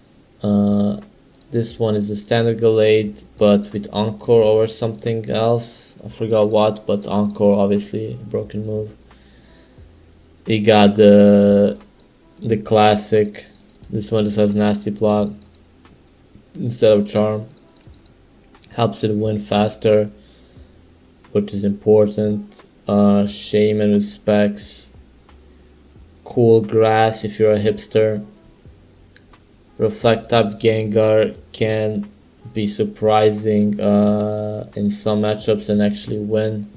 Speaker 1: This one is the standard Gallade, but with Encore or something else. I forgot what, but Encore, obviously, a broken move. We got the classic. This one just has Nasty Plot instead of Charm. Helps it win faster, which is important. Shaman with Specs. Cool Grass if you're a hipster. Reflect type Gengar can be surprising in some matchups and actually win.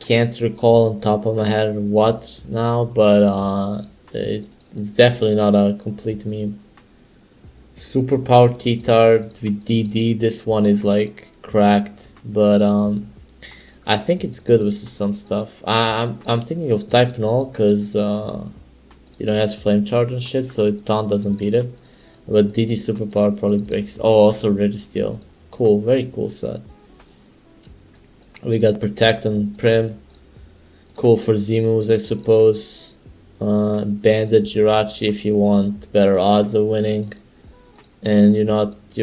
Speaker 1: Can't recall on top of my head what now, but it's definitely not a complete meme. Superpower T-Tard with DD, this one is like cracked, but I think it's good with some stuff. I'm thinking of Type Null because you know, it has Flame Charge and shit, so Taunt doesn't beat it. But DD Superpower probably breaks. Oh, also Registeel. Cool, very cool set. We got Protect and Prim. Cool for Z moves, I suppose. Bandit Jirachi if you want better odds of winning. And your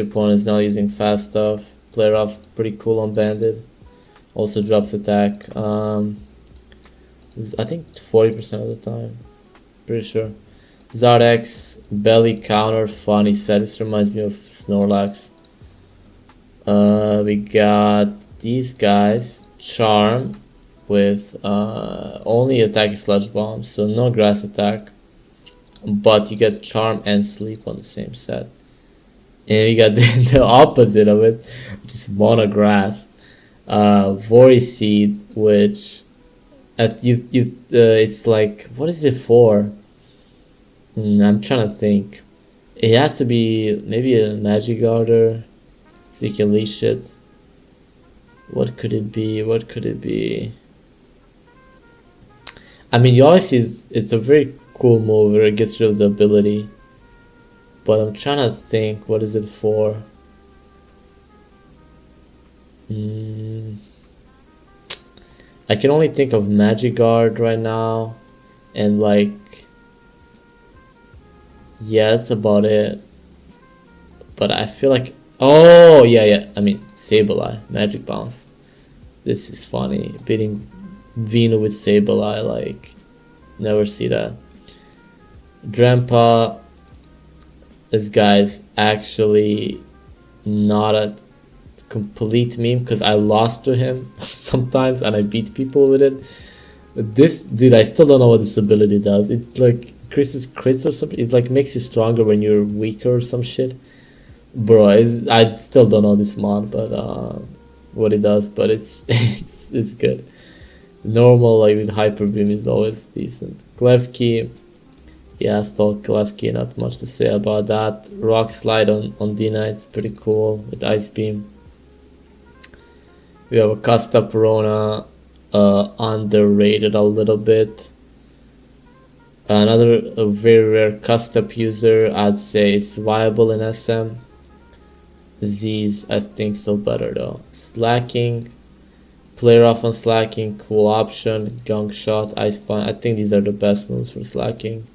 Speaker 1: opponent's not using fast stuff. Player off pretty cool on Bandit. Also drops attack. I think 40% of the time. Pretty sure. Zardex, Belly Counter, funny set. This reminds me of Snorlax. We got these guys. Charm with only attacking Sludge Bomb, so no grass attack. But you get Charm and Sleep on the same set. And you got the opposite of it, which is Mono Grass. Voriseed, which it's like, what is it for? I'm trying to think. It has to be maybe a Magic Garter, so you can leash it. What could it be? What could it be? I mean, you always see it's a very cool move where it gets rid of the ability. But I'm trying to think, what is it for? I can only think of Magic Guard right now, and like, yeah, that's about it. But I feel like, oh yeah, I mean Sableye, Magic Bounce. This is funny, beating Vino with Sableye, like, never see that. Drampa, this guy's actually not a complete meme because I lost to him sometimes and I beat people with it. This dude, I still don't know what this ability does. It like increases crits or something. It like makes you stronger when you're weaker or some shit. Bro, I still don't know this mod, but what it does, but it's it's good. Normal, like with Hyper Beam, is always decent. Klefki, yeah, still Klefki, not much to say about that. Rock Slide on D-Knight, it's pretty cool with Ice Beam. We have a Casta Perona, underrated a little bit. Another very rare Casta user, I'd say it's viable in SM. Z's, I think, still better though. Slacking, player off on Slacking, cool option. Gunk Shot, Ice Punch, I think these are the best moves for Slacking.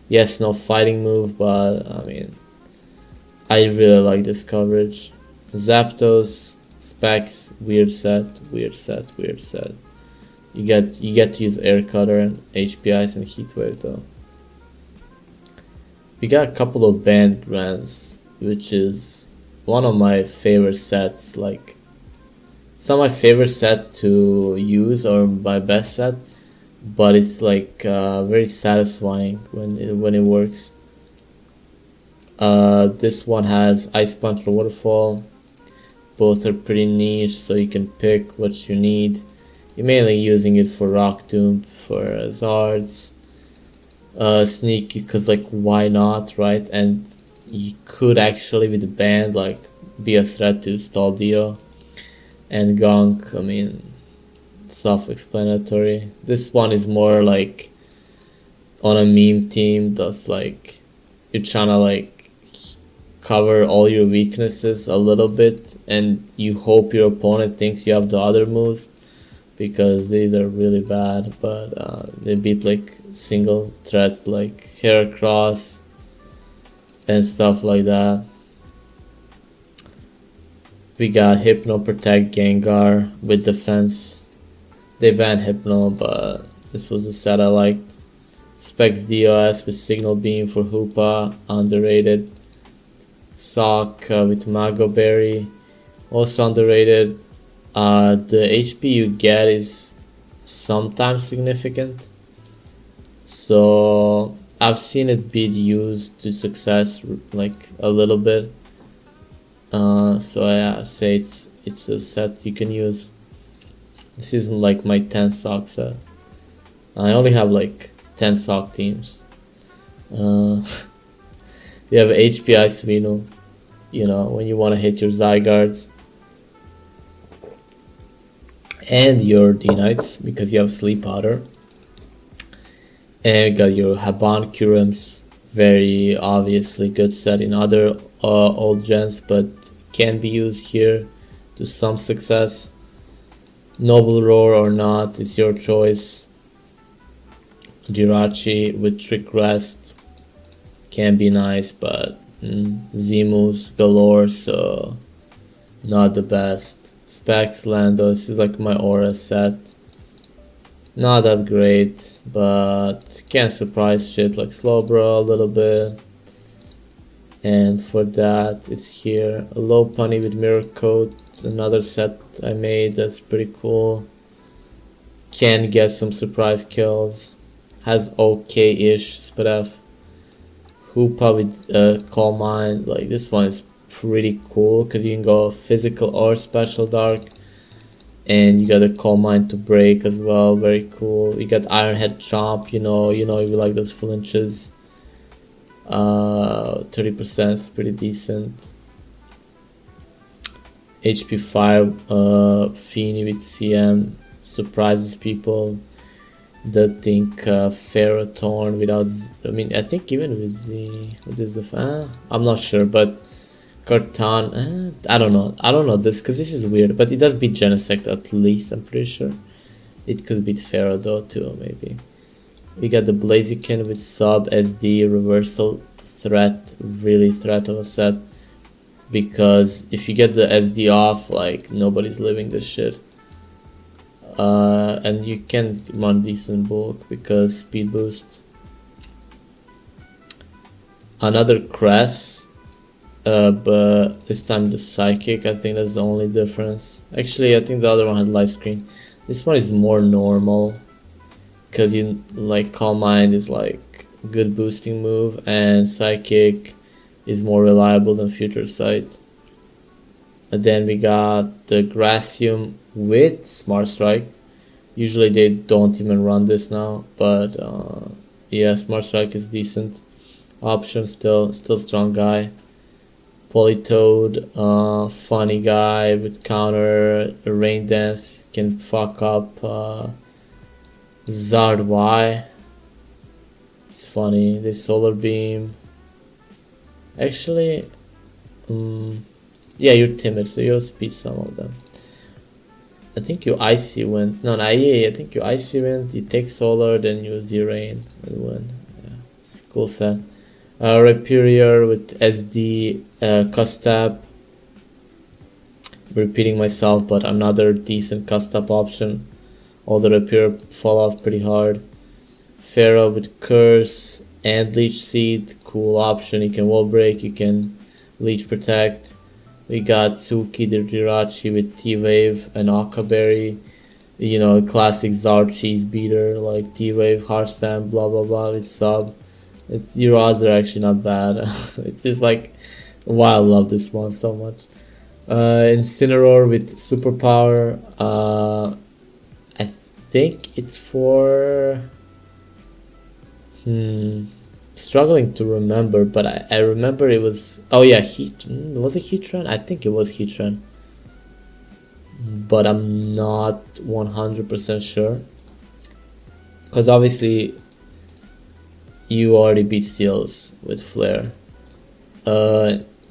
Speaker 1: Yes, no fighting move, but I mean, I really like this coverage. Zapdos, Specs, weird set. You get to use Air Cutter and HP Ice and Heat Wave though. We got a couple of Band Grants, which is one of my favorite sets. Like, it's not my favorite set to use or my best set, but it's like very satisfying when it works. This one has Ice Punch or Waterfall. Both are pretty niche, so you can pick what you need. You're mainly using it for Rock Tomb, for Zards, Sneaky, because like why not, right? And you could actually with the band like be a threat to Staldio. And Gunk, I mean, self-explanatory. This one is more like on a meme team that's like you're trying to like cover all your weaknesses a little bit and you hope your opponent thinks you have the other moves because these are really bad, but they beat like single threats like Heracross and stuff like that. We got Hypno, Protect, Gengar with defense. They banned Hypno, but this was a set I liked. Specs DOS with Signal Beam for Hoopa, underrated. Sock with Mago Berry, also underrated. The HP you get is sometimes significant, so I've seen it be used to success like a little bit. So I say it's a set you can use. This isn't like my 10 sock set. I only have like 10 sock teams. You have HPI Swino, when you want to hit your Zygardes. And your D-Knights, because you have Sleep Powder. And you got your Haban Curums very obviously good set in other old gens, but can be used here to some success. Noble Roar or not is your choice. Jirachi with Trick Rest can be nice, but Zemus galore, so not the best. Specs Lando, this is like my aura set. Not that great, but can surprise shit like Slowbro a little bit. And for that, it's here. A low punny with Mirror Coat, another set I made that's pretty cool. Can get some surprise kills. Has okay-ish SPF. Hoopa with Calm Mind. Like, this one is pretty cool because you can go physical or special dark. And you got a Calm Mind to break as well, very cool. You got Ironhead Chomp, you know if you like those flinches. 30% is pretty decent. HP Fire Feeny with CM surprises people that think Ferrothorn without I think even with the what is the I'm not sure, but Carton, I don't know this because this is weird, but it does beat Genesect at least, I'm pretty sure. It could beat Pharaoh though too, maybe. We got the Blaziken with sub SD reversal threat, really threat of a set, because if you get the SD off, like nobody's living this shit. And you can run decent bulk because speed boost. Another Cress. But this time the Psychic, I think that's the only difference. Actually, I think the other one had Light Screen. This one is more normal, because you like Calm Mind is like good boosting move, and Psychic is more reliable than Future Sight. And then we got the Gracium with Smart Strike. Usually they don't even run this now, but yeah, Smart Strike is decent option, still strong guy. Politoad, funny guy with counter. Rain Dance can fuck up Zard Y. It's funny. This Solar Beam. Actually, yeah, you're timid, so you'll speed some of them. I think you Icy Wind. No, yeah, I think you Icy Wind. You take Solar, then you Z-Rain and win. Yeah, cool set. Rhyperior with SD Custap. Repeating myself, but another decent Custap option. All the Rhyperior fall off pretty hard. Pharaoh with Curse and Leech Seed, cool option. You can wall break, you can Leech Protect. We got Tsuki the Jirachi with T-Wave and Akaberry. You know, classic Zard cheese beater like T-Wave, Heartstamp, blah blah blah with sub. Your odds are actually not bad. It's just like, wow, I love this one so much. Incineroar with superpower. I think it's for struggling to remember, but I remember it was, oh yeah, was it Heatran? I think it was Heatran, but I'm not 100% sure, because obviously you already beat Steels with Flare.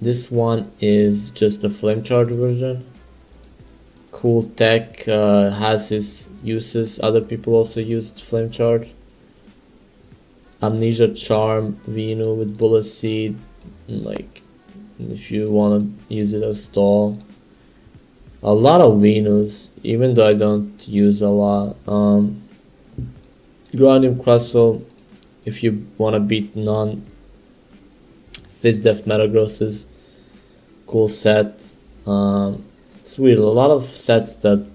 Speaker 1: This one is just a Flame Charge version. Cool tech, has its uses. Other people also used Flame Charge. Amnesia Charm, Venu with Bullet Seed, like if you want to use it as stall. A lot of Venus, even though I don't use a lot. Grandium Crustle, if you want to beat non-Fizdef Metagrosses, cool set. It's weird, a lot of sets that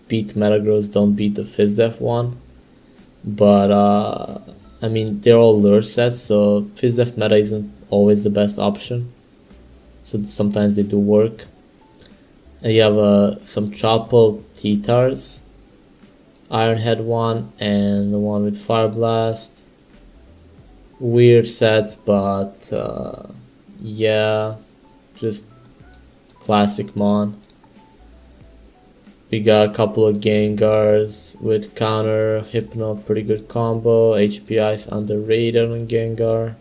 Speaker 1: beat Metagross don't beat the Fizdef one, but I mean, they're all lure sets, so Fizdef meta isn't always the best option, so sometimes they do work. And you have some Chople T-Tars, Ironhead one, and the one with Fire Blast. Weird sets, but yeah, just classic Mon. We got a couple of Gengars with counter, Hypno, pretty good combo. HP Ice underrated on Gengar.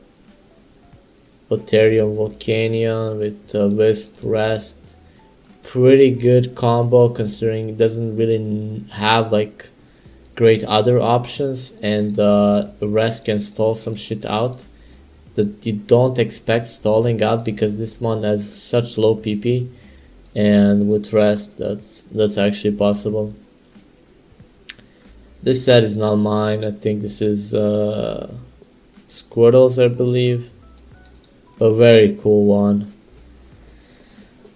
Speaker 1: Boterium Volcanion with Wisp Rest. Pretty good combo considering it doesn't really have like great other options, and Rest can stall some shit out that you don't expect stalling out because this one has such low PP, and with Rest that's actually possible. This set is not mine. I think this is Squirtle's, I believe. A very cool one.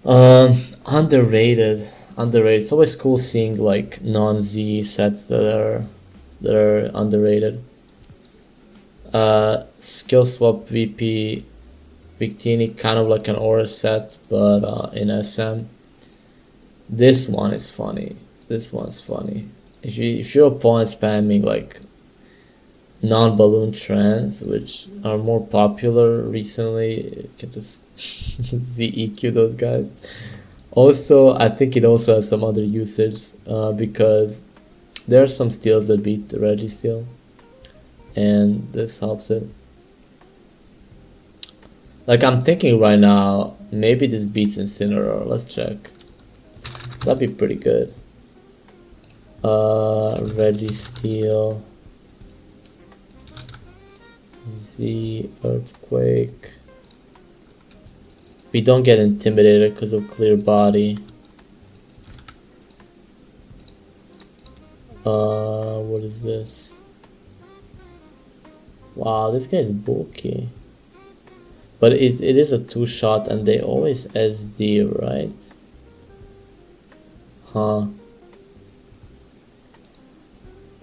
Speaker 1: Underrated. Underrated. It's always cool seeing like non-Z sets that are underrated. Skill Swap VP Victini, kind of like an aura set, but in SM. This one is funny. This one's funny. If your opponent's spamming like non-balloon trends, which are more popular recently, you can just ZEQ those guys. Also, I think it also has some other usage because there are some steals that beat the Reggie steal, and this helps it. Like, I'm thinking right now, maybe this beats Incineroar. Let's check. That'd be pretty good. Reggie steal. Z Earthquake. We don't get intimidated because of clear body. What is this? Wow, this guy is bulky. But it is a 2-shot and they always SD, right? Huh.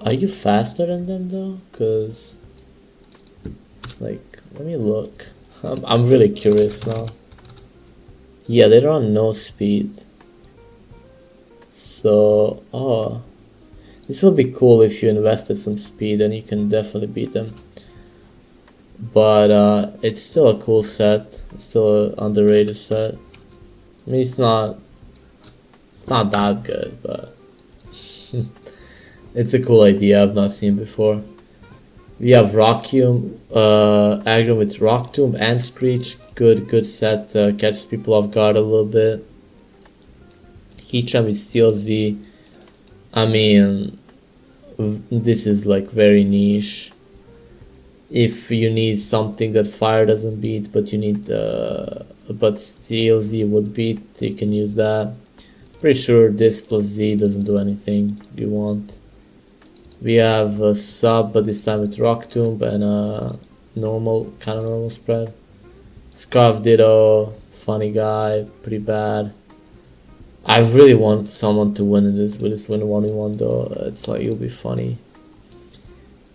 Speaker 1: Are you faster than them though? Cause like, let me look. I'm really curious now. Yeah, they run no speed. So, oh, this would be cool if you invested some speed, and you can definitely beat them. But it's still a cool set. It's still an underrated set. I mean, it's not that good, but it's a cool idea I've not seen before. We have Rockium, aggro with Rock Tomb and Screech. Good set. Catches people off guard a little bit. Heatran with Steel Z. I mean, this is like very niche. If you need something that fire doesn't beat, but you need but Steel Z would beat, you can use that. Pretty sure this plus Z doesn't do anything you want. We have a sub, but this time with Rock Tomb and a normal spread. Scarf Ditto, funny guy, pretty bad. I really want someone to win in this with this win 1v1 though. It's like, it'll be funny.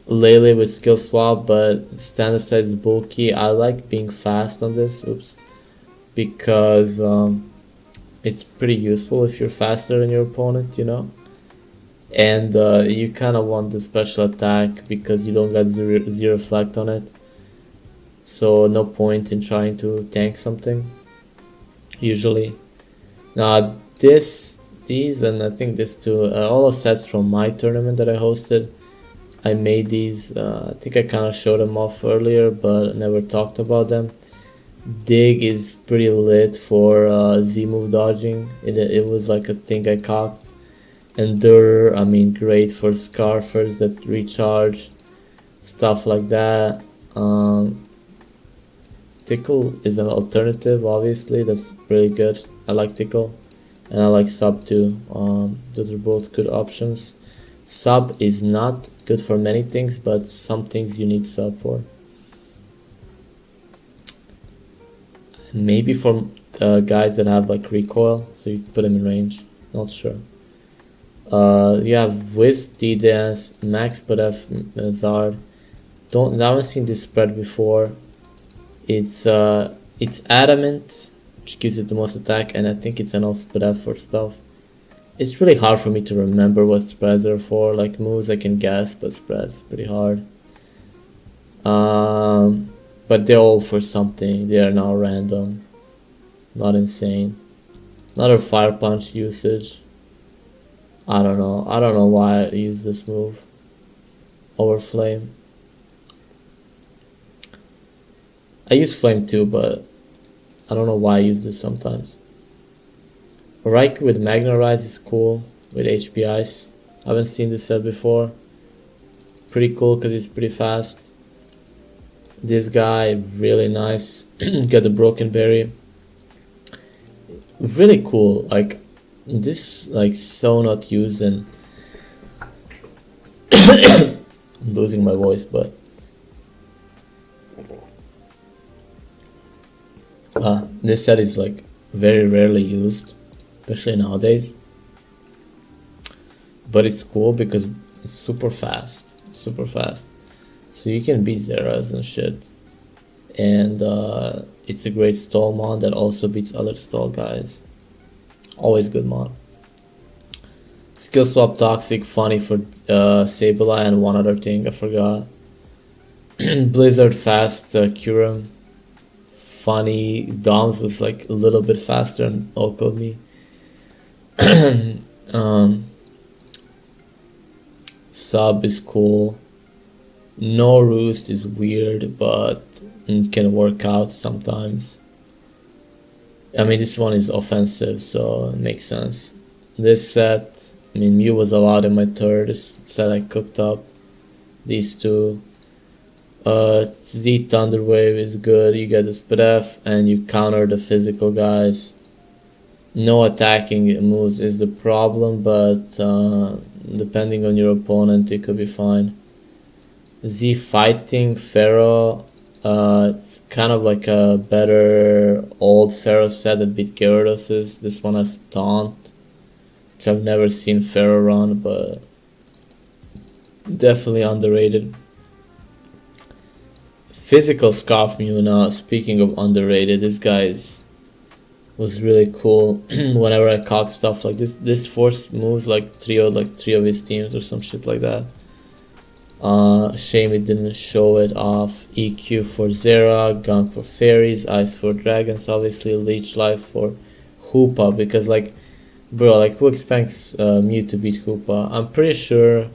Speaker 1: Lele with skill swap, but standard size is bulky. I like being fast on this, because it's pretty useful if you're faster than your opponent, you know. And you kind of want the special attack because you don't got zero reflect on it. So no point in trying to tank something, usually. Now these and I think this too, all the sets from my tournament that I hosted, I made these. I think I kind of showed them off earlier, but never talked about them. Dig is pretty lit for Z move dodging. It was like a thing I cocked. Endure, I mean, great for Scarfers that recharge, stuff like that. Tickle is an alternative, obviously. That's really good. I like Tickle, and I like Sub too. Those are both good options. Sub is not good for many things, but some things you need Sub for. Maybe for guys that have like recoil, so you put them in range. Not sure. You have Wisp, D-Dance, Max F Zard. I haven't seen this spread before. It's Adamant, which gives it the most attack, and I think it's an off F for stuff. It's really hard for me to remember what spreads are for. Like moves I can guess, but spreads pretty hard. But they're all for something. They are not random, not insane. Another Fire Punch usage. I don't know why I use this move over Flame. I use Flame too, but I don't know why I use this sometimes. Raikou with Magna Rise is cool with HP Ice. I haven't seen this set before. Pretty cool because it's pretty fast. This guy, really nice. Got the Broken Berry. Really cool. Like, this, like, so not used, and I'm losing my voice, but this set is like very rarely used, especially nowadays. But it's cool because it's super fast, so you can beat Zeras and shit. And it's a great stall mod that also beats other stall guys. Always good mod. Skill swap Toxic, funny for Sableye, and one other thing I forgot. Blizzard fast Curum. Funny. Doms was like a little bit faster and all-code me. Sub is cool. No Roost is weird, but it can work out sometimes. I mean, this one is offensive, so it makes sense. This set, I mean, Mew was allowed in my third. This set I cooked up. These two. Z Thunder Wave is good. You get the Spadef and you counter the physical guys. No attacking moves is the problem, but depending on your opponent, it could be fine. Z Fighting Pharaoh. It's kind of like a better old Pharaoh set that beat Gyarados. This one has Taunt, which I've never seen Pharaoh run, but definitely underrated. Physical Scarf Mew now, speaking of underrated, this guy was really cool. Whenever I cock stuff like this force moves like three of his teams or some shit like that. Shame it didn't show it off. EQ for Zera, Gunk for Fairies, Ice for Dragons, obviously Leech Life for Hoopa, because like, bro, like who expects Mew to beat Hoopa? I'm pretty sure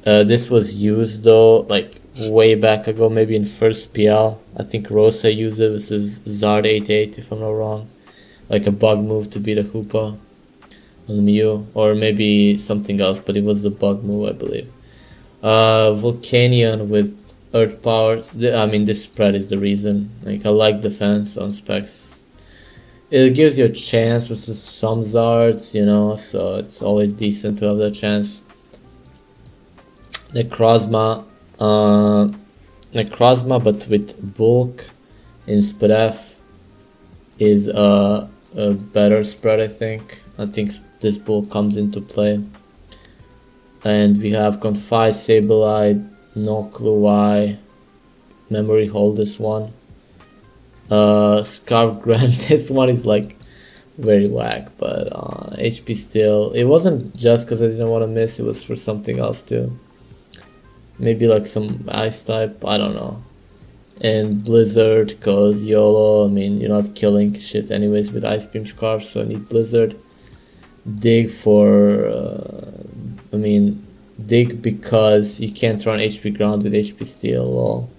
Speaker 1: this was used though, like way back ago, maybe in first PL. I think Rosa used it. This is Zard 88 if I'm not wrong. Like a bug move to beat a Hoopa on Mew, or maybe something else, but it was the bug move, I believe. Volcanion with Earth Powers. I mean, this spread is the reason. Like, I like defense on specs. It gives you a chance versus some Zards, you know, so it's always decent to have that chance. Necrozma, but with bulk in Spadef is a better spread, I think. I think this bulk comes into play. And we have Confide, Sableye, no clue why. Memory hold this one. Scarf Grant, this one is like very whack, but HP still. It wasn't just because I didn't want to miss, it was for something else too. Maybe like some ice type, I don't know. And Blizzard, cause YOLO, I mean, you're not killing shit anyways with Ice Beam Scarf, so I need Blizzard. Dig for, I mean, dig because you can't run HP Ground with HP Steel, lol.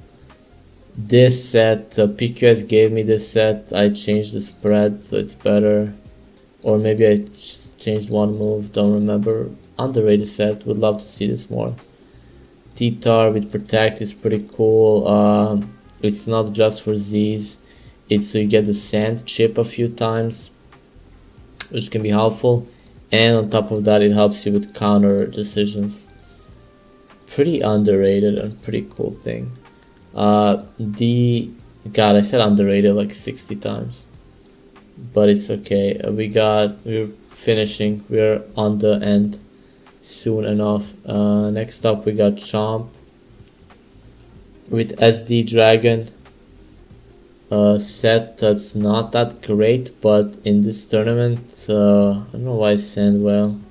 Speaker 1: This set, PQS gave me this set, I changed the spread so it's better. Or maybe I changed one move, don't remember. Underrated set, would love to see this more. T-Tar with Protect is pretty cool. It's not just for Z's, it's so you get the sand chip a few times, which can be helpful. And on top of that, it helps you with counter decisions. Pretty underrated and pretty cool thing. God, I said underrated like 60 times, but it's okay. We're finishing. We're on the end soon enough. Next up, we got Chomp with SD Dragon. Set that's not that great, but in this tournament, I don't know why Sandwell.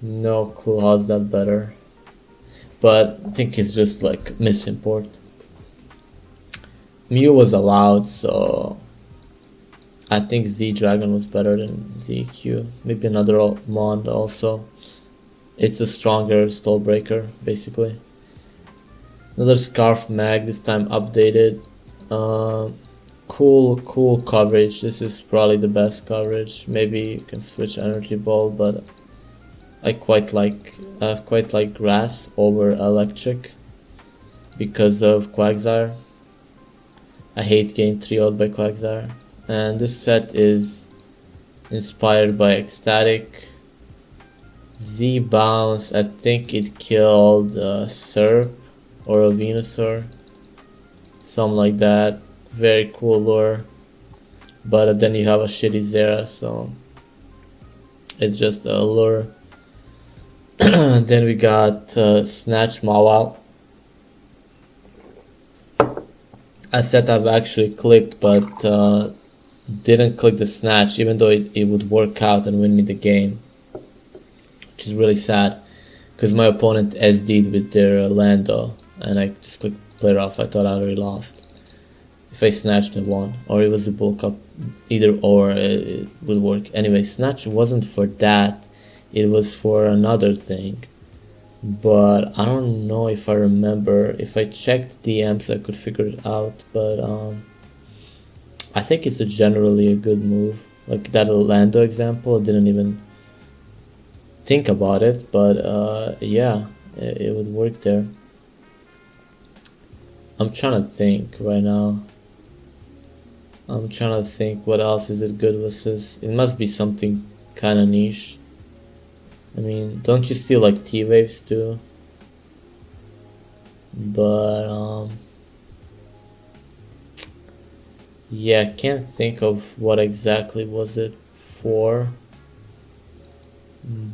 Speaker 1: No clue how's that better, but I think it's just like misimport. Mew was allowed, so I think Z Dragon was better than ZQ. Maybe another mod also. It's a stronger stall breaker, basically. Another Scarf Mag, this time updated. Cool coverage. This is probably the best coverage. Maybe you can switch Energy Ball, but I quite like Grass over Electric because of Quagsire. I hate getting 3-0'd by Quagsire. And this set is inspired by Ecstatic. Z Bounce, I think it killed Serp or a Venusaur, something like that. Very cool lure, but then you have a shitty Zera, so it's just a lure. Then we got Snatch Mawile. A set I've actually clicked, but didn't click the Snatch, even though it would work out and win me the game, which is really sad because my opponent SD'd with their Lando and I just clicked player off. I thought I already lost if I snatched and won, or it was a bulk up, either or it would work. Anyway, Snatch wasn't for that, it was for another thing, but I don't know if I remember. If I checked DMs I could figure it out, but I think it's generally a good move. Like that Lando example, I didn't even think about it, but yeah, it would work there. I'm trying to think right now. I'm trying to think what else is it good versus. It must be something kind of niche. I mean, don't you steal like T-Waves too? But yeah, I can't think of what exactly was it for.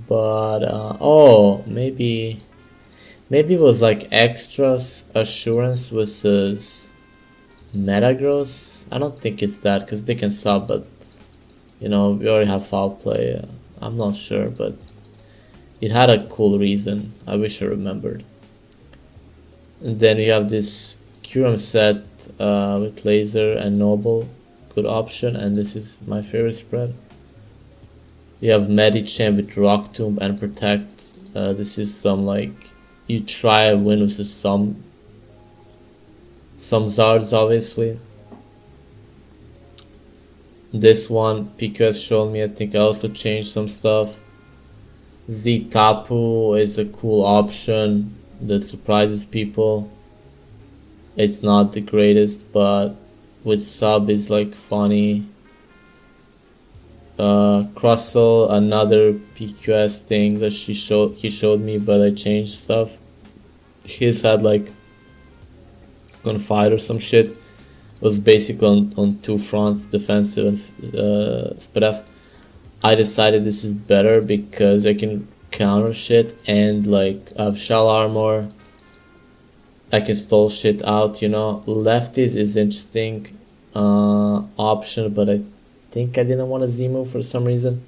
Speaker 1: But oh, maybe it was like extras assurance versus Metagross. I don't think it's that because they can sub, but you know, we already have foul play. I'm not sure, but it had a cool reason. I wish I remembered. And then we have this Curum set with Laser and Noble, good option, and this is my favorite spread. We have Medicham with Rock Tomb and Protect. This is some like you try a win versus some Zards, obviously. This one PQ has shown me. I think I also changed some stuff. Z Tapu is a cool option that surprises people. It's not the greatest, but with sub is like funny. Crossel, another PQS thing that he showed me, but I changed stuff. His had like gunfight or some shit. It was basically on two fronts, defensive and spread. I decided this is better because I can counter shit and like I have shell armor. I can stall shit out, you know. Lefties is interesting option, but I think I didn't want to Z-move for some reason.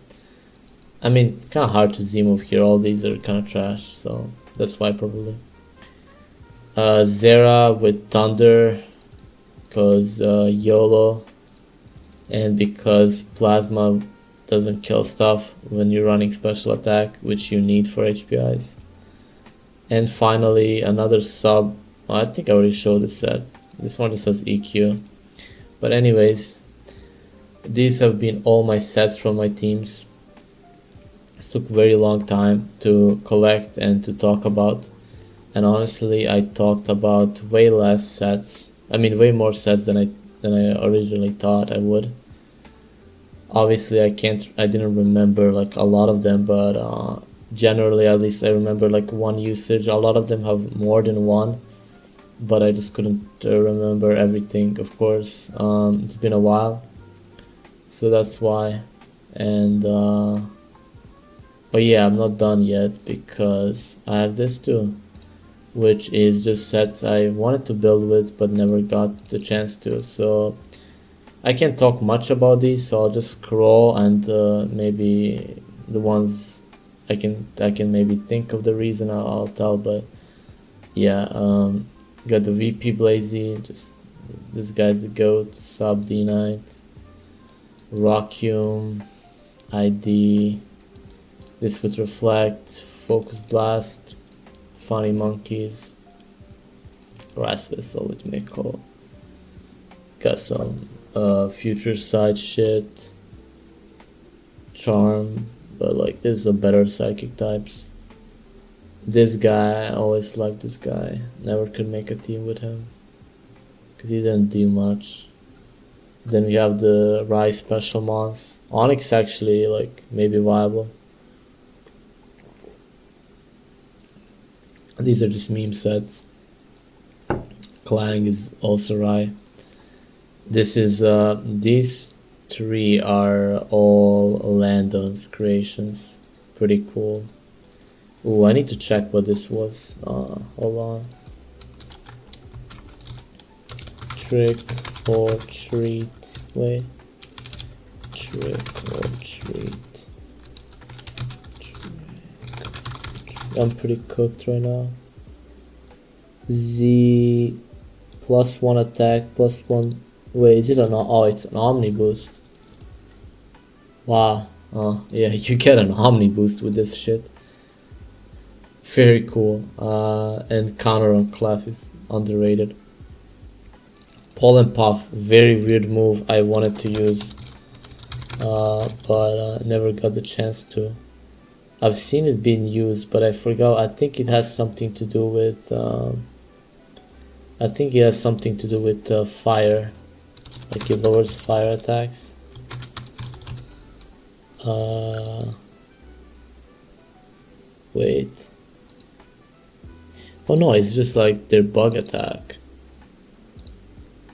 Speaker 1: I mean, it's kind of hard to Z-move here. All these are kind of trash, so that's why probably. Zera with Thunder because YOLO, and because Plasma doesn't kill stuff when you're running special attack, which you need for HPIs. And finally, another sub. Well, I think I already showed this set. This one just says EQ. But anyways, these have been all my sets from my teams. It took a very long time to collect and to talk about. And honestly, I talked about way less sets. I mean, way more sets than I originally thought I would. Obviously, I didn't remember like a lot of them, but generally, at least I remember like one usage. A lot of them have more than one, but I just couldn't remember everything, of course. It's been a while, so that's why. And oh yeah, I'm not done yet because I have this too, which is just sets I wanted to build with but never got the chance to. So I can't talk much about these, so I'll just scroll and maybe the ones I can maybe think of the reason I'll tell. But yeah, got the VP Blazy, just this guy's a goat. Sub D Knight, Rockium, ID, this with Reflect, Focus Blast, Funny Monkeys, Grass Whistle with Mickle. Got some future side shit. Charm, but like there's a better psychic types. This guy, I always liked this guy. Never could make a team with him because he didn't do much. Then we have the Rai special mons. Onyx actually like maybe viable. These are just meme sets. Clang is also Rai. This is these three are all Landon's creations. Pretty cool. Ooh, I need to check what this was. Hold on. Trick or treat. Wait. Trick or treat. I'm pretty cooked right now. Z +1 attack, +1. Wait, is it an? Oh, it's an Omni boost. Wow. Yeah, you get an Omni boost with this shit. Very cool. And counter on Clef is underrated. Pollen Puff, very weird move I wanted to use, but never got the chance to. I've seen it being used, but I forgot. I think it has something to do with. Fire, like it lowers fire attacks. Wait. Oh no, it's just like their bug attack.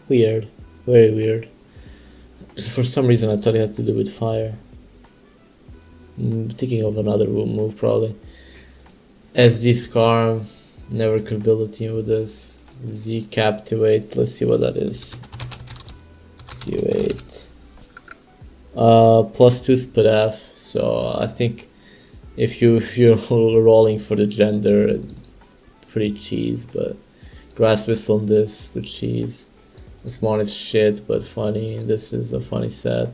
Speaker 1: Weird, very weird. For some reason I thought it had to do with fire. Thinking of another move probably. SD Scar, never could build a team with this. Z Captivate, let's see what that is. Captivate. +2 split F, so I think if you're rolling for the gender, pretty cheese, but Grass Whistle on this, the cheese. This one is shit, but funny. This is a funny set.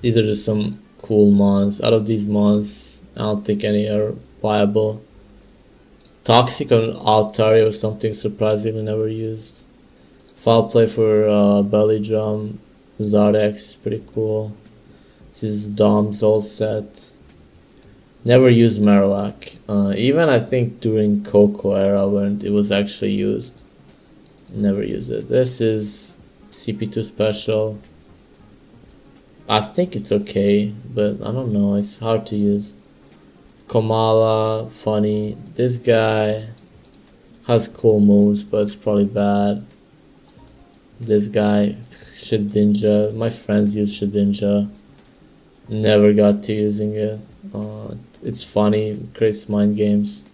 Speaker 1: These are just some cool mons. Out of these mons, I don't think any are viable. Toxic on Altari or something surprisingly never used. Foul Play for Belly Drum. Zardex is pretty cool. This is Dom's all set. Never used Marowak. Even I think during Coco era when it was actually used. Never used it. This is CP2 special. I think it's okay, but I don't know. It's hard to use. Komala, funny. This guy has cool moves, but it's probably bad. This guy, Shedinja. My friends use Shedinja. Never got to using it. It's funny. It creates mind games.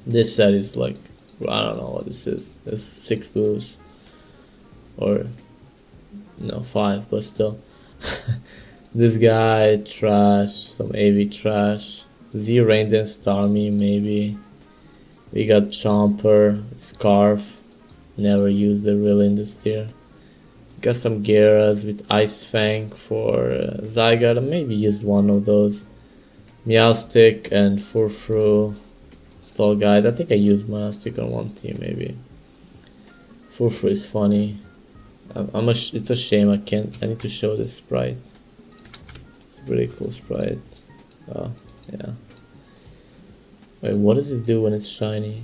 Speaker 1: This set is like, I don't know what this is. It's 6 moves. Or, no, 5, but still. This guy, trash. Some AV trash. Z Raiden Starmie, maybe. We got Chomper, Scarf. Never used it really in this tier. Got some Geras with Ice Fang for Zygarde. I maybe used one of those. Meowstic and Furfru. Stall Guide. I think I used Meowstic on one team maybe. Furfru is funny. It's a shame I need to show this sprite. It's a pretty cool sprite. Oh, yeah. Wait, what does it do when it's shiny?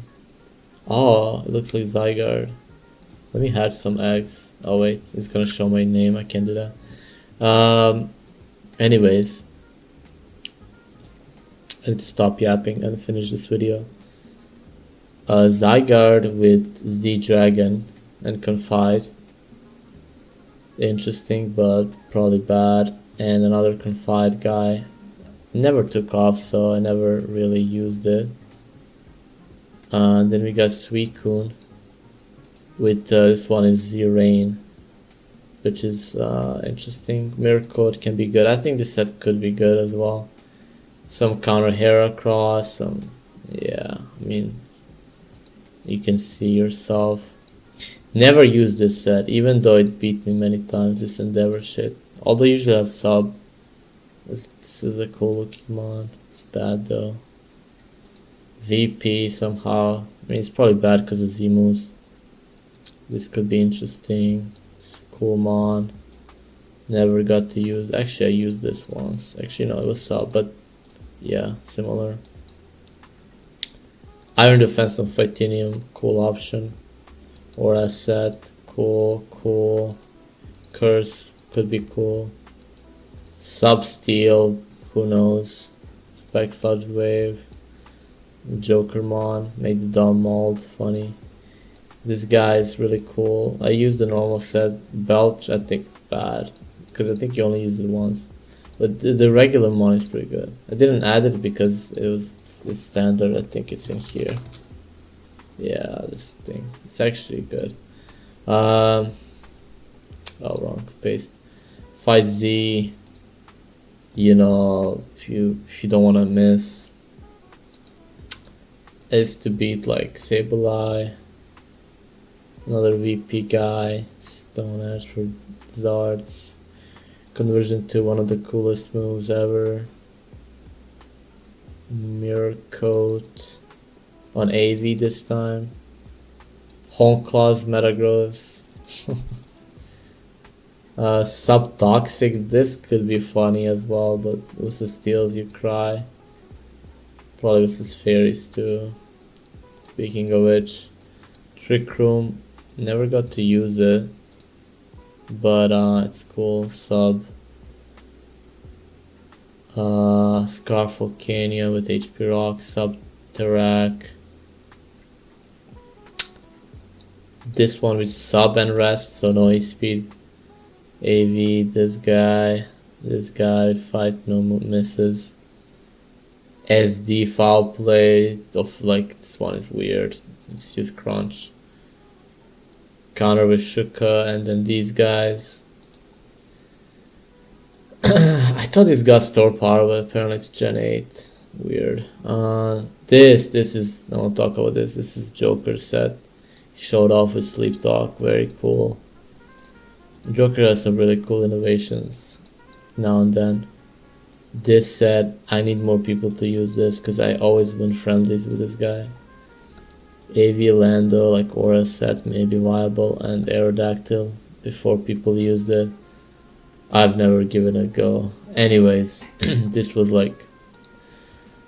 Speaker 1: Oh, it looks like Zygarde. Let me hatch some eggs. Oh wait, it's gonna show my name. I can't do that. Anyways, I need to stop yapping and finish this video. Zygarde with Z Dragon and Confide. Interesting, but probably bad. And another Confide guy. Never took off, so I never really used it. Then we got Suicune with this one is Z-Rain, which is interesting. Mirror Coat can be good. I think this set could be good as well. Some counter Heracross, some, yeah, I mean, you can see yourself. Never used this set, even though it beat me many times, this Endeavor shit. Although usually a sub. This is a cool looking mod. It's bad though. VP somehow. I mean, it's probably bad because of Z-moves. This could be interesting. It's cool mon. Never got to use. Actually, I used this once. Actually, no, it was sub, but yeah, similar. Iron Defense and Titanium, cool option. Aura set, cool. Curse could be cool. Sub Steel, who knows. Spec Sludge Wave. Joker Mon, make the dumb mold funny. This guy is really cool. I used the normal set. Belch, I think it's bad because I think you only use it once. But the regular Mon is pretty good. I didn't add it because it's standard. I think it's in here. Yeah, this thing. It's actually good. Oh, wrong. Spaced. Fight Z. You know, if you don't want to miss, is to beat like Sableye. Another VP guy. Stone Edge for Zards. Conversion to one of the coolest moves ever. Mirror Coat on AV this time. Honk Claws Metagross. Subtoxic, this could be funny as well, but versus Steals you cry. Probably versus Fairies too. Speaking of which, Trick Room, never got to use it, but it's cool. Sub. Scarf Volcania with HP Rock, Subterrac. This one with sub and rest, so no speed. AV, this guy with fight, no misses. SD foul play of like, this one is weird. It's just crunch. Counter with Shuka, and then these guys. I thought this got store power, but apparently it's Gen 8. Weird. This is, I won't talk about this. This is Joker set. He showed off with Sleep Talk, very cool. Joker has some really cool innovations now and then. This set, I need more people to use this because I always win friendlies with this guy. AV Lando, like Aura set, may be viable, and Aerodactyl before people used it. I've never given it a go. Anyways, this was like,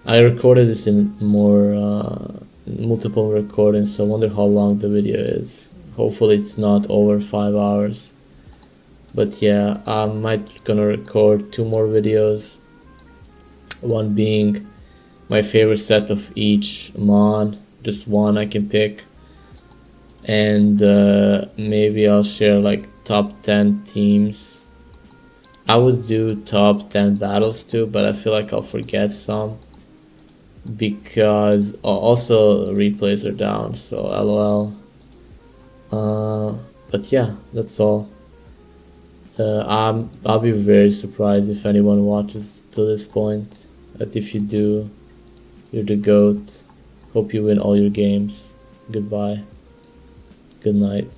Speaker 1: I recorded this in multiple recordings, so I wonder how long the video is. Hopefully it's not over 5 hours. But yeah, I might gonna record 2 more videos. One being my favorite set of each mon, just one I can pick. And maybe I'll share like top 10 teams. I would do top 10 battles too, but I feel like I'll forget some. Because also replays are down, so LOL. But yeah, that's all. I'll be very surprised if anyone watches to this point. But if you do, you're the GOAT. Hope you win all your games. Goodbye. Good night.